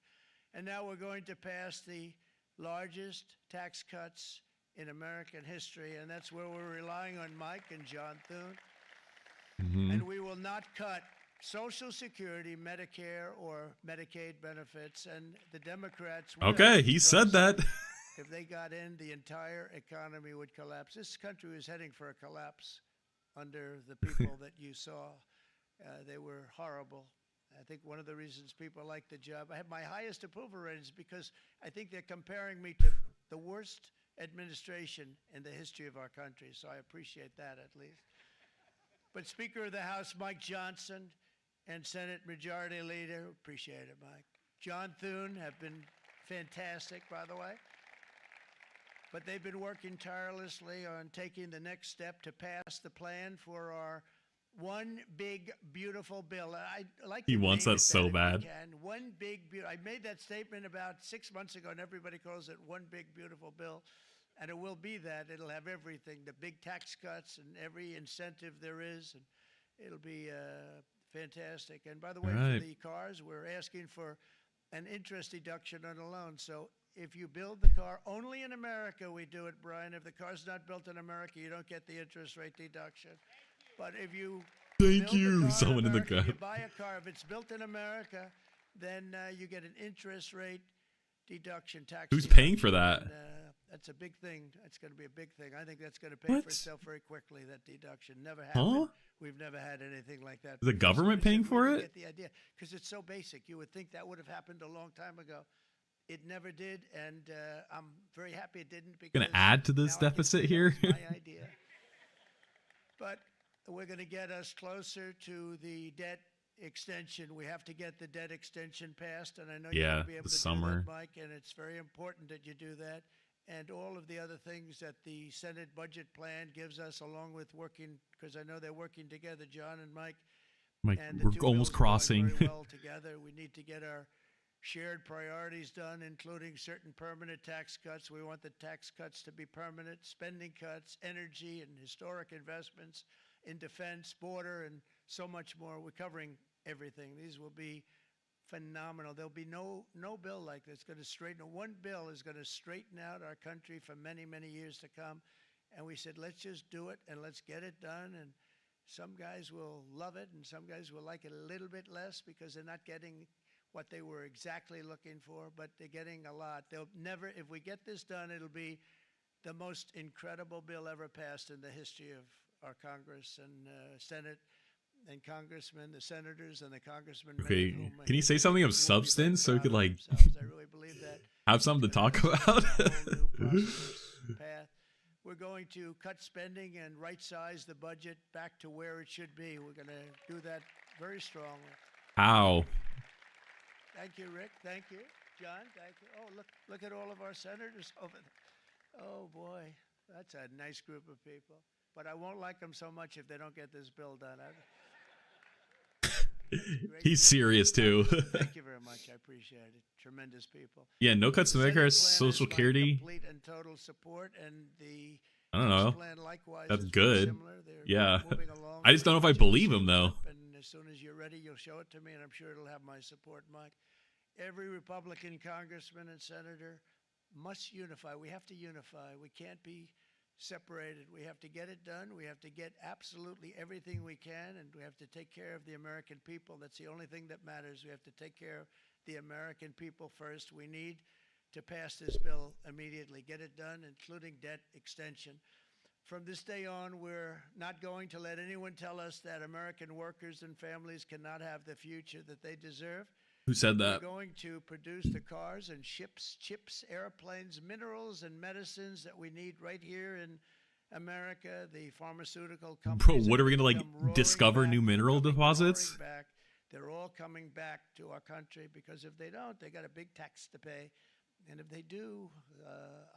And now we're going to pass the largest tax cuts in American history, and that's where we're relying on Mike and John Thune. And we will not cut Social Security, Medicare, or Medicaid benefits. And the Democrats will. Okay, he said that. If they got in, the entire economy would collapse. This country was heading for a collapse under the people that you saw. They were horrible. I think one of the reasons people like the job, I have my highest approval ratings because I think they're comparing me to the worst administration in the history of our country. So I appreciate that at least. But Speaker of the House, Mike Johnson, and Senate Majority Leader, appreciate it, Mike. John Thune have been fantastic, by the way. But they've been working tirelessly on taking the next step to pass the plan for our one big, beautiful bill. I like he wants that so bad. One big, I made that statement about 6 months ago, and everybody calls it one big, beautiful bill. And it will be that. It'll have everything, the big tax cuts and every incentive there is. And it'll be fantastic. And by the way, for the cars, we're asking for an interest deduction on a loan. So if you build the car, only in America we do it, Brian. If the car's not built in America, you don't get the interest rate deduction. But if you someone in the car. You buy a car, if it's built in America, then you get an interest rate deduction tax. Who's paying for that? And, that's a big thing. It's going to be a big thing. I think that's going to pay for itself very quickly, that deduction. Never happened. We've never had anything like that. The government paying for it? Get the idea. Because it's so basic. You would think that would have happened a long time ago. It never did, and I'm very happy it didn't. Going to add to this deficit here? My idea. But we're going to get us closer to the debt extension. We have to get the debt extension passed, and I know Yeah, you're going to be able the to summer. do that, Mike, and it's very important that you do that. And all of the other things that the Senate budget plan gives us, along with working, because I know they're working together, John and Mike. Mike, And the we're two almost bills are going crossing. very well together. We need to get our shared priorities done, including certain permanent tax cuts. We want the tax cuts to be permanent, spending cuts, energy and historic investments in defense, border, and so much more. We're covering everything. These will be phenomenal. There'll be no bill like this going to straighten. One bill is going to straighten out our country for many, many years to come. And we said, let's just do it and let's get it done. And some guys will love it and some guys will like it a little bit less because they're not getting what they were exactly looking for, but they're getting a lot. They'll never, if we get this done, it'll be the most incredible bill ever passed in the history of our Congress and Senate and congressmen, the senators and the congressmen. Okay, can you say something of substance so we could like I really believe that. have something to talk about? Path. We're going to cut spending and right-size the budget back to where it should be. We're going to do that very strongly. How? Thank you, Rick. Thank you, John. Thank you. Oh, look at all of our senators over there. Oh boy, that's a nice group of people. But I won't like them so much if they don't get this bill done. He's serious too. Thank you very much. I appreciate it. Tremendous people. Yeah, no cuts to Medicare, Social Security. Complete and total support, and the I don't know. plan likewise That's is good. similar. They're Yeah. moving along. I just don't know if I believe him though. And as soon as you're ready, you'll show it to me, and I'm sure it'll have my support, Mike. Every Republican congressman and senator must unify. We have to unify. We can't be separated. We have to get it done. We have to get absolutely everything we can, and we have to take care of the American people. That's the only thing that matters. We have to take care of the American people first. We need to pass this bill immediately, get it done, including debt extension. From this day on, we're not going to let anyone tell us that American workers and families cannot have the future that they deserve. Who said that? We're going to produce the cars and ships, chips, airplanes, minerals, and medicines that we need right here in America. The pharmaceutical companies. Bro, what are we gonna like discover new mineral deposits? Back. They're all coming back to our country because if they don't, they got a big tax to pay. And if they do,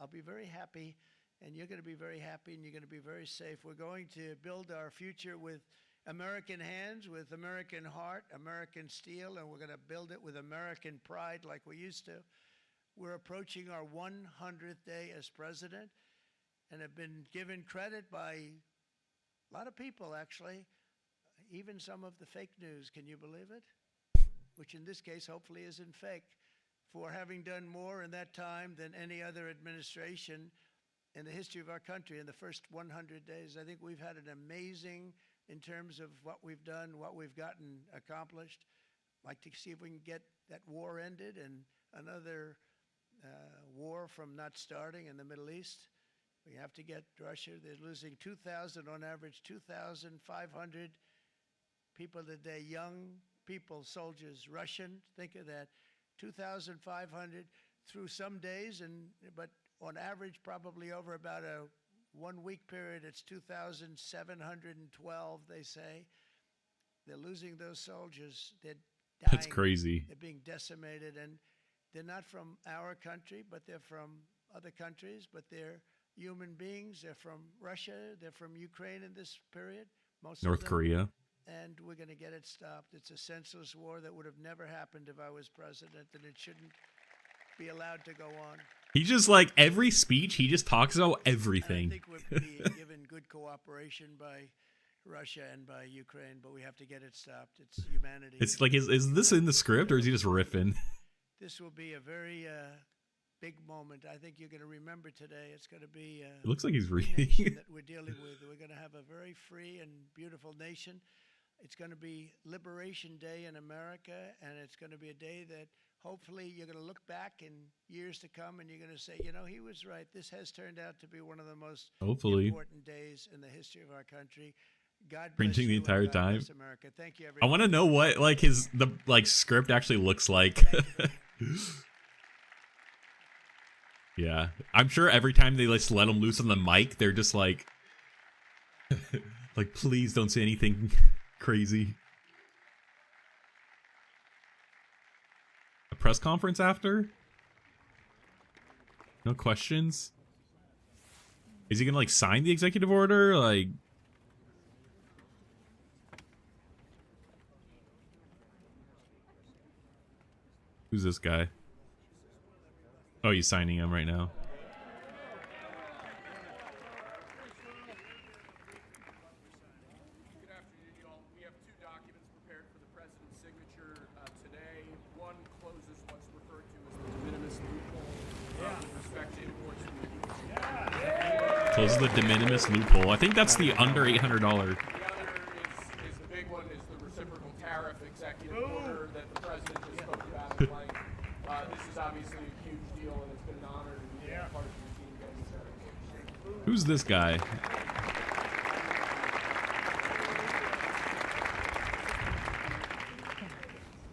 I'll be very happy, and you're going to be very happy, and you're going to be very safe. We're going to build our future with American hands, with American heart, American steel, and we're going to build it with American pride like we used to. We're approaching our 100th day as president and have been given credit by a lot of people, actually, even some of the fake news. Can you believe it? Which in this case hopefully isn't fake, for having done more in that time than any other administration in the history of our country in the first 100 days. I think we've had an amazing, in terms of what we've done, what we've gotten accomplished. I'd like to see if we can get that war ended and another war from not starting in the Middle East. We have to get Russia. They're losing 2,000 on average, 2,500 people today, young people, soldiers, Russian. Think of that, 2,500 through some days, but on average, probably over about a 1 week period, it's 2,712, they say. They're losing those soldiers. They're dying. That's crazy. They're being decimated, and they're not from our country, but they're from other countries, but they're human beings. They're from Russia. They're from Ukraine in this period. Most North of them. Korea. And we're going to get it stopped. It's a senseless war that would have never happened if I was president, and it shouldn't be allowed to go on. He just like every speech, he just talks about everything. I think we're being given good cooperation by Russia and by Ukraine, but we have to get it stopped. It's humanity. It's like, is this in the script or is he just riffing? This will be a very big moment. I think you're going to remember today. It's going to be It looks like he's reading. nation that we're dealing with. We're going to have a very free and beautiful nation. It's going to be Liberation Day in America, and it's going to be a day that hopefully you're going to look back in years to come and you're going to say, you know, he was right. This has turned out to be one of the most important days in the history of our country. God bless Printing the you, entire and God time. bless America. Thank you, I everyone. want to know what like the script actually looks like. Yeah, I'm sure every time they just let him loose on the mic, they're just like, like, please don't say anything crazy. press conference after? No questions? Is he gonna like sign the executive order? Like, who's this guy? Oh, he's signing him right now. Good afternoon, y'all. We have two documents prepared for the president's signature today. One closes what's referred to as the de minimis loophole with respect to imports from the U.S. Closes the de minimis loophole. I think that's the under $800. The other is the big one, is the reciprocal tariff executive order that the president just spoke about at length. This is obviously a huge deal, and it's been an honor to be part of your team getting started. Who's this guy?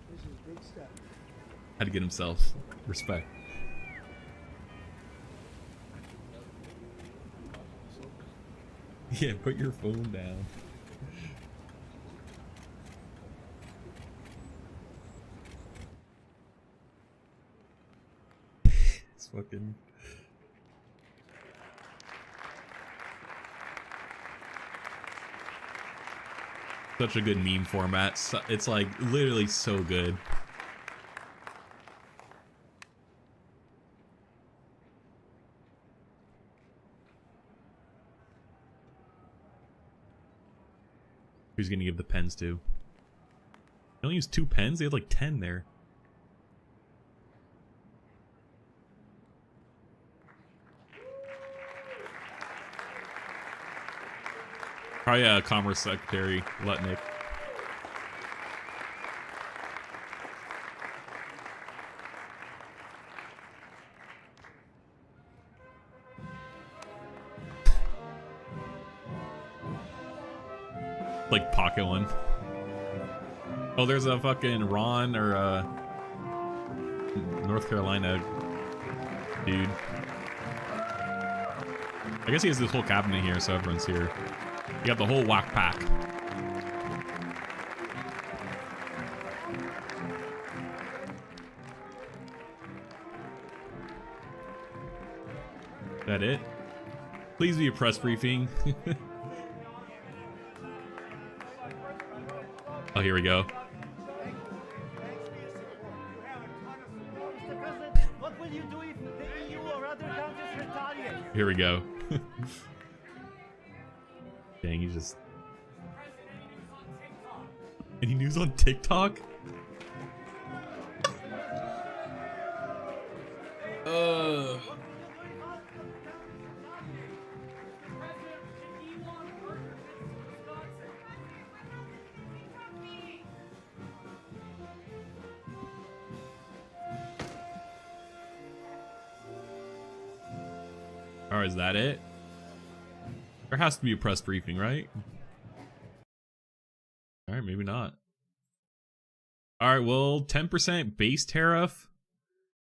This is big stuff. Had to get himself respect. Yeah, put your phone down. It's fucking... Such a good meme format. It's like literally so good. Who's gonna give the pens to? They only use 2 pens? They had like 10 there. Probably Commerce Secretary Lutnick. Like pocket one. Oh, there's a fucking Ron or North Carolina dude. I guess he has this whole cabinet here, so everyone's here. You got the whole whack pack. That it? Please be a press briefing. Oh, here we go. What will you do if the EU or other countries retaliate? Here we go. Dang, he's just... Any news on TikTok? Or is that it? There has to be a press briefing, right? Alright, maybe not. Alright, well, 10% base tariff.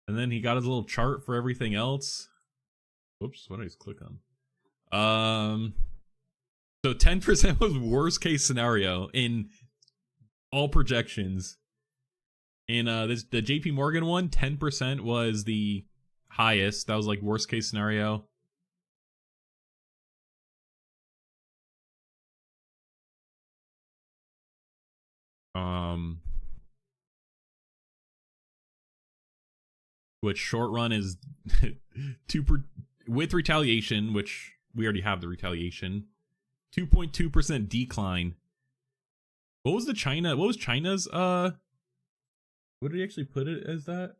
And then he got his little chart for everything else. Whoops, what did I just click on? So 10% was worst case scenario in all projections. In the JP Morgan one, 10% was the highest. That was like worst case scenario. Which short run is with retaliation, which we already have the retaliation, 2.2% decline. What was China's what did he actually put it as that?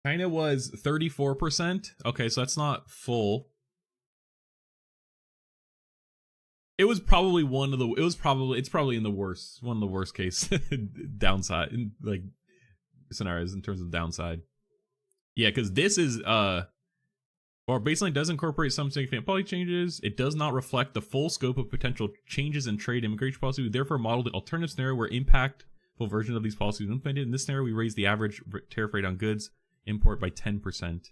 China was 34%. Okay, so that's not full. It was probably it's probably in the worst, one of the worst case downside, like scenarios in terms of downside. Yeah, because this is our baseline does incorporate some significant policy changes. It does not reflect the full scope of potential changes in trade and immigration policy. We therefore modeled an alternative scenario where impactful versions of these policies are implemented. In this scenario, we raised the average tariff rate on goods import by 10%.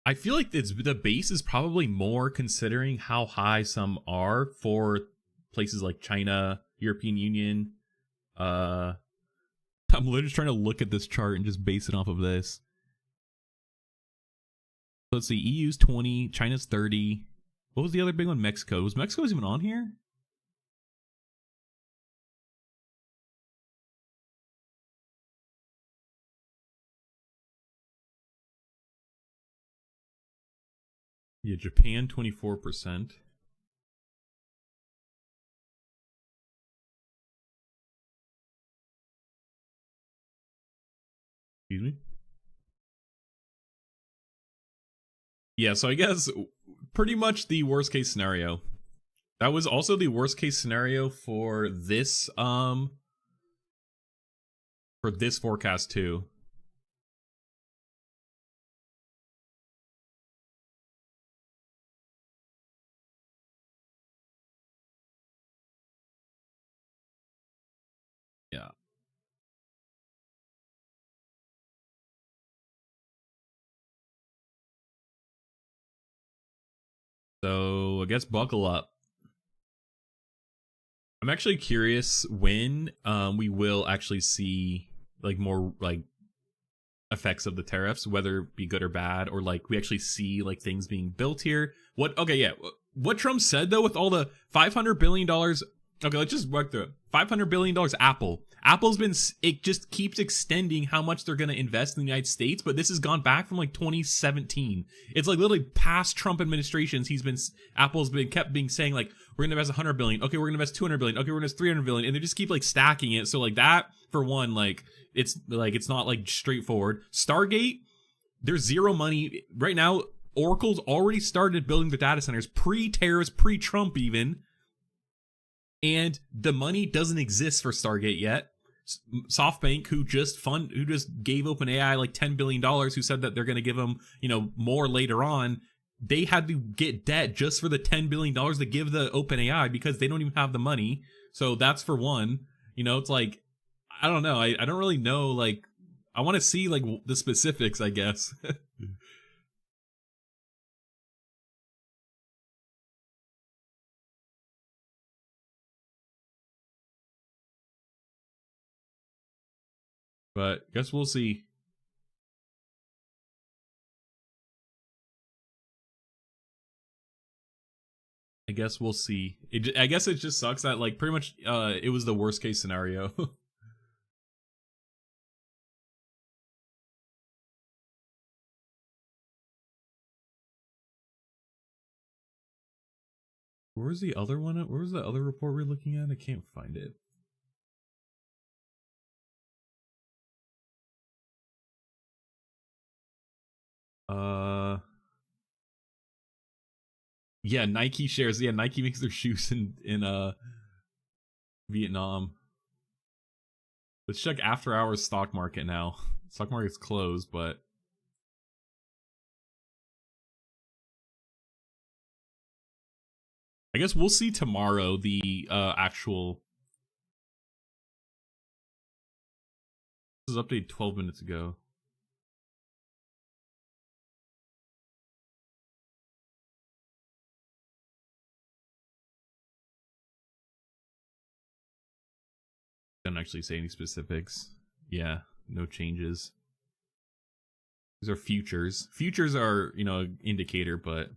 I feel like the base is probably more considering how high some are for places like China, European Union. I'm literally just trying to look at this chart and just base it off of this. Let's see, EU's 20, China's 30. What was the other big one? Mexico. Was Mexico even on here? Yeah, Japan 24%. Excuse me? Yeah, so I guess pretty much the worst case scenario. That was also the worst case scenario for this forecast too. Yeah. So I guess buckle up. I'm actually curious when we will actually see like more like effects of the tariffs, whether it be good or bad, or like we actually see like things being built here. What Trump said though, with all the $500 billion. Okay, let's just work through it. $500 billion Apple's been, it just keeps extending how much they're going to invest in the United States, but this has gone back from like 2017. It's like literally past Trump administrations, Apple's been kept being saying like, we're going to invest 100 billion. Okay, we're going to invest 200 billion. Okay, we're going to invest 300 billion. And they just keep like stacking it. So like that, for one, like it's not like straightforward. Stargate, there's zero money right now. Oracle's already started building the data centers pre-terrorist, pre-Trump even. And the money doesn't exist for Stargate yet. SoftBank, who just gave OpenAI like $10 billion, who said that they're going to give them, more later on, they had to get debt just for the $10 billion to give the OpenAI because they don't even have the money. So that's for one. It's like, I don't know. I don't really know. Like, I want to see like the specifics, I guess. But guess we'll see. I guess we'll see. I guess it just sucks that like pretty much it was the worst case scenario. Where was the other one? Where was the other report we're looking at? I can't find it. Yeah, Nike shares. Yeah, Nike makes their shoes in Vietnam. Let's check after hours stock market now. Stock market's closed, but I guess we'll see tomorrow the actual. This was updated 12 minutes ago. Don't actually say any specifics. Yeah, no changes. These are futures. Futures are, indicator, but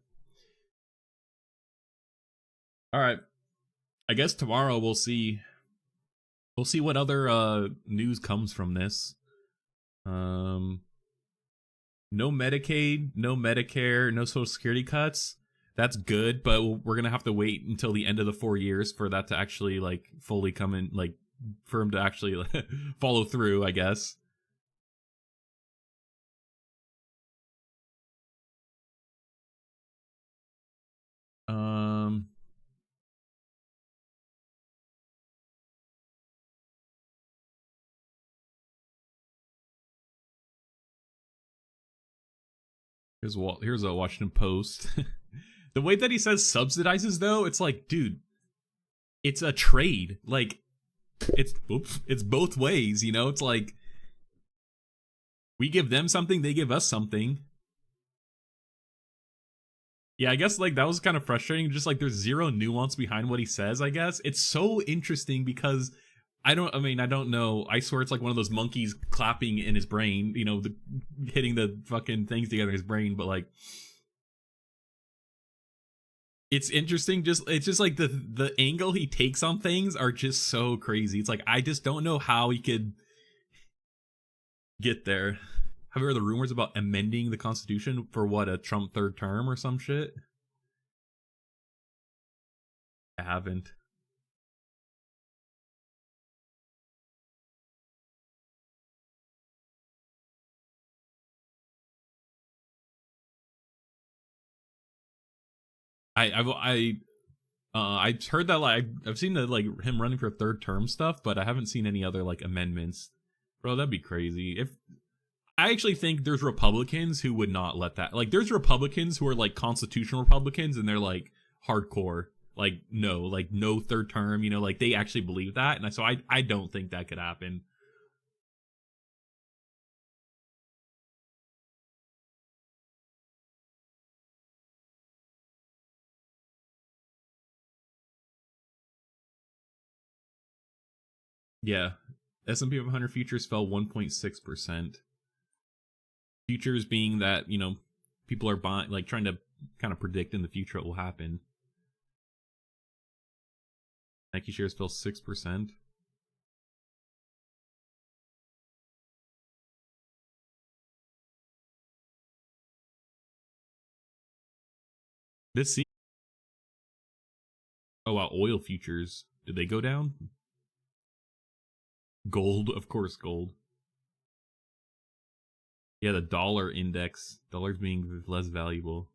all right. I guess tomorrow we'll see what other news comes from this. No Medicaid, no Medicare, no Social Security cuts. That's good, but we're gonna have to wait until the end of the 4 years for that to actually like fully come in, like for him to actually follow through, I guess. Here's a Washington Post. The way that he says subsidizes, though, it's like, dude, it's a trade. Like, it's both ways, It's like we give them something, they give us something. Yeah, I guess like that was kind of frustrating. Just like there's zero nuance behind what he says, I guess. It's so interesting because I don't know. I swear it's like one of those monkeys clapping in his brain, you know, hitting the fucking things together in his brain, but like it's interesting. It's just like the angle he takes on things are just so crazy. It's like I just don't know how he could get there. Have you heard the rumors about amending the Constitution for what, a Trump third term or some shit? I haven't. I've heard that, like I've seen the like him running for third term stuff, but I haven't seen any other like amendments. Bro, that'd be crazy. If I actually think there's Republicans who would not let that. Like there's Republicans who are like constitutional Republicans and they're like hardcore. Like no third term, you know, like they actually believe that. And so I don't think that could happen. Yeah. S&P 500 futures fell 1.6%. Futures being that, you know, people are buying, like trying to kind of predict in the future what will happen. Nike shares fell 6%. This seems... Oh wow, oil futures. Did they go down? Gold, of course, gold. Yeah, the dollar index. Dollars being less valuable.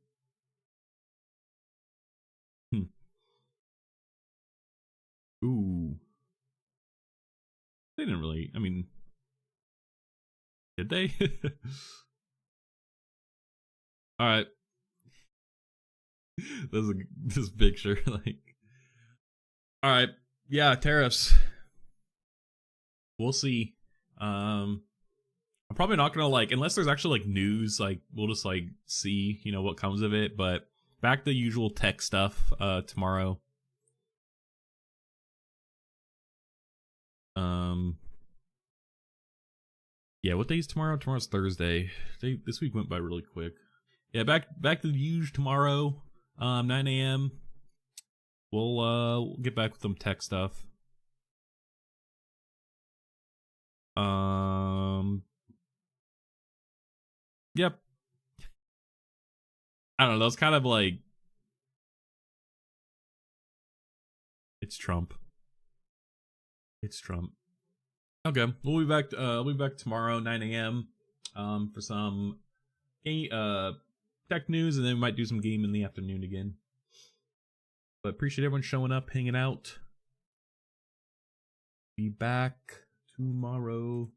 Ooh. They didn't really, I mean... Did they? Alright. This picture, like... Alright. Yeah, tariffs. We'll see. I'm probably not gonna like, unless there's actually like news, like we'll just like see, you know, what comes of it. But back to the usual tech stuff tomorrow. Yeah, what day is tomorrow? Tomorrow's Thursday. This week went by really quick. Yeah, back to the usual tomorrow, 9 a.m. We'll get back with some tech stuff. Yep. I don't know. It's kind of like it's Trump. It's Trump. Okay, we'll be back. I'll be back tomorrow, 9 a.m. For some tech news, and then we might do some game in the afternoon again. But appreciate everyone showing up, hanging out. Be back tomorrow.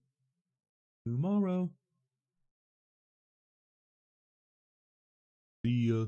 See ya.